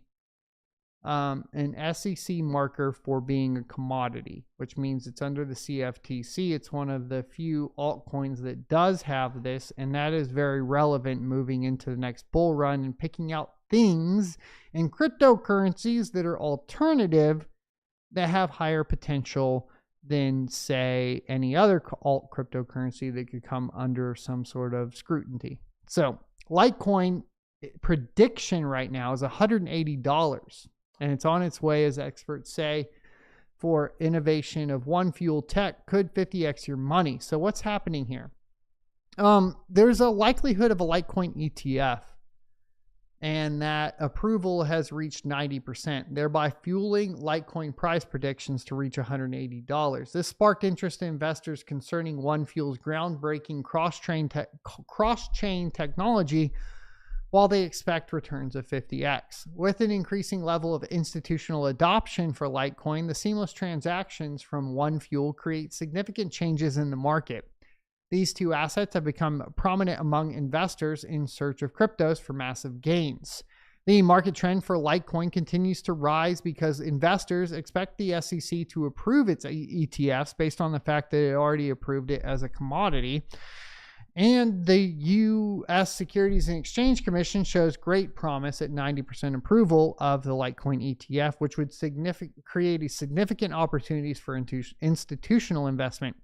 marker for being a commodity, which means it's under the CFTC. It's one of the few altcoins that does have this, and that is very relevant moving into the next bull run and picking out things in cryptocurrencies that are alternative that have higher potential than, say, any other alt cryptocurrency that could come under some sort of scrutiny. So Litecoin prediction right now is $180. And it's on its way, as experts say, for innovation of one fuel tech could 50x your money. So what's happening here? There's a likelihood of a Litecoin ETF, and that approval has reached 90%, thereby fueling Litecoin price predictions to reach $180. This sparked interest in investors concerning OneFuel's groundbreaking cross-chain technology, while they expect returns of 50x. With an increasing level of institutional adoption for Litecoin, the seamless transactions from OneFuel create significant changes in the market. These two assets have become prominent among investors in search of cryptos for massive gains. The market trend for Litecoin continues to rise because investors expect the SEC to approve its ETFs based on the fact that it already approved it as a commodity. And the U.S. Securities and Exchange Commission shows great promise at 90% approval of the Litecoin ETF, which would create significant opportunities for institutional investment.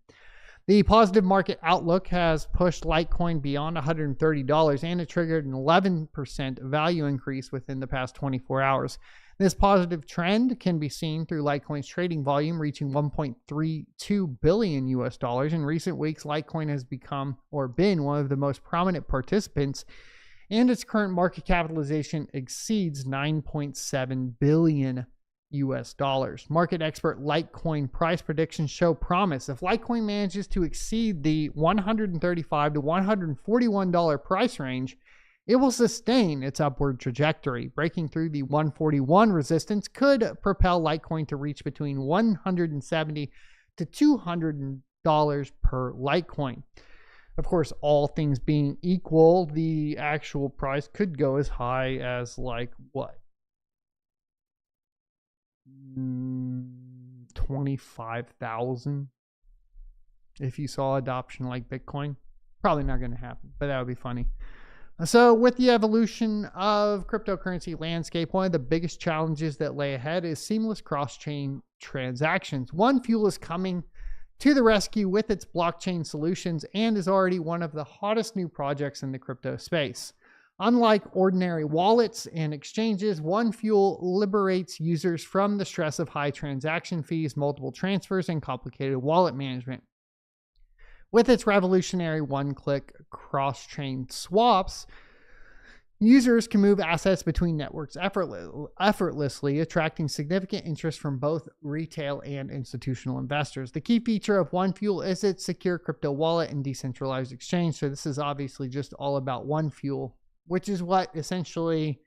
The positive market outlook has pushed Litecoin beyond $130, and it triggered an 11% value increase within the past 24 hours. This positive trend can be seen through Litecoin's trading volume reaching $1.32 billion US. In recent weeks, Litecoin has become or been one of the most prominent participants, and its current market capitalization exceeds $9.7 billion US. Market expert Litecoin price predictions show promise. If Litecoin manages to exceed the $135 to $141 price range, it will sustain its upward trajectory. Breaking through the 141 resistance could propel Litecoin to reach between $170 to $200 per Litecoin. Of course, all things being equal, the actual price could go as high as like what? 25,000 if you saw adoption like Bitcoin. Probably not going to happen, but that would be funny. So with the evolution of cryptocurrency landscape, one of the biggest challenges that lay ahead is seamless cross-chain transactions. OneFuel is coming to the rescue with its blockchain solutions and is already one of the hottest new projects in the crypto space. Unlike ordinary wallets and exchanges, OneFuel liberates users from the stress of high transaction fees, multiple transfers, and complicated wallet management. With its revolutionary one-click cross-chain swaps, users can move assets between networks effortlessly, attracting significant interest from both retail and institutional investors. The key feature of OneFuel is its secure crypto wallet and decentralized exchange. So this is obviously just all about OneFuel, which is what essentially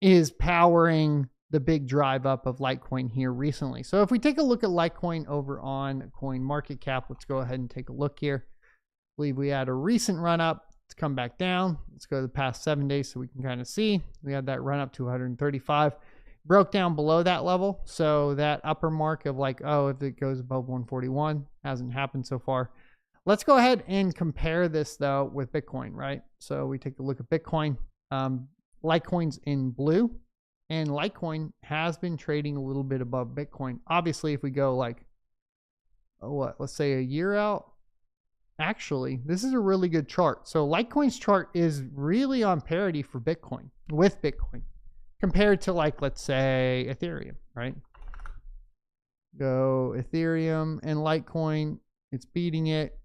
is powering the big drive up of Litecoin here recently. So if we take a look at Litecoin over on CoinMarketCap, let's go ahead and take a look here. I believe we had a recent run up. Let's come back down. Let's go to the past 7 days so we can kind of see. We had that run up to 135. Broke down below that level. So that upper mark of like, oh, if it goes above 141, hasn't happened so far. Let's go ahead and compare this though with Bitcoin, right? So we take a look at Bitcoin. Litecoin's in blue. And Litecoin has been trading a little bit above Bitcoin. Obviously, if we go like, let's say a year out. Actually, this is a really good chart. So Litecoin's chart is really on parity for Bitcoin, with Bitcoin, compared to like, let's say Ethereum, right? Go Ethereum and Litecoin. It's beating it.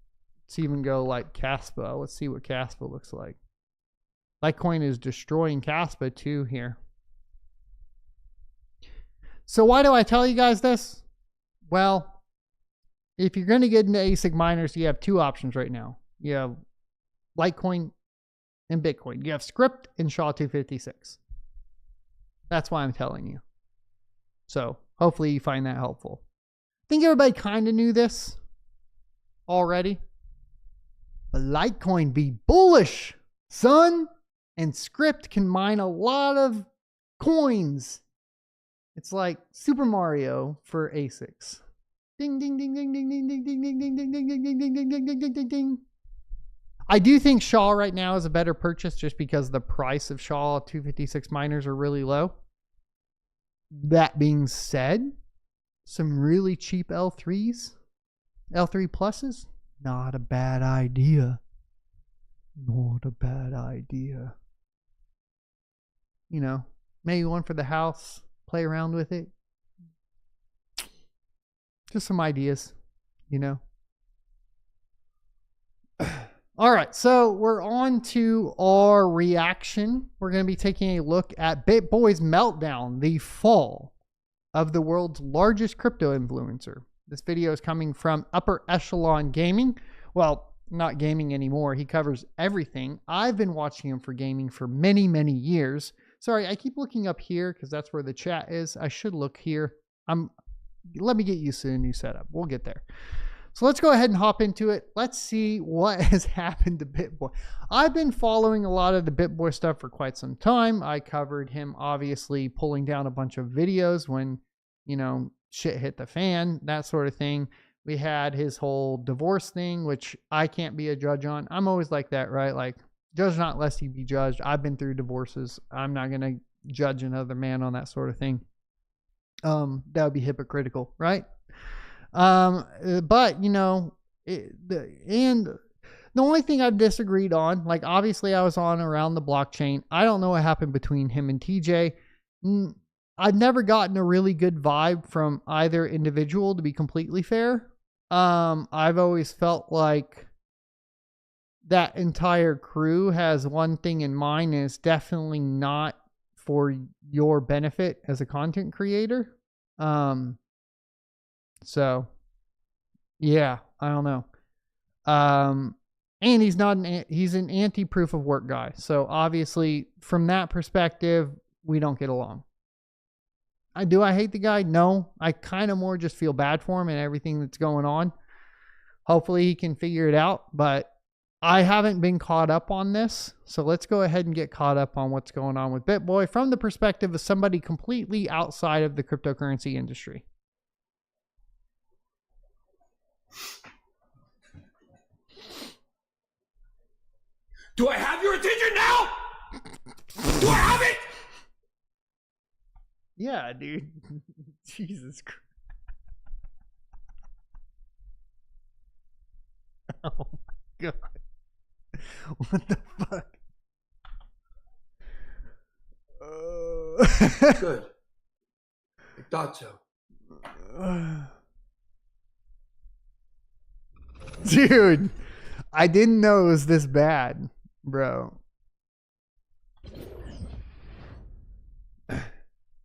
Let's even go like Kaspa. Let's see what Kaspa looks like. Litecoin is destroying Kaspa too here. So why do I tell you guys this? Well, if you're going to get into ASIC miners, you have two options right now. You have Litecoin and Bitcoin. You have Script and SHA-256. That's why I'm telling you. So hopefully you find that helpful. I think everybody kind of knew this already. But Litecoin be bullish, son. And Script can mine a lot of coins. It's like Super Mario for ASICs. Ding, ding, ding, ding, ding, ding, ding, ding, ding, ding, ding, ding, ding, ding, ding, ding, ding, ding, ding, ding. I do think SHA right now is a better purchase just because the price of SHA 256 miners are really low. That being said, some really cheap L3s, L3 pluses, not a bad idea. Not a bad idea. You know, maybe one for the house, play around with it. Just some ideas, you know. All right, so we're on to our reaction. We're going to be taking a look at Bitboy's Meltdown, the fall of the world's largest crypto influencer. This video is coming from Upper Echelon Gaming. Well, not gaming anymore. He covers everything. I've been watching him for gaming for many, many years. Sorry, I keep looking up here because that's where the chat is. I should look here. Let me get used to the new setup. We'll get there. So let's go ahead and hop into it. Let's see what has happened to Bitboy. I've been following a lot of the Bitboy stuff for quite some time. I covered him obviously pulling down a bunch of videos when, you know, shit hit the fan, that sort of thing. We had his whole divorce thing, which I can't be a judge on. I'm always like that, right? Like, judge not lest you be judged. I've been through divorces. I'm not going to judge another man on that sort of thing. That would be hypocritical, right? But you know, the only thing I've disagreed on, like obviously I was on around the blockchain. I don't know what happened between him and TJ. I've never gotten a really good vibe from either individual, to be completely fair. I've always felt like that entire crew has one thing in mind, and it's definitely not for your benefit as a content creator. So yeah, I don't know. And he's an anti-proof of work guy. So obviously from that perspective, we don't get along. Do I hate the guy? No, I kind of more just feel bad for him and everything that's going on. Hopefully he can figure it out, but I haven't been caught up on this. So let's go ahead and get caught up on what's going on with Bitboy from the perspective of somebody completely outside of the cryptocurrency industry. Do I have your attention now? Do I have it? Yeah, dude. Jesus Christ. Oh my God. What the fuck? Good. I thought so. Dude, I didn't know it was this bad, bro.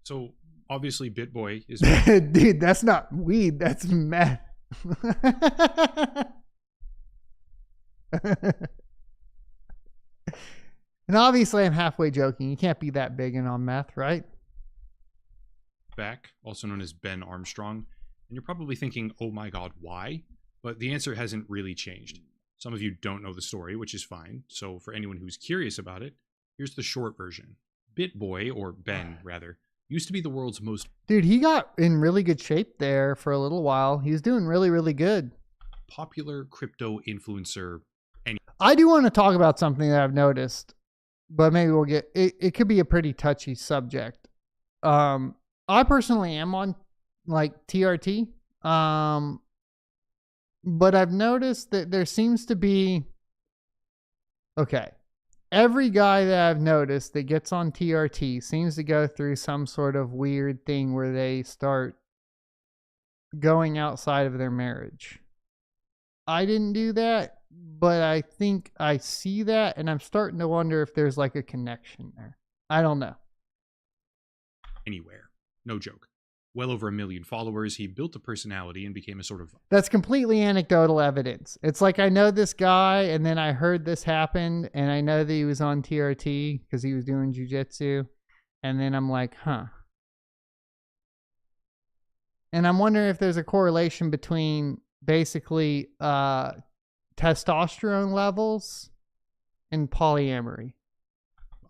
So obviously Bitboy is Dude, that's not weed, that's meth. And obviously I'm halfway joking. You can't be that big and on meth, right? back, also known as Ben Armstrong. And you're probably thinking, oh my God, why? But the answer hasn't really changed. Some of you don't know the story, which is fine. So for anyone who's curious about it, here's the short version. Bitboy, or Ben rather, used to be the world's most... Dude, he got in really good shape there for a little while. He was doing really, really good. popular crypto influencer. I do want to talk about something that I've noticed, but maybe we'll get... It could be a pretty touchy subject. I personally am on, like, TRT. But I've noticed that there seems to be... Okay. Every guy that I've noticed that gets on TRT seems to go through some sort of weird thing where they start going outside of their marriage. I didn't do that, but I think I see that, and I'm starting to wonder if there's like a connection there. I don't know. Anywhere. No joke. Well over 1 million followers, he built a personality and became a sort of... That's completely anecdotal evidence. It's like I know this guy, and then I heard this happened, and I know that he was on TRT because he was doing jiu-jitsu, and then I'm like, huh. And I'm wondering if there's a correlation between basically testosterone levels and polyamory.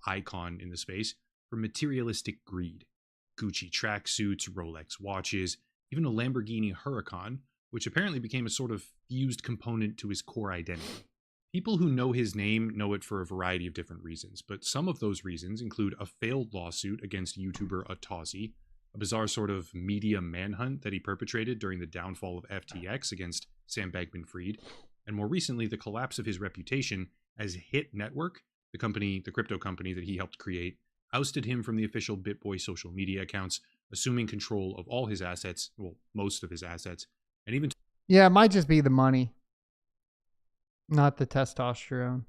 Icon in the space for materialistic greed. Gucci tracksuits, Rolex watches, even a Lamborghini Huracan, which apparently became a sort of fused component to his core identity. People who know his name know it for a variety of different reasons, but some of those reasons include a failed lawsuit against YouTuber Atazi, a bizarre sort of media manhunt that he perpetrated during the downfall of FTX against Sam Bankman-Fried, and more recently the collapse of his reputation as Hit Network, the crypto company that he helped create, ousted him from the official Bitboy social media accounts, assuming control of all his assets, well, most of his assets, and even... Yeah, it might just be the money, not the testosterone.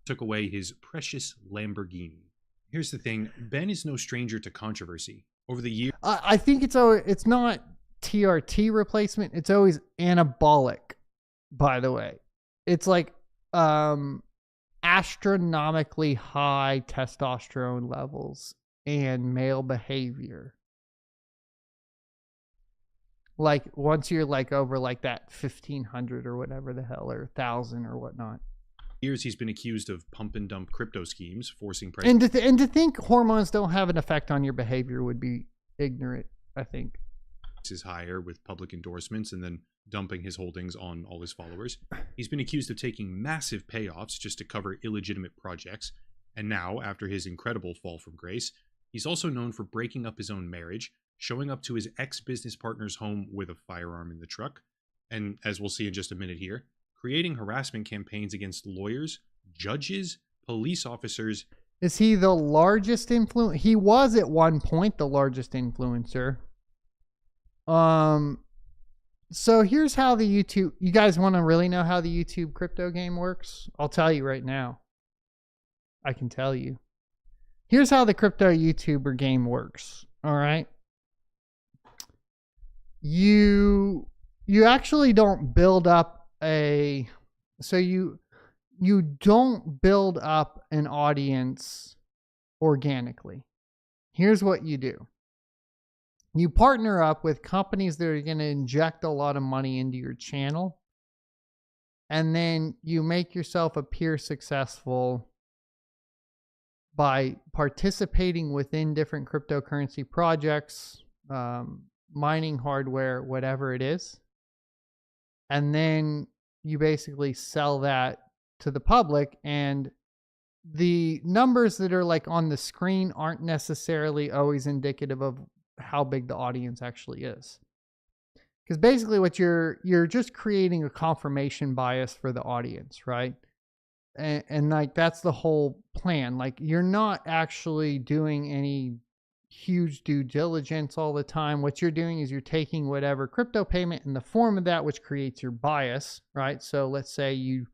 took away his precious Lamborghini. Here's the thing, Ben is no stranger to controversy. Over the years... I think it's not TRT replacement, it's always anabolic, by the way. It's like astronomically high testosterone levels and male behavior. Like once you're like over like that 1,500 or whatever the hell, or 1,000 or whatnot. Years he's been accused of pump and dump crypto schemes, forcing price... And to think hormones don't have an effect on your behavior would be ignorant, I think. ...is higher with public endorsements and then dumping his holdings on all his followers. He's been accused of taking massive payoffs just to cover illegitimate projects. And now, after his incredible fall from grace, he's also known for breaking up his own marriage, showing up to his ex-business partner's home with a firearm in the truck, and as we'll see in just a minute here, creating harassment campaigns against lawyers, judges, police officers. Is he the largest influencer? He was at one point the largest influencer. So here's how the YouTube, you guys want to really know how the YouTube crypto game works? I'll tell you right now. I can tell you. Here's how the crypto YouTuber game works. All right. You actually don't build up you don't build up an audience organically. Here's what you do. You partner up with companies that are going to inject a lot of money into your channel. And then you make yourself appear successful by participating within different cryptocurrency projects, mining hardware, whatever it is. And then you basically sell that to the public, and the numbers that are like on the screen aren't necessarily always indicative of how big the audience actually is. Because basically what you're just creating a confirmation bias for the audience, right? And like that's the whole plan. Like you're not actually doing any huge due diligence all the time. What you're doing is you're taking whatever crypto payment in the form of that, which creates your bias, right? So let's say you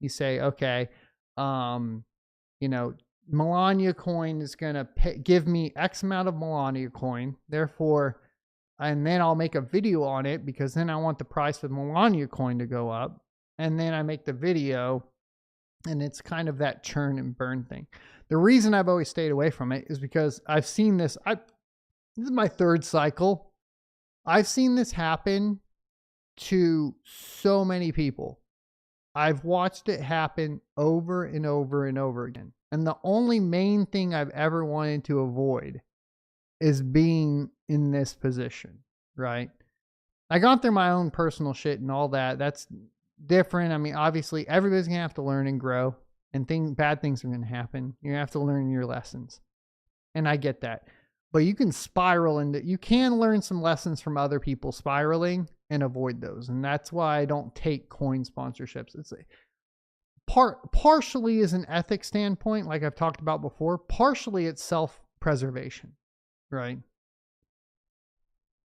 say, okay, Melania coin is going to give me X amount of Melania coin. Therefore, and then I'll make a video on it because then I want the price of Melania coin to go up. And then I make the video, and it's kind of that churn and burn thing. The reason I've always stayed away from it is because I've seen this. This is my third cycle. I've seen this happen to so many people. I've watched it happen over and over and over again. And the only main thing I've ever wanted to avoid is being in this position, right? I gone through my own personal shit and all that. That's different. I mean, obviously, everybody's going to have to learn and grow, and bad things are going to happen. You're going to have to learn your lessons. And I get that. But you can you can learn some lessons from other people spiraling and avoid those. And that's why I don't take coin sponsorships. It's partially is an ethics standpoint, like I've talked about before. Partially it's self-preservation, right?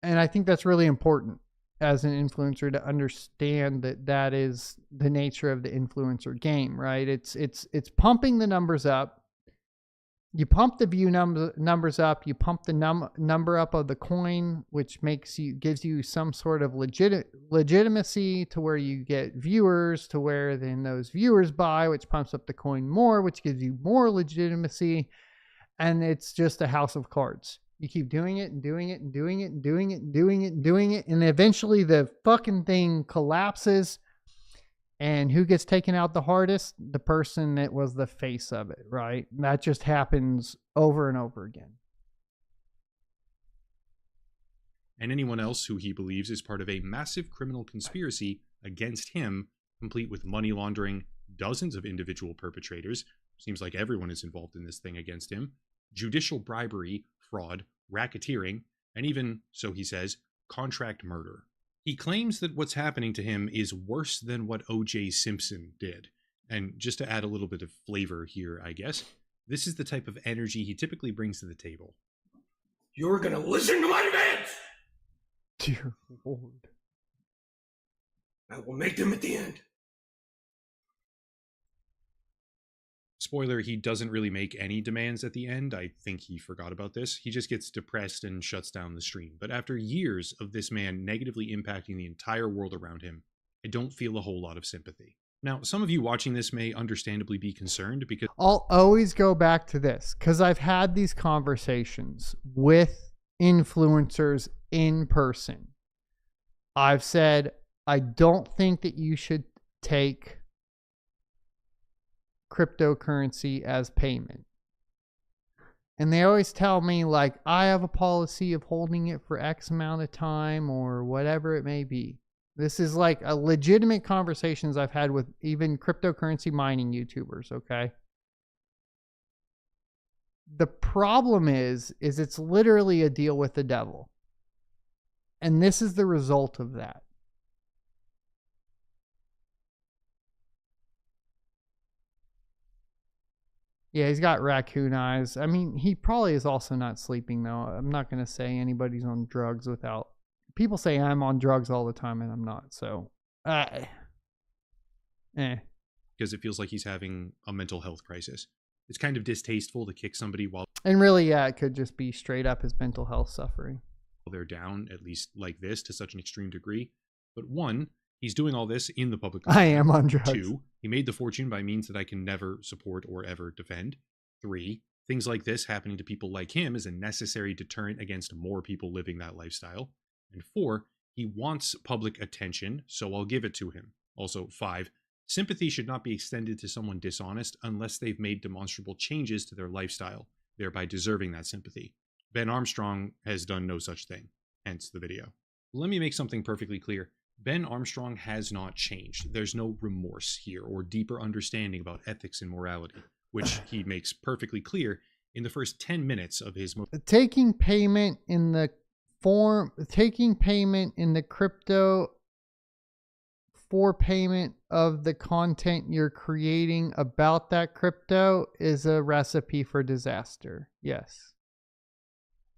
And I think that's really important as an influencer to understand that that is the nature of the influencer game, right? It's pumping the numbers up. You pump the view numbers up. You pump the number up of the coin, which gives you some sort of legitimacy to where you get viewers, to where then those viewers buy, which pumps up the coin more, which gives you more legitimacy. And it's just a house of cards. You keep doing it and doing it and doing it and doing it and doing it and doing it. And eventually the fucking thing collapses. And who gets taken out the hardest? The person that was the face of it, right? That just happens over and over again. And anyone else who he believes is part of a massive criminal conspiracy against him, complete with money laundering, dozens of individual perpetrators, seems like everyone is involved in this thing against him, judicial bribery, fraud, racketeering, and even, so he says, contract murder. He claims that what's happening to him is worse than what O.J. Simpson did. And just to add a little bit of flavor here, I guess, this is the type of energy he typically brings to the table. You're gonna listen to my demands! Dear Lord. I will make them at the end. Spoiler, he doesn't really make any demands at the end. I think he forgot about this. He just gets depressed and shuts down the stream. But after years of this man negatively impacting the entire world around him, I don't feel a whole lot of sympathy. Now, some of you watching this may understandably be concerned because I'll always go back to this because I've had these conversations with influencers in person. I've said, I don't think that you should take cryptocurrency as payment. And they always tell me, like, I have a policy of holding it for X amount of time or whatever it may be. This is like a legitimate conversations I've had with even cryptocurrency mining YouTubers, okay? The problem is it's literally a deal with the devil. And this is the result of that. Yeah, he's got raccoon eyes. I mean, he probably is also not sleeping, though. I'm not going to say anybody's on drugs without... People say I'm on drugs all the time, and I'm not. So, because it feels like he's having a mental health crisis. It's kind of distasteful to kick somebody while... And really, yeah, it could just be straight up his mental health suffering. They're down, at least like this, to such an extreme degree. But one, he's doing all this in the public. I am on drugs. 2, he made the fortune by means that I can never support or ever defend. 3, things like this happening to people like him is a necessary deterrent against more people living that lifestyle. And 4, he wants public attention, so I'll give it to him. Also, 5, sympathy should not be extended to someone dishonest unless they've made demonstrable changes to their lifestyle, thereby deserving that sympathy. Ben Armstrong has done no such thing, hence the video. Let me make something perfectly clear. Ben Armstrong has not changed. There's no remorse here or deeper understanding about ethics and morality, which he makes perfectly clear in the first 10 minutes of his... Taking payment in the crypto for payment of the content you're creating about that crypto is a recipe for disaster. Yes.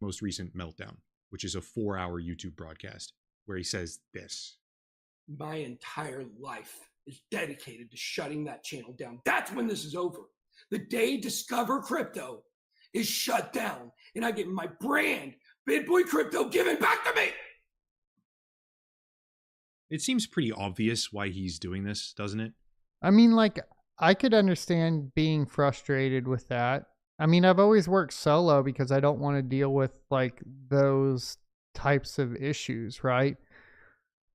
Most recent Meltdown, which is a 4-hour YouTube broadcast where he says this. My entire life is dedicated to shutting that channel down. That's when this is over. The day Discover Crypto is shut down and I get my brand, Bitboy Crypto, given back to me. It seems pretty obvious why he's doing this, doesn't it? I mean, like, I could understand being frustrated with that. I mean, I've always worked solo because I don't want to deal with, like, those types of issues, right?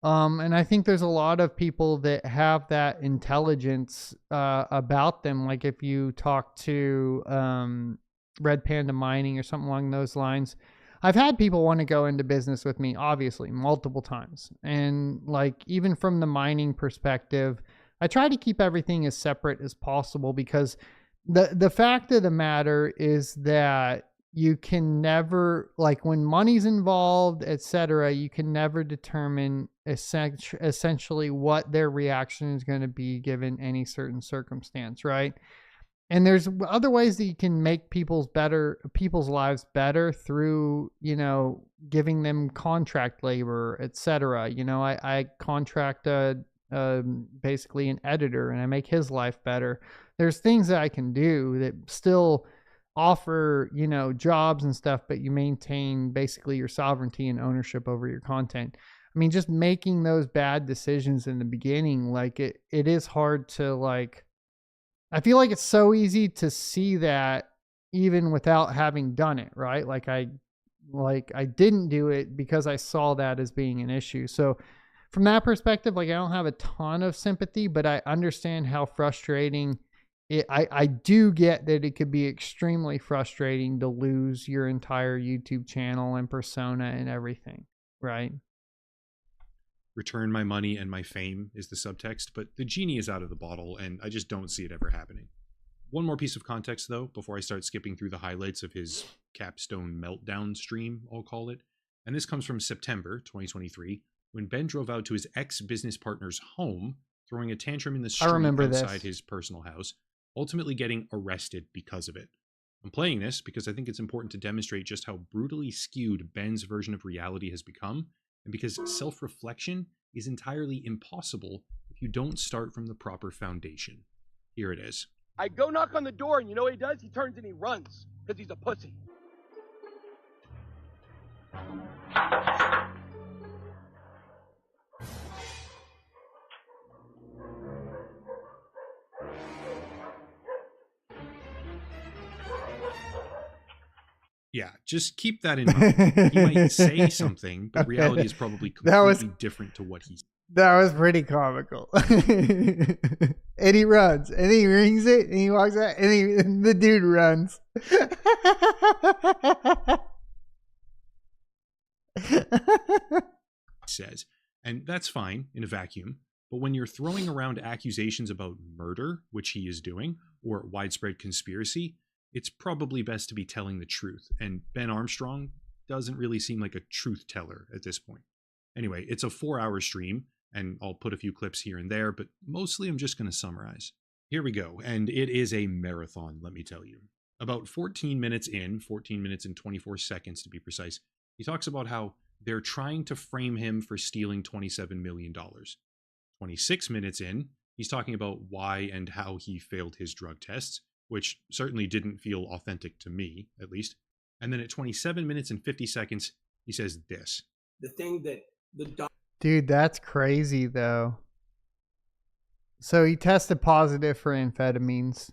And I think there's a lot of people that have that intelligence about them. Like, if you talk to Red Panda Mining or something along those lines, I've had people want to go into business with me, obviously, multiple times. And, like, even from the mining perspective, I try to keep everything as separate as possible because the fact of the matter is that you can never, like, when money's involved, etc., you can never determine essentially what their reaction is going to be given any certain circumstance, right? And there's other ways that you can make people's lives better through, you know, giving them contract labor, etc. You know, I contract basically an editor and I make his life better. There's things that I can do that still offer, you know, jobs and stuff, but you maintain basically your sovereignty and ownership over your content. I mean, just making those bad decisions in the beginning, like it is hard to, like, I feel like it's so easy to see that even without having done it, right? Like I didn't do it because I saw that as being an issue. So from that perspective, like I don't have a ton of sympathy, but I understand how frustrating I do get that it could be extremely frustrating to lose your entire YouTube channel and persona and everything, right? Return my money and my fame is the subtext, but the genie is out of the bottle and I just don't see it ever happening. One more piece of context though, before I start skipping through the highlights of his capstone meltdown stream, I'll call it. And this comes from September 2023, when Ben drove out to his ex-business partner's home, throwing a tantrum in the street outside his personal house, ultimately getting arrested because of it. I'm playing this because I think it's important to demonstrate just how brutally skewed Ben's version of reality has become, and because self-reflection is entirely impossible if you don't start from the proper foundation. Here it is. I go knock on the door, and you know what he does? He turns and he runs, because he's a pussy. Yeah, just keep that in mind. He might say something, but reality is probably completely different to what he's. That was pretty comical. And he runs, and he rings it, and he walks out, and the dude runs. Says, and that's fine in a vacuum, but when you're throwing around accusations about murder, which he is doing, or widespread conspiracy, it's probably best to be telling the truth, and Ben Armstrong doesn't really seem like a truth teller at this point. Anyway, it's a 4-hour stream, and I'll put a few clips here and there, but mostly I'm just going to summarize. Here we go, and it is a marathon, let me tell you. About 14 minutes in, 14 minutes and 24 seconds to be precise, he talks about how they're trying to frame him for stealing $27 million. 26 minutes in, he's talking about why and how he failed his drug tests, which certainly didn't feel authentic to me, at least. And then at 27 minutes and 50 seconds, he says this. The thing that the Dude, that's crazy, though. So he tested positive for amphetamines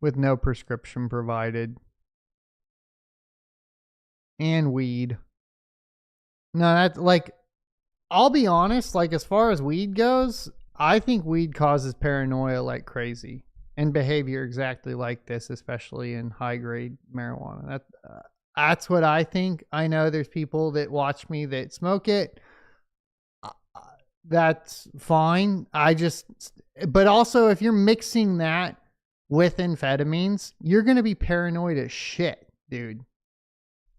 with no prescription provided. And weed. No, that's like, I'll be honest, like as far as weed goes, I think weed causes paranoia like crazy. And behavior exactly like this, especially in high-grade marijuana. That's what I think. I know there's people that watch me that smoke it. That's fine. But also if you're mixing that with amphetamines, you're going to be paranoid as shit, dude.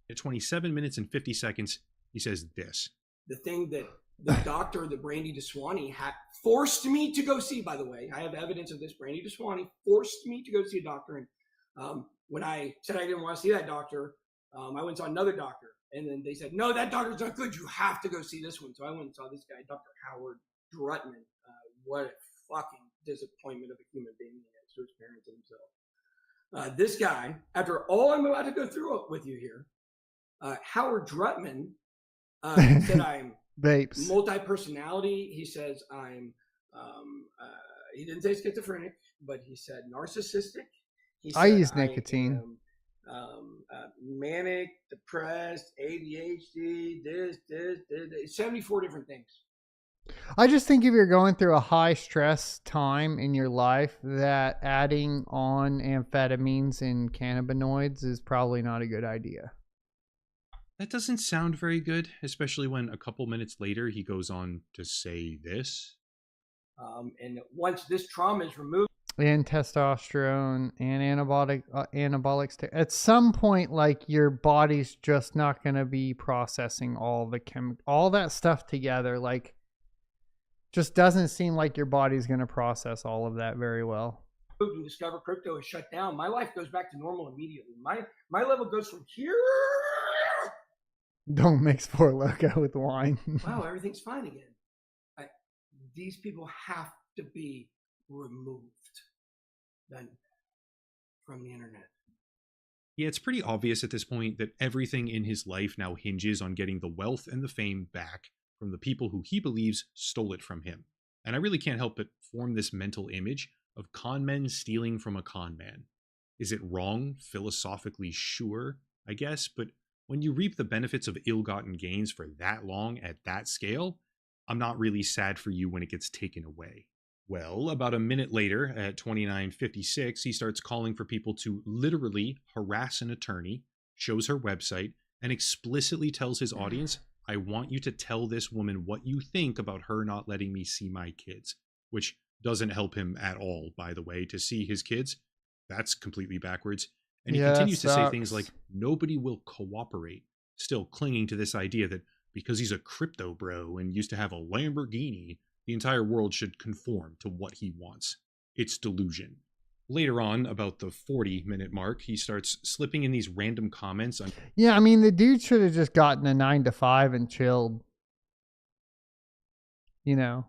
At 27 minutes and 50 seconds, he says this. The thing that the doctor, the Brandy DeSwanee, had forced me to go see, by the way. I have evidence of this. Brandy DeSwanee forced me to go see a doctor. And when I said I didn't want to see that doctor, I went and saw another doctor. And then they said, no, that doctor's not good. You have to go see this one. So I went and saw this guy, Dr. Howard Drutman. What a fucking disappointment of a human being he is to his parents and himself. This guy, after all I'm about to go through with you here, Howard Drutman said I'm Vapes. multi-personality. He says I'm, he didn't say schizophrenic, but he said narcissistic. He said I use nicotine. Manic, depressed, ADHD, this, 74 different things. I just think if you're going through a high stress time in your life, that adding on amphetamines and cannabinoids is probably not a good idea. That doesn't sound very good, especially when a couple minutes later he goes on to say this. And once this trauma is removed, And testosterone and anabolics. At some point, like your body's just not going to be processing all that stuff together. Like, just doesn't seem like your body's going to process all of that very well. and discover crypto is shut down, my life goes back to normal immediately. My level goes from here. Don't mix Four Loko with wine. Wow, everything's fine again. These people have to be removed then from the internet. Yeah, it's pretty obvious at this point that everything in his life now hinges on getting the wealth and the fame back from the people who he believes stole it from him. And I really can't help but form this mental image of con men stealing from a con man. Is it wrong? Philosophically, sure, I guess, but when you reap the benefits of ill-gotten gains for that long at that scale, I'm not really sad for you when it gets taken away. Well, about a minute later, at 29:56, he starts calling for people to literally harass an attorney, shows her website, and explicitly tells his audience, I want you to tell this woman what you think about her not letting me see my kids, which doesn't help him at all, by the way, to see his kids. That's completely backwards. And he continues to say things like, nobody will cooperate, still clinging to this idea that because he's a crypto bro and used to have a Lamborghini, the entire world should conform to what he wants. It's delusion. Later on, about the 40-minute mark, he starts slipping in these random comments on... Yeah, I mean, the dude should have just gotten a 9 to 5 and chilled. You know.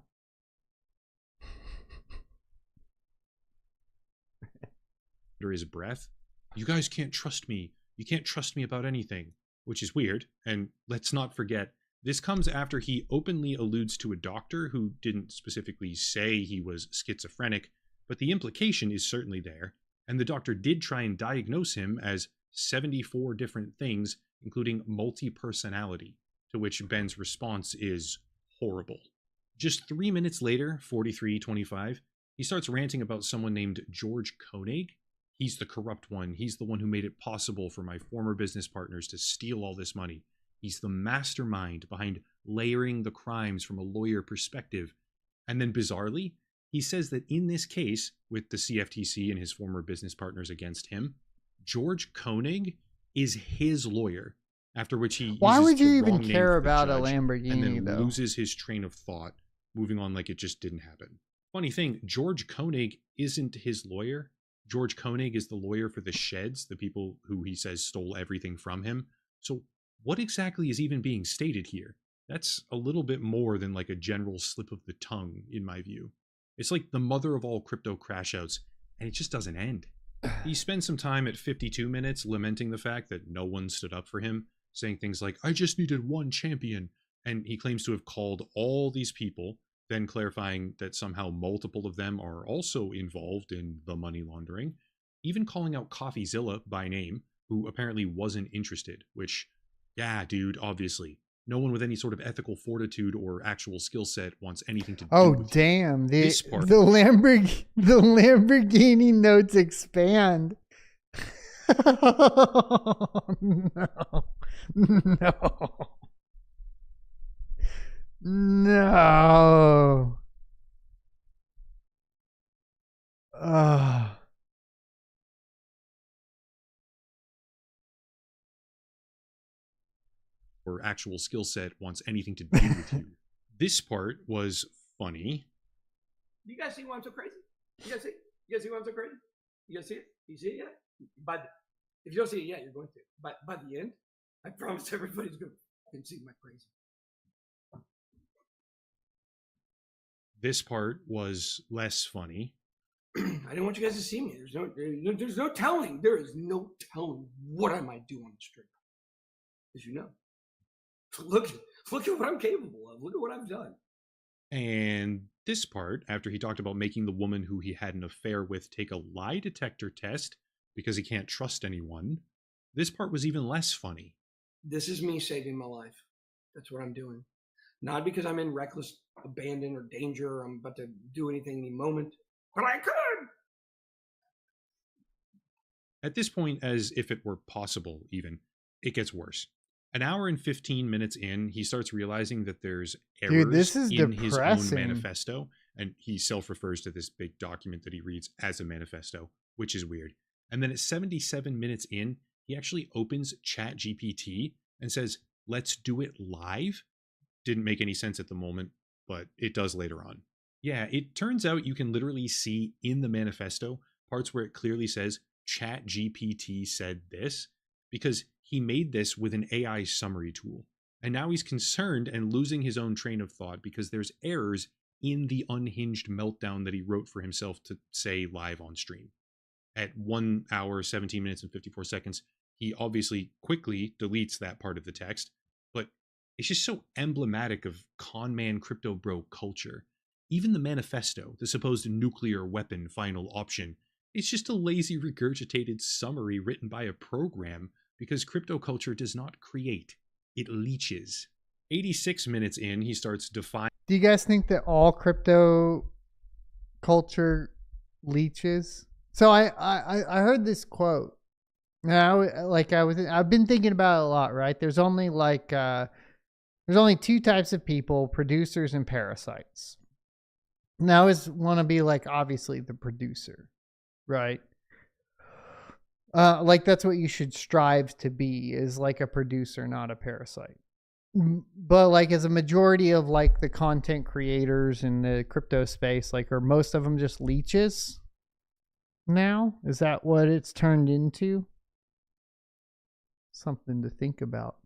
Under his breath. You guys can't trust me. You can't trust me about anything. Which is weird. And let's not forget, this comes after he openly alludes to a doctor who didn't specifically say he was schizophrenic, but the implication is certainly there, and the doctor did try and diagnose him as 74 different things, including multi-personality, to which Ben's response is horrible. Just 3 minutes later, 43:25, he starts ranting about someone named George Koenig. He's the corrupt one. He's the one who made it possible for my former business partners to steal all this money. He's the mastermind behind layering the crimes from a lawyer perspective. And then bizarrely, he says that in this case, with the CFTC and his former business partners against him, George Koenig is his lawyer. After which he Why would you the even wrong name care for the about a judge Lamborghini, and then though? loses his train of thought, moving on like it just didn't happen. Funny thing, George Koenig isn't his lawyer. George Koenig is the lawyer for the Sheds, the people who he says stole everything from him. So what exactly is even being stated here? That's a little bit more than like a general slip of the tongue, in my view. It's like the mother of all crypto crash outs, and it just doesn't end. He spends some time at 52 minutes lamenting the fact that no one stood up for him, saying things like, I just needed one champion, and he claims to have called all these people, then clarifying that somehow multiple of them are also involved in the money laundering, even calling out CoffeeZilla by name, who apparently wasn't interested, which, yeah, dude, obviously. No one with any sort of ethical fortitude or actual skill set wants anything to do with it. Damn. The This part- Lamborghini notes expand. No. No. No. or actual skill set wants anything to do with you. This part was funny. You guys see why I'm so crazy? You guys see? You guys see why I'm so crazy? You guys see it? You see it yet? But if you don't see it yet, you're going to. But by the end, I promise everybody's going to see my crazy. This part was less funny. I didn't want you guys to see me. There's no telling. There is no telling what I might do on the stream. As you know. Look at what I'm capable of. Look at what I've done. And this part, after he talked about making the woman who he had an affair with take a lie detector test because he can't trust anyone, this part was even less funny. This is me saving my life. That's what I'm doing. Not because I'm in reckless abandon or danger or I'm about to do anything any moment, but I could. At this point, as if it were possible even, it gets worse. An hour and 15 minutes in, he starts realizing that there's errors this is in his own depressing. manifesto, and he self-refers to this big document that he reads as a manifesto, which is weird. And then at 77 minutes in, he actually opens ChatGPT and says, let's do it live. Didn't make any sense at the moment, but it does later on. Yeah, it turns out you can literally see in the manifesto parts where it clearly says Chat GPT said this, because he made this with an AI summary tool. And now he's concerned and losing his own train of thought because there's errors in the unhinged meltdown that he wrote for himself to say live on stream. At 1 hour, 17 minutes, and 54 seconds, he obviously quickly deletes that part of the text, but it's just so emblematic of conman crypto bro culture. Even the manifesto, the supposed nuclear weapon final option, it's just a lazy regurgitated summary written by a program because crypto culture does not create, it leeches. 86 minutes in, he starts defying. Do you guys think that all crypto culture leeches? So I heard this quote. Now, I've been thinking about it a lot, right? There's only two types of people: producers and parasites. Now, I always want to be like, obviously, the producer, right? Like that's what you should strive to be, is like a producer, not a parasite. But like as a majority of like the content creators in the crypto space, like are most of them just leeches now? Is that what it's turned into? Something to think about.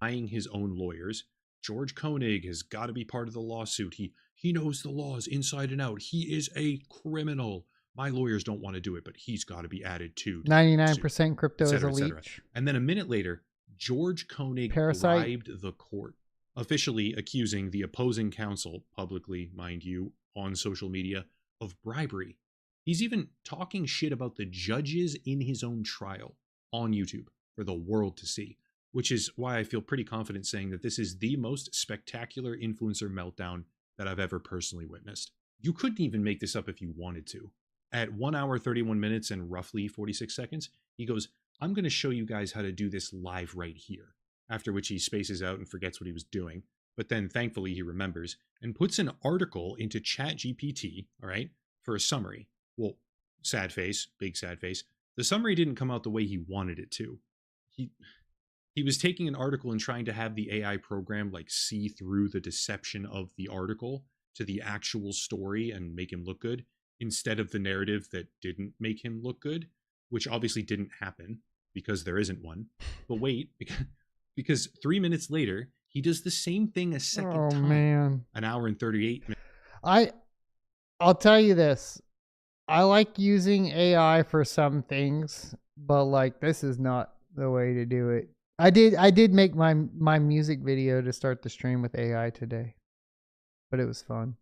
Buying his own lawyers. George Koenig has got to be part of the lawsuit. He knows the laws inside and out. He is a criminal. My lawyers don't want to do it, but he's got to be added to 99% crypto is a leech. And then a minute later, George Koenig bribed the court, officially accusing the opposing counsel, publicly, mind you, on social media, of bribery. He's even talking shit about the judges in his own trial on YouTube for the world to see, which is why I feel pretty confident saying that this is the most spectacular influencer meltdown that I've ever personally witnessed. You couldn't even make this up if you wanted to. At 1 hour, 31 minutes, and roughly 46 seconds, he goes, I'm going to show you guys how to do this live right here. After which he spaces out and forgets what he was doing. But then thankfully he remembers and puts an article into ChatGPT, all right, for a summary. Well, sad face, big sad face. The summary didn't come out the way he wanted it to. He was taking an article and trying to have the AI program like see through the deception of the article to the actual story and make him look good, instead of the narrative that didn't make him look good, which obviously didn't happen because there isn't one. But wait, because 3 minutes later, he does the same thing a second time. Man. 1 hour and 38 minutes. I'll tell you this. I like using AI for some things, but like this is not the way to do it. I did make my music video to start the stream with AI today, but it was fun.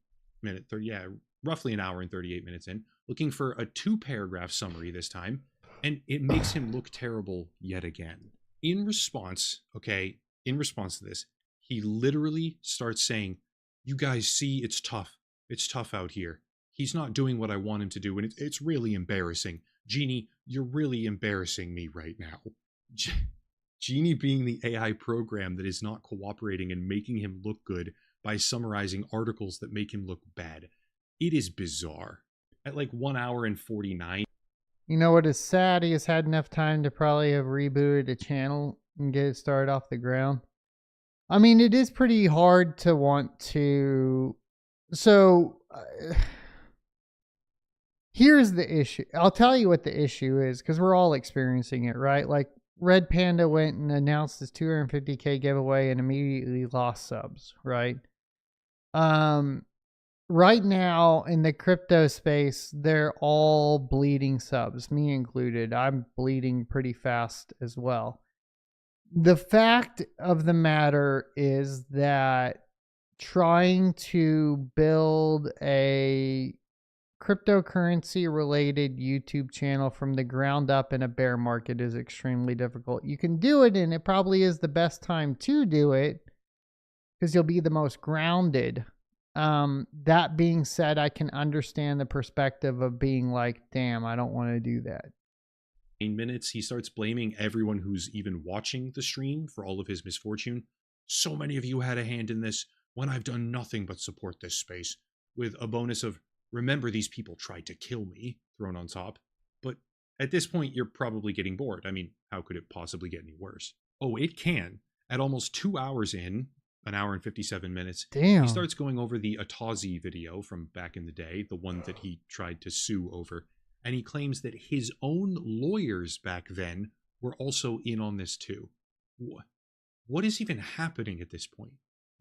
Roughly 1 hour and 38 minutes in, looking for a 2-paragraph summary this time, and it makes him look terrible yet again. In response to this, he literally starts saying, you guys see, it's tough out here. He's not doing what I want him to do, and it's really embarrassing. Genie, you're really embarrassing me right now. Genie being the AI program that is not cooperating and making him look good by summarizing articles that make him look bad. It is bizarre. At like 1 hour and 49. You know what is sad? He has had enough time to probably have rebooted a channel and get it started off the ground. I mean, it is pretty hard to want to... So... here's the issue. I'll tell you what the issue is, because we're all experiencing it, right? Like, Red Panda went and announced his 250K giveaway and immediately lost subs, right? Right now in the crypto space, they're all bleeding subs, me included. I'm bleeding pretty fast as well. The fact of the matter is that trying to build a cryptocurrency related YouTube channel from the ground up in a bear market is extremely difficult. You can do it, and it probably is the best time to do it because you'll be the most grounded. That being said, I can understand the perspective of being like, damn, I don't want to do that. 8 minutes, he starts blaming everyone who's even watching the stream for all of his misfortune. So many of you had a hand in this when I've done nothing but support this space, with a bonus of, remember these people tried to kill me, thrown on top. But at this point, you're probably getting bored. I mean, how could it possibly get any worse? Oh, it can. At almost 2 hours in, an hour and 57 minutes. Damn. He starts going over the Atazi video from back in the day, the one that he tried to sue over. And he claims that his own lawyers back then were also in on this too. What is even happening at this point?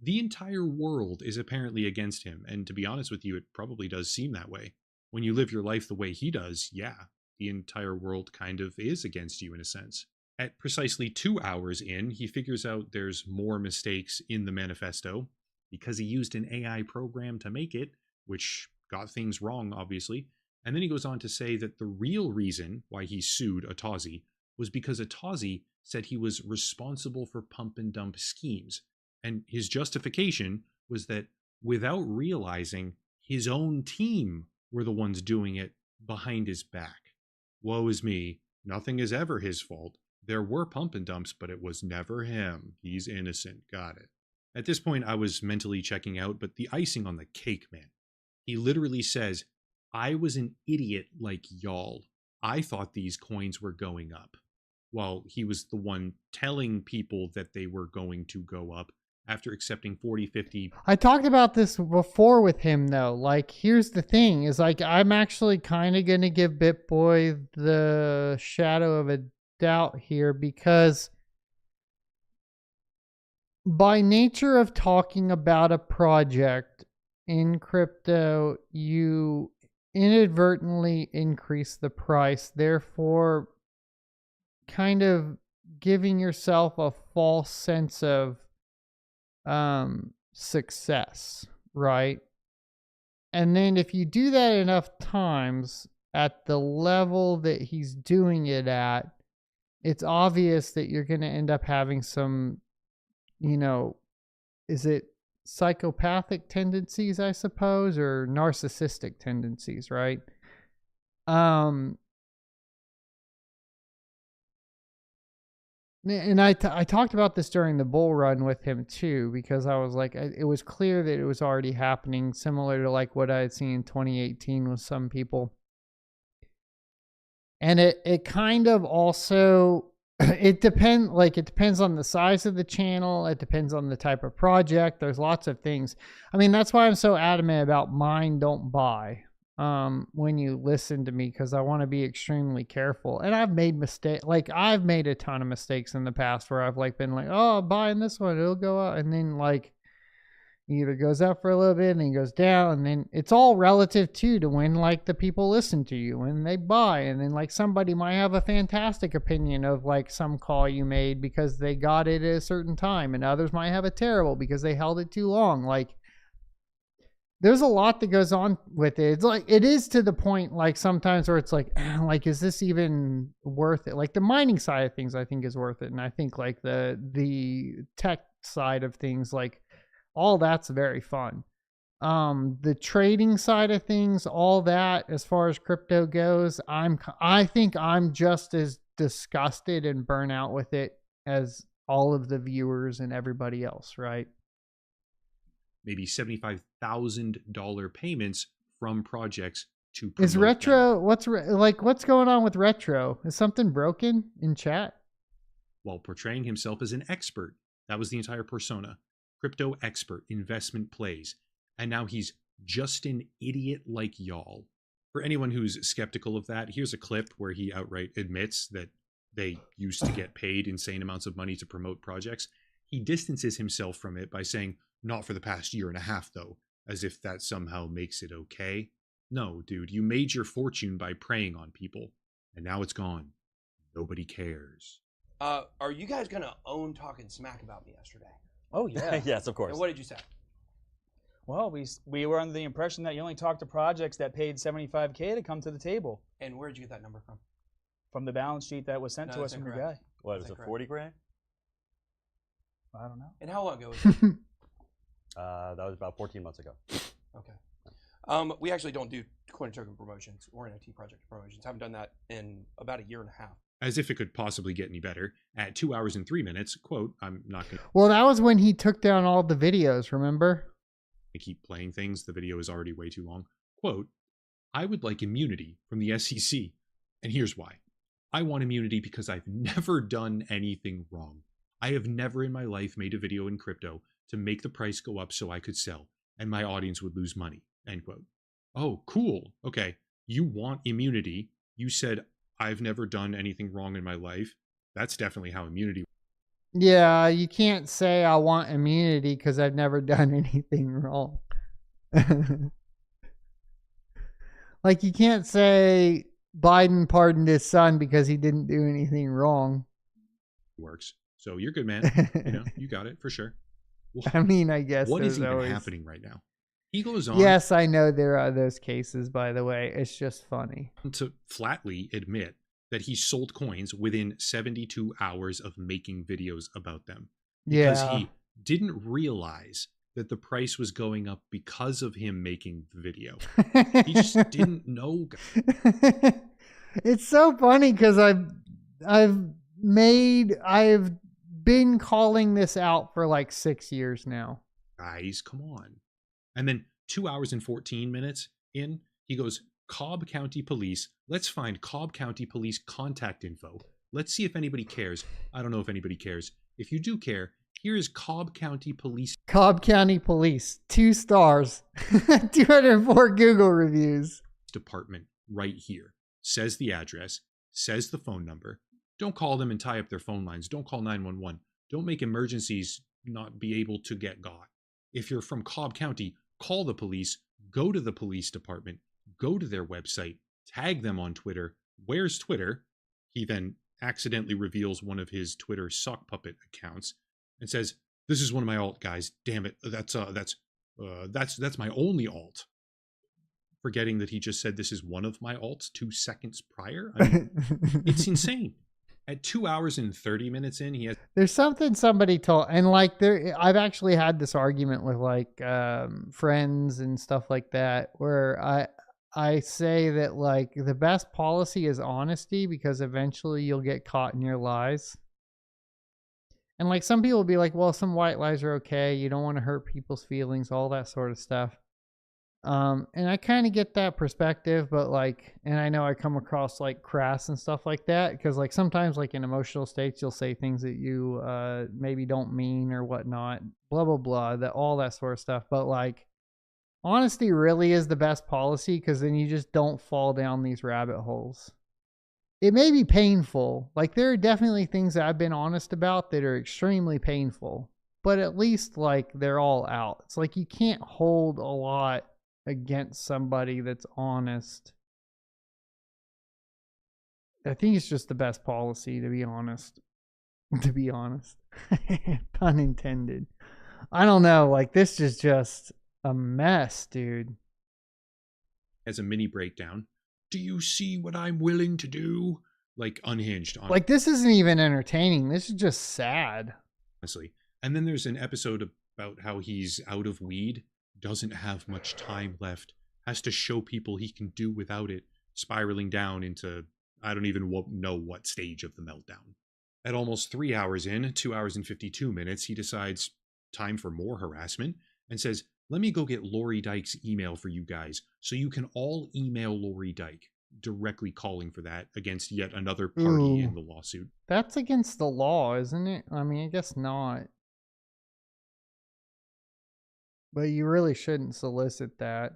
The entire world is apparently against him, and to be honest with you, it probably does seem that way. When you live your life the way he does, yeah, the entire world kind of is against you in a sense. At precisely 2 hours in, he figures out there's more mistakes in the manifesto, because he used an AI program to make it, which got things wrong, obviously. And then he goes on to say that the real reason why he sued Atazi was because Atazi said he was responsible for pump and dump schemes. And his justification was that without realizing, his own team were the ones doing it behind his back. Woe is me. Nothing is ever his fault. There were pump and dumps, but it was never him. He's innocent. Got it. At this point, I was mentally checking out, but the icing on the cake, man. He literally says, I was an idiot like y'all. I thought these coins were going up. Well, he was the one telling people that they were going to go up after accepting 40, 50. I talked about this before with him, though. Like, here's the thing, is like, I'm actually kind of going to give Bitboy the shadow of a doubt here, because by nature of talking about a project in crypto, you inadvertently increase the price, therefore kind of giving yourself a false sense of success, right? And then if you do that enough times at the level that he's doing it at, it's obvious that you're going to end up having some, you know, is it psychopathic tendencies, I suppose, or narcissistic tendencies, right? And I talked about this during the bull run with him too, because I was like, it was clear that it was already happening, similar to like what I had seen in 2018 with some people. And it kind of also, it depends on the size of the channel. It depends on the type of project. There's lots of things. I mean, that's why I'm so adamant about mine, don't buy. When you listen to me, because I want to be extremely careful. And I've made mistakes, like I've made a ton of mistakes in the past where I've like been like, oh, buying this one, it'll go up, and then like it either goes up for a little bit and then goes down, and then it's all relative too to when like the people listen to you when they buy, and then like somebody might have a fantastic opinion of like some call you made because they got it at a certain time, and others might have a terrible because they held it too long. Like, there's a lot that goes on with it. It's like, it is to the point, like sometimes where it's like, is this even worth it? Like the mining side of things, I think is worth it. And I think like the tech side of things, like all that's very fun. The trading side of things, all that, as far as crypto goes, I think I'm just as disgusted and burnt out with it as all of the viewers and everybody else, right? Maybe $75,000 payments from projects to promote Is Retro them. what's going on with Retro? Is something broken in chat? While portraying himself as an expert. That was the entire persona. Crypto expert, investment plays. And now he's just an idiot like y'all. For anyone who's skeptical of that, here's a clip where he outright admits that they used to get paid insane amounts of money to promote projects. He distances himself from it by saying, not for the past year and a half, though, as if that somehow makes it okay. No, dude, you made your fortune by preying on people, and now it's gone. Nobody cares. Are you guys gonna own talking smack about me yesterday? Oh yeah. Yes, of course. And what did you say? Well, we were under the impression that you only talked to projects that paid $75K to come to the table. And where did you get that number from? From the balance sheet that was sent to us from your guy. What, was it 40 grand? I don't know. And how long ago was it? That was about 14 months ago. Okay. We actually don't do coin token promotions or NFT project promotions. Haven't done that in about a year and a half. As if it could possibly get any better. At 2 hours and 3 minutes, quote, I'm not going Well, that was when he took down all the videos, remember? to keep playing things. The video is already way too long. Quote, I would like immunity from the SEC. And here's why. I want immunity because I've never done anything wrong. I have never in my life made a video in crypto to make the price go up so I could sell, and my audience would lose money, end quote. Oh, cool. Okay. You want immunity. You said, I've never done anything wrong in my life. That's definitely how immunity. Yeah, you can't say I want immunity because I've never done anything wrong. Like, you can't say Biden pardoned his son because he didn't do anything wrong. Works. So you're good, man. You got it for sure. Well, I mean, I guess what is there's even always... happening right now? He goes on. Yes, I know there are those cases, by the way. It's just funny. To flatly admit that he sold coins within 72 hours of making videos about them. Because he didn't realize that the price was going up because of him making the video. He just didn't know. It's so funny because I've been calling this out for like 6 years now. Guys, come on. And then 2 hours and 14 minutes in, he goes, Cobb County Police. Let's find Cobb County Police contact info. Let's see if anybody cares. I don't know if anybody cares. If you do care, here is Cobb County Police. Cobb County Police, 2 stars, 204 Google reviews. Department right here. Says the address, says the phone number. Don't call them and tie up their phone lines. Don't call 911. Don't make emergencies not be able to get got. If you're from Cobb County, call the police, go to the police department, go to their website, tag them on Twitter. Where's Twitter? He then accidentally reveals one of his Twitter sock puppet accounts and says, "This is one of my alt guys. Damn it. That's my only alt." Forgetting that he just said this is one of my alts 2 seconds prior. I mean, it's insane. At 2 hours and 30 minutes in, he has... There's something somebody told, and like I've actually had this argument with like friends and stuff like that, where I say that like the best policy is honesty, because eventually you'll get caught in your lies. And like some people will be like, well, some white lies are okay. You don't want to hurt people's feelings, all that sort of stuff. And I kind of get that perspective, but like, and I know I come across like crass and stuff like that, because like sometimes like in emotional states, you'll say things that you maybe don't mean or whatnot, blah, blah, blah, that all that sort of stuff. But like honesty really is the best policy, because then you just don't fall down these rabbit holes. It may be painful. Like there are definitely things that I've been honest about that are extremely painful, but at least like they're all out. It's like you can't hold a lot against somebody that's honest. I think it's just the best policy, to be honest. To be honest. Pun intended. I don't know. Like this is just a mess, dude. As a mini breakdown. Do you see what I'm willing to do? Like unhinged. Like this isn't even entertaining. This is just sad. Honestly. And then there's an episode about how he's out of weed, doesn't have much time left, has to show people he can do without it, spiraling down into, I don't even know what stage of the meltdown. At almost 3 hours in, 2 hours and 52 minutes, he decides time for more harassment and says, let me go get Lori Dyke's email for you guys so you can all email Lori Dyke, directly calling for that against yet another party in the lawsuit. That's against the law, isn't it? I mean, I guess not. But you really shouldn't solicit that.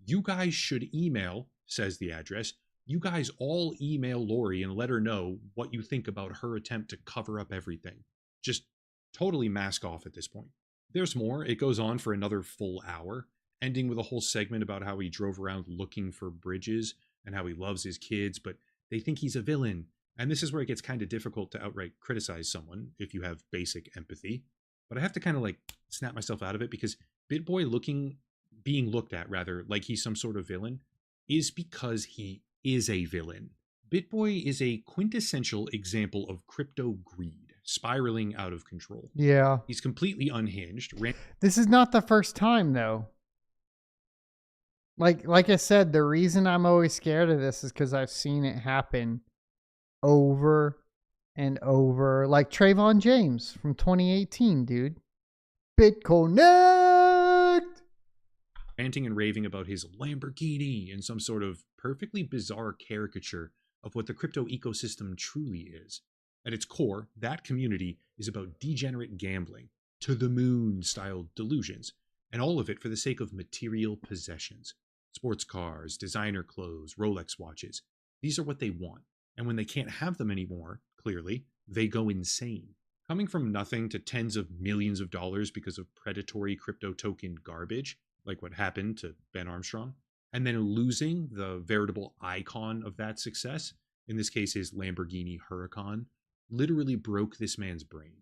You guys should email, says the address. You guys all email Lori and let her know what you think about her attempt to cover up everything. Just totally mask off at this point. There's more. It goes on for another full hour, ending with a whole segment about how he drove around looking for bridges and how he loves his kids, but they think he's a villain. And this is where it gets kind of difficult to outright criticize someone if you have basic empathy. But I have to kind of like snap myself out of it, because Bitboy being looked at rather like he's some sort of villain is because he is a villain. Bitboy is a quintessential example of crypto greed, spiraling out of control. Yeah. He's completely unhinged. This is not the first time though. Like I said, the reason I'm always scared of this is because I've seen it happen over and over. Like Trayvon James from 2018, dude. BitConnect! Ranting and raving about his Lamborghini in some sort of perfectly bizarre caricature of what the crypto ecosystem truly is. At its core, that community is about degenerate gambling, to the moon style delusions, and all of it for the sake of material possessions. Sports cars, designer clothes, Rolex watches. These are what they want, and when they can't have them anymore, clearly, they go insane. Coming from nothing to tens of millions of dollars because of predatory crypto token garbage, like what happened to Ben Armstrong, and then losing the veritable icon of that success, in this case his Lamborghini Huracan, literally broke this man's brain.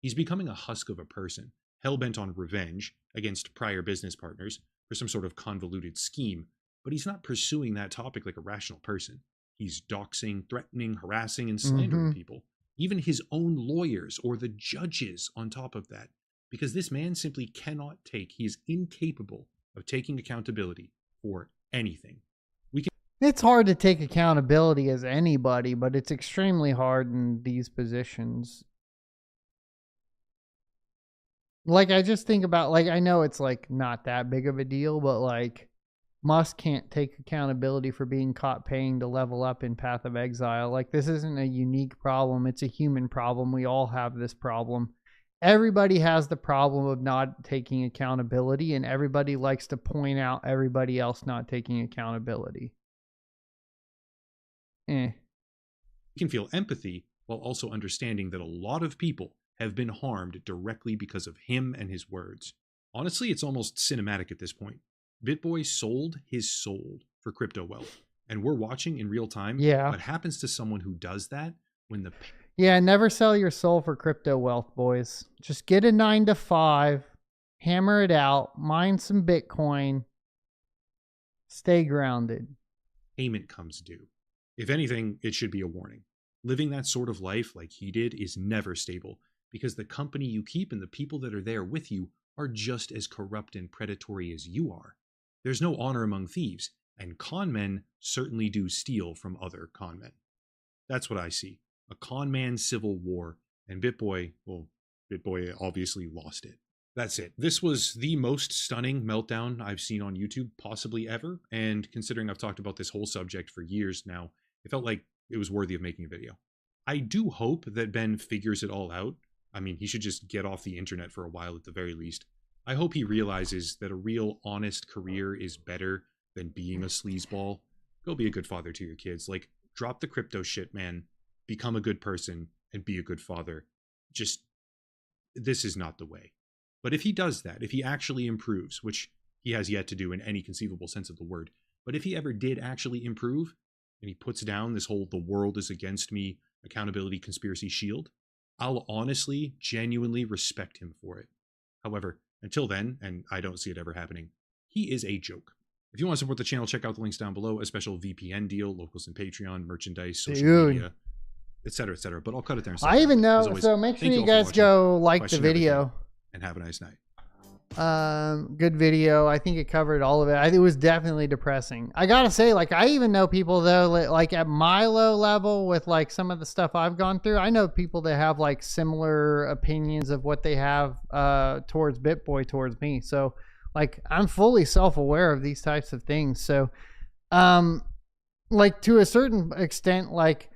He's becoming a husk of a person, hell-bent on revenge against prior business partners for some sort of convoluted scheme, but he's not pursuing that topic like a rational person. He's doxing, threatening, harassing, and slandering people. Even his own lawyers or the judges on top of that, because this man simply cannot he is incapable of taking accountability for anything. It's hard to take accountability as anybody, but it's extremely hard in these positions. Like, I just think about, like, I know it's like not that big of a deal, but like Musk can't take accountability for being caught paying to level up in Path of Exile. Like, this isn't a unique problem. It's a human problem. We all have this problem. Everybody has the problem of not taking accountability, and everybody likes to point out everybody else not taking accountability. We can feel empathy while also understanding that a lot of people have been harmed directly because of him and his words. Honestly, it's almost cinematic at this point. Bitboy sold his soul for crypto wealth, and we're watching in real time what happens to someone who does that when the... Yeah, never sell your soul for crypto wealth, boys. Just get a 9 to 5, hammer it out, mine some Bitcoin, stay grounded. Payment comes due. If anything, it should be a warning. Living that sort of life like he did is never stable, because the company you keep and the people that are there with you are just as corrupt and predatory as you are. There's no honor among thieves, and con men certainly do steal from other con men. That's what I see. A con man civil war, and Bitboy, well, Bitboy obviously lost it. That's it. This was the most stunning meltdown I've seen on YouTube possibly ever, and considering I've talked about this whole subject for years now, it felt like it was worthy of making a video. I do hope that Ben figures it all out. I mean, he should just get off the internet for a while at the very least. I hope he realizes that a real honest career is better than being a sleazeball. Go be a good father to your kids. Like, drop the crypto shit, man. Become a good person and be a good father. Just, this is not the way. But if he does that, if he actually improves, which he has yet to do in any conceivable sense of the word, but if he ever did actually improve, and he puts down this whole the world is against me accountability conspiracy shield, I'll honestly, genuinely respect him for it. However, until then, and I don't see it ever happening, he is a joke. If you want to support the channel, check out the links down below, a special VPN deal, locals and Patreon, merchandise, social media, etc., etc. But I'll cut it there. I even know, always, so make sure you guys go like the video. And have a nice night. Good video. I think it covered all of it. It was definitely depressing. I gotta say, like, I even know people though, like at my low level with like some of the stuff I've gone through, I know people that have like similar opinions of what they have towards Bitboy towards me. So like, I'm fully self-aware of these types of things. So like to a certain extent, like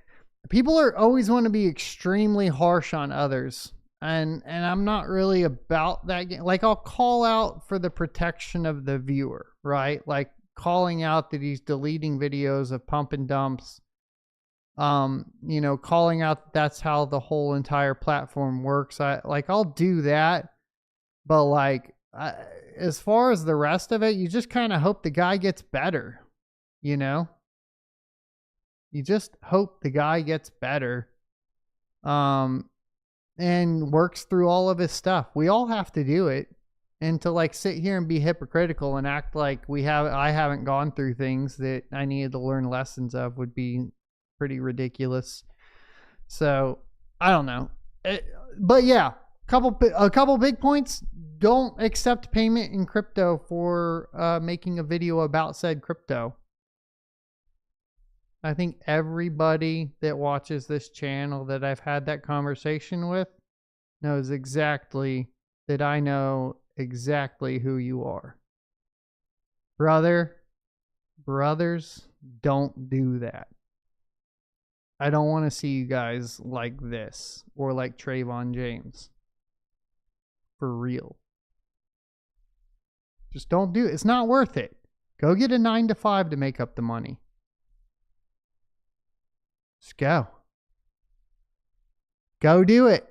people are always want to be extremely harsh on others. And I'm not really about that. Like, I'll call out for the protection of the viewer, right? Like calling out that he's deleting videos of pump and dumps. You know, calling out that's how the whole entire platform works. I'll do that, but like, as far as the rest of it, you just kind of hope the guy gets better. You know, you just hope the guy gets better. And works through all of his stuff. We all have to do it. And to like sit here and be hypocritical and act like I haven't gone through things that I needed to learn lessons of would be pretty ridiculous. So I don't know. But yeah, a couple big points. Don't accept payment in crypto for making a video about said crypto. I think everybody that watches this channel that I've had that conversation with knows exactly that I know exactly who you are. Brothers, don't do that. I don't want to see you guys like this or like Trayvon James. For real. Just don't do it. It's not worth it. Go get a 9 to 5 to make up the money. Just go. Go do it.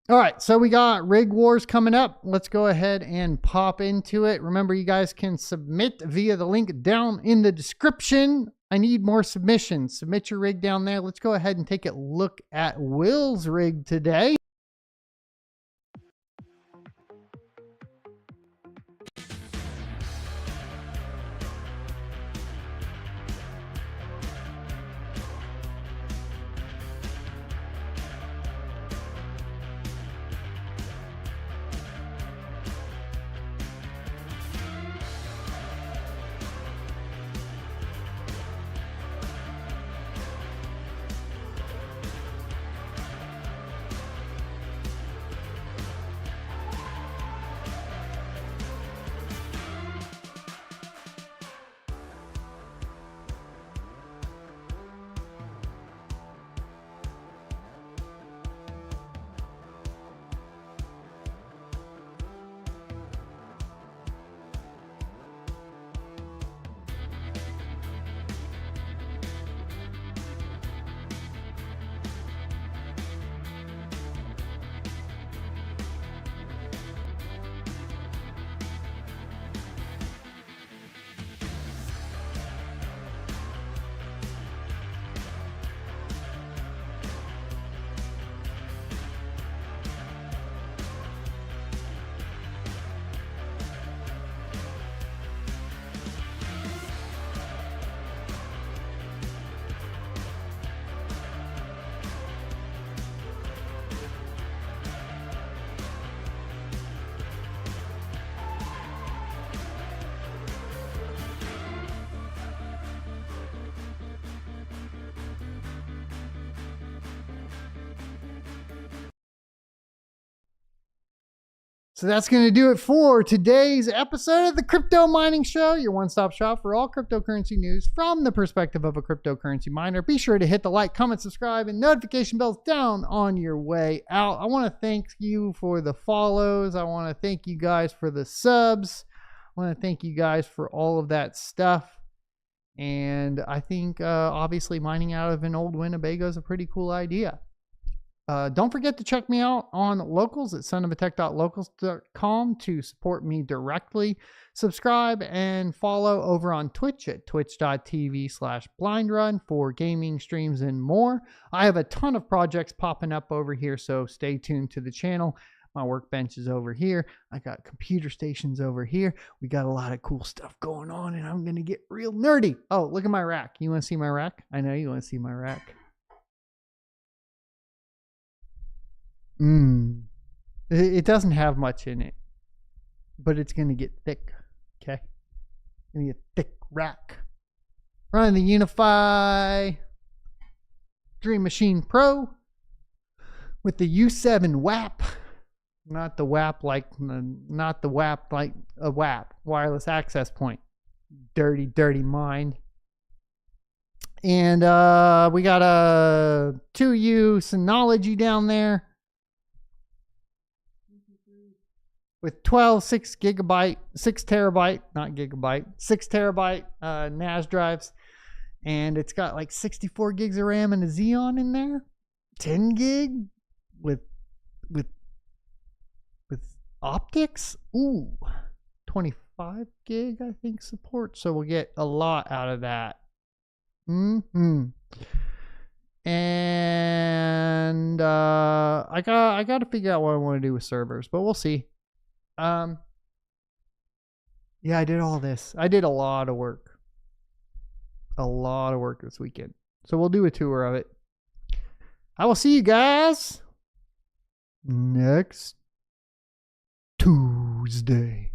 All right, so we got Rig Wars coming up. Let's go ahead and pop into it. Remember, you guys can submit via the link down in the description. I need more submissions. Submit your rig down there. Let's go ahead and take a look at Will's rig today. So that's going to do it for today's episode of the Crypto Mining Show, your one-stop shop for all cryptocurrency news from the perspective of a cryptocurrency miner. Be sure to hit the like, comment, subscribe, and notification bells down on your way out. I want to thank you for the follows. I want to thank you guys for the subs. I want to thank you guys for all of that stuff. And I think obviously mining out of an old Winnebago is a pretty cool idea. Don't forget to check me out on Locals at sonofatech.locals.com to support me directly. Subscribe and follow over on Twitch at twitch.tv/blindrun for gaming streams and more. I have a ton of projects popping up over here, so stay tuned to the channel. My workbench is over here. I got computer stations over here. We got a lot of cool stuff going on, and I'm going to get real nerdy. Oh, look at my rack. You want to see my rack? I know you want to see my rack. It doesn't have much in it, but it's going to get thick, okay? It's going to get a thick rack. Running the Unify Dream Machine Pro with the U7 WAP. Not the WAP like a WAP, wireless access point. Dirty, dirty mind. And we got a 2U Synology down there. With 6 terabyte NAS drives, and it's got like 64 gigs of RAM and a Xeon in there, 10 gig with optics. 25 gig I think support, so we'll get a lot out of that. And I got to figure out what I want to do with servers, but we'll see. Yeah, I did all this. I did a lot of work. A lot of work this weekend. So we'll do a tour of it. I will see you guys next Tuesday.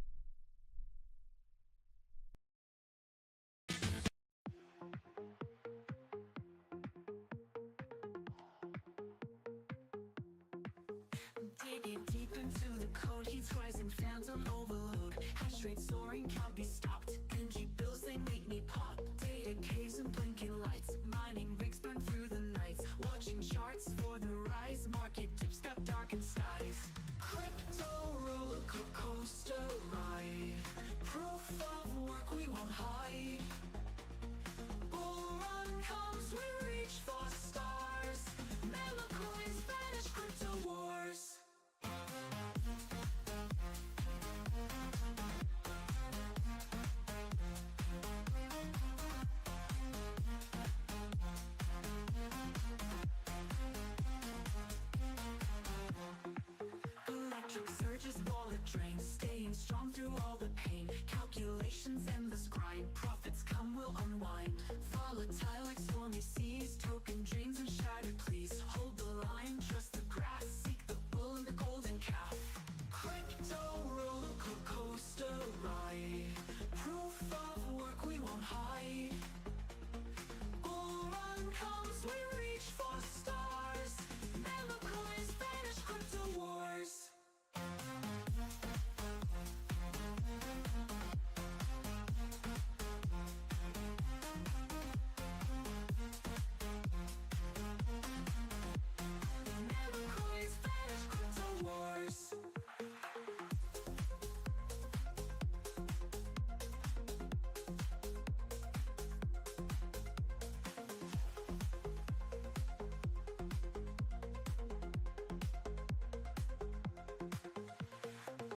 Digging deep into the code, he's rising, phantom overload. Hashrate soaring, can't be stopped. Dingy bills, they make me pop. Data caves and blinking lights.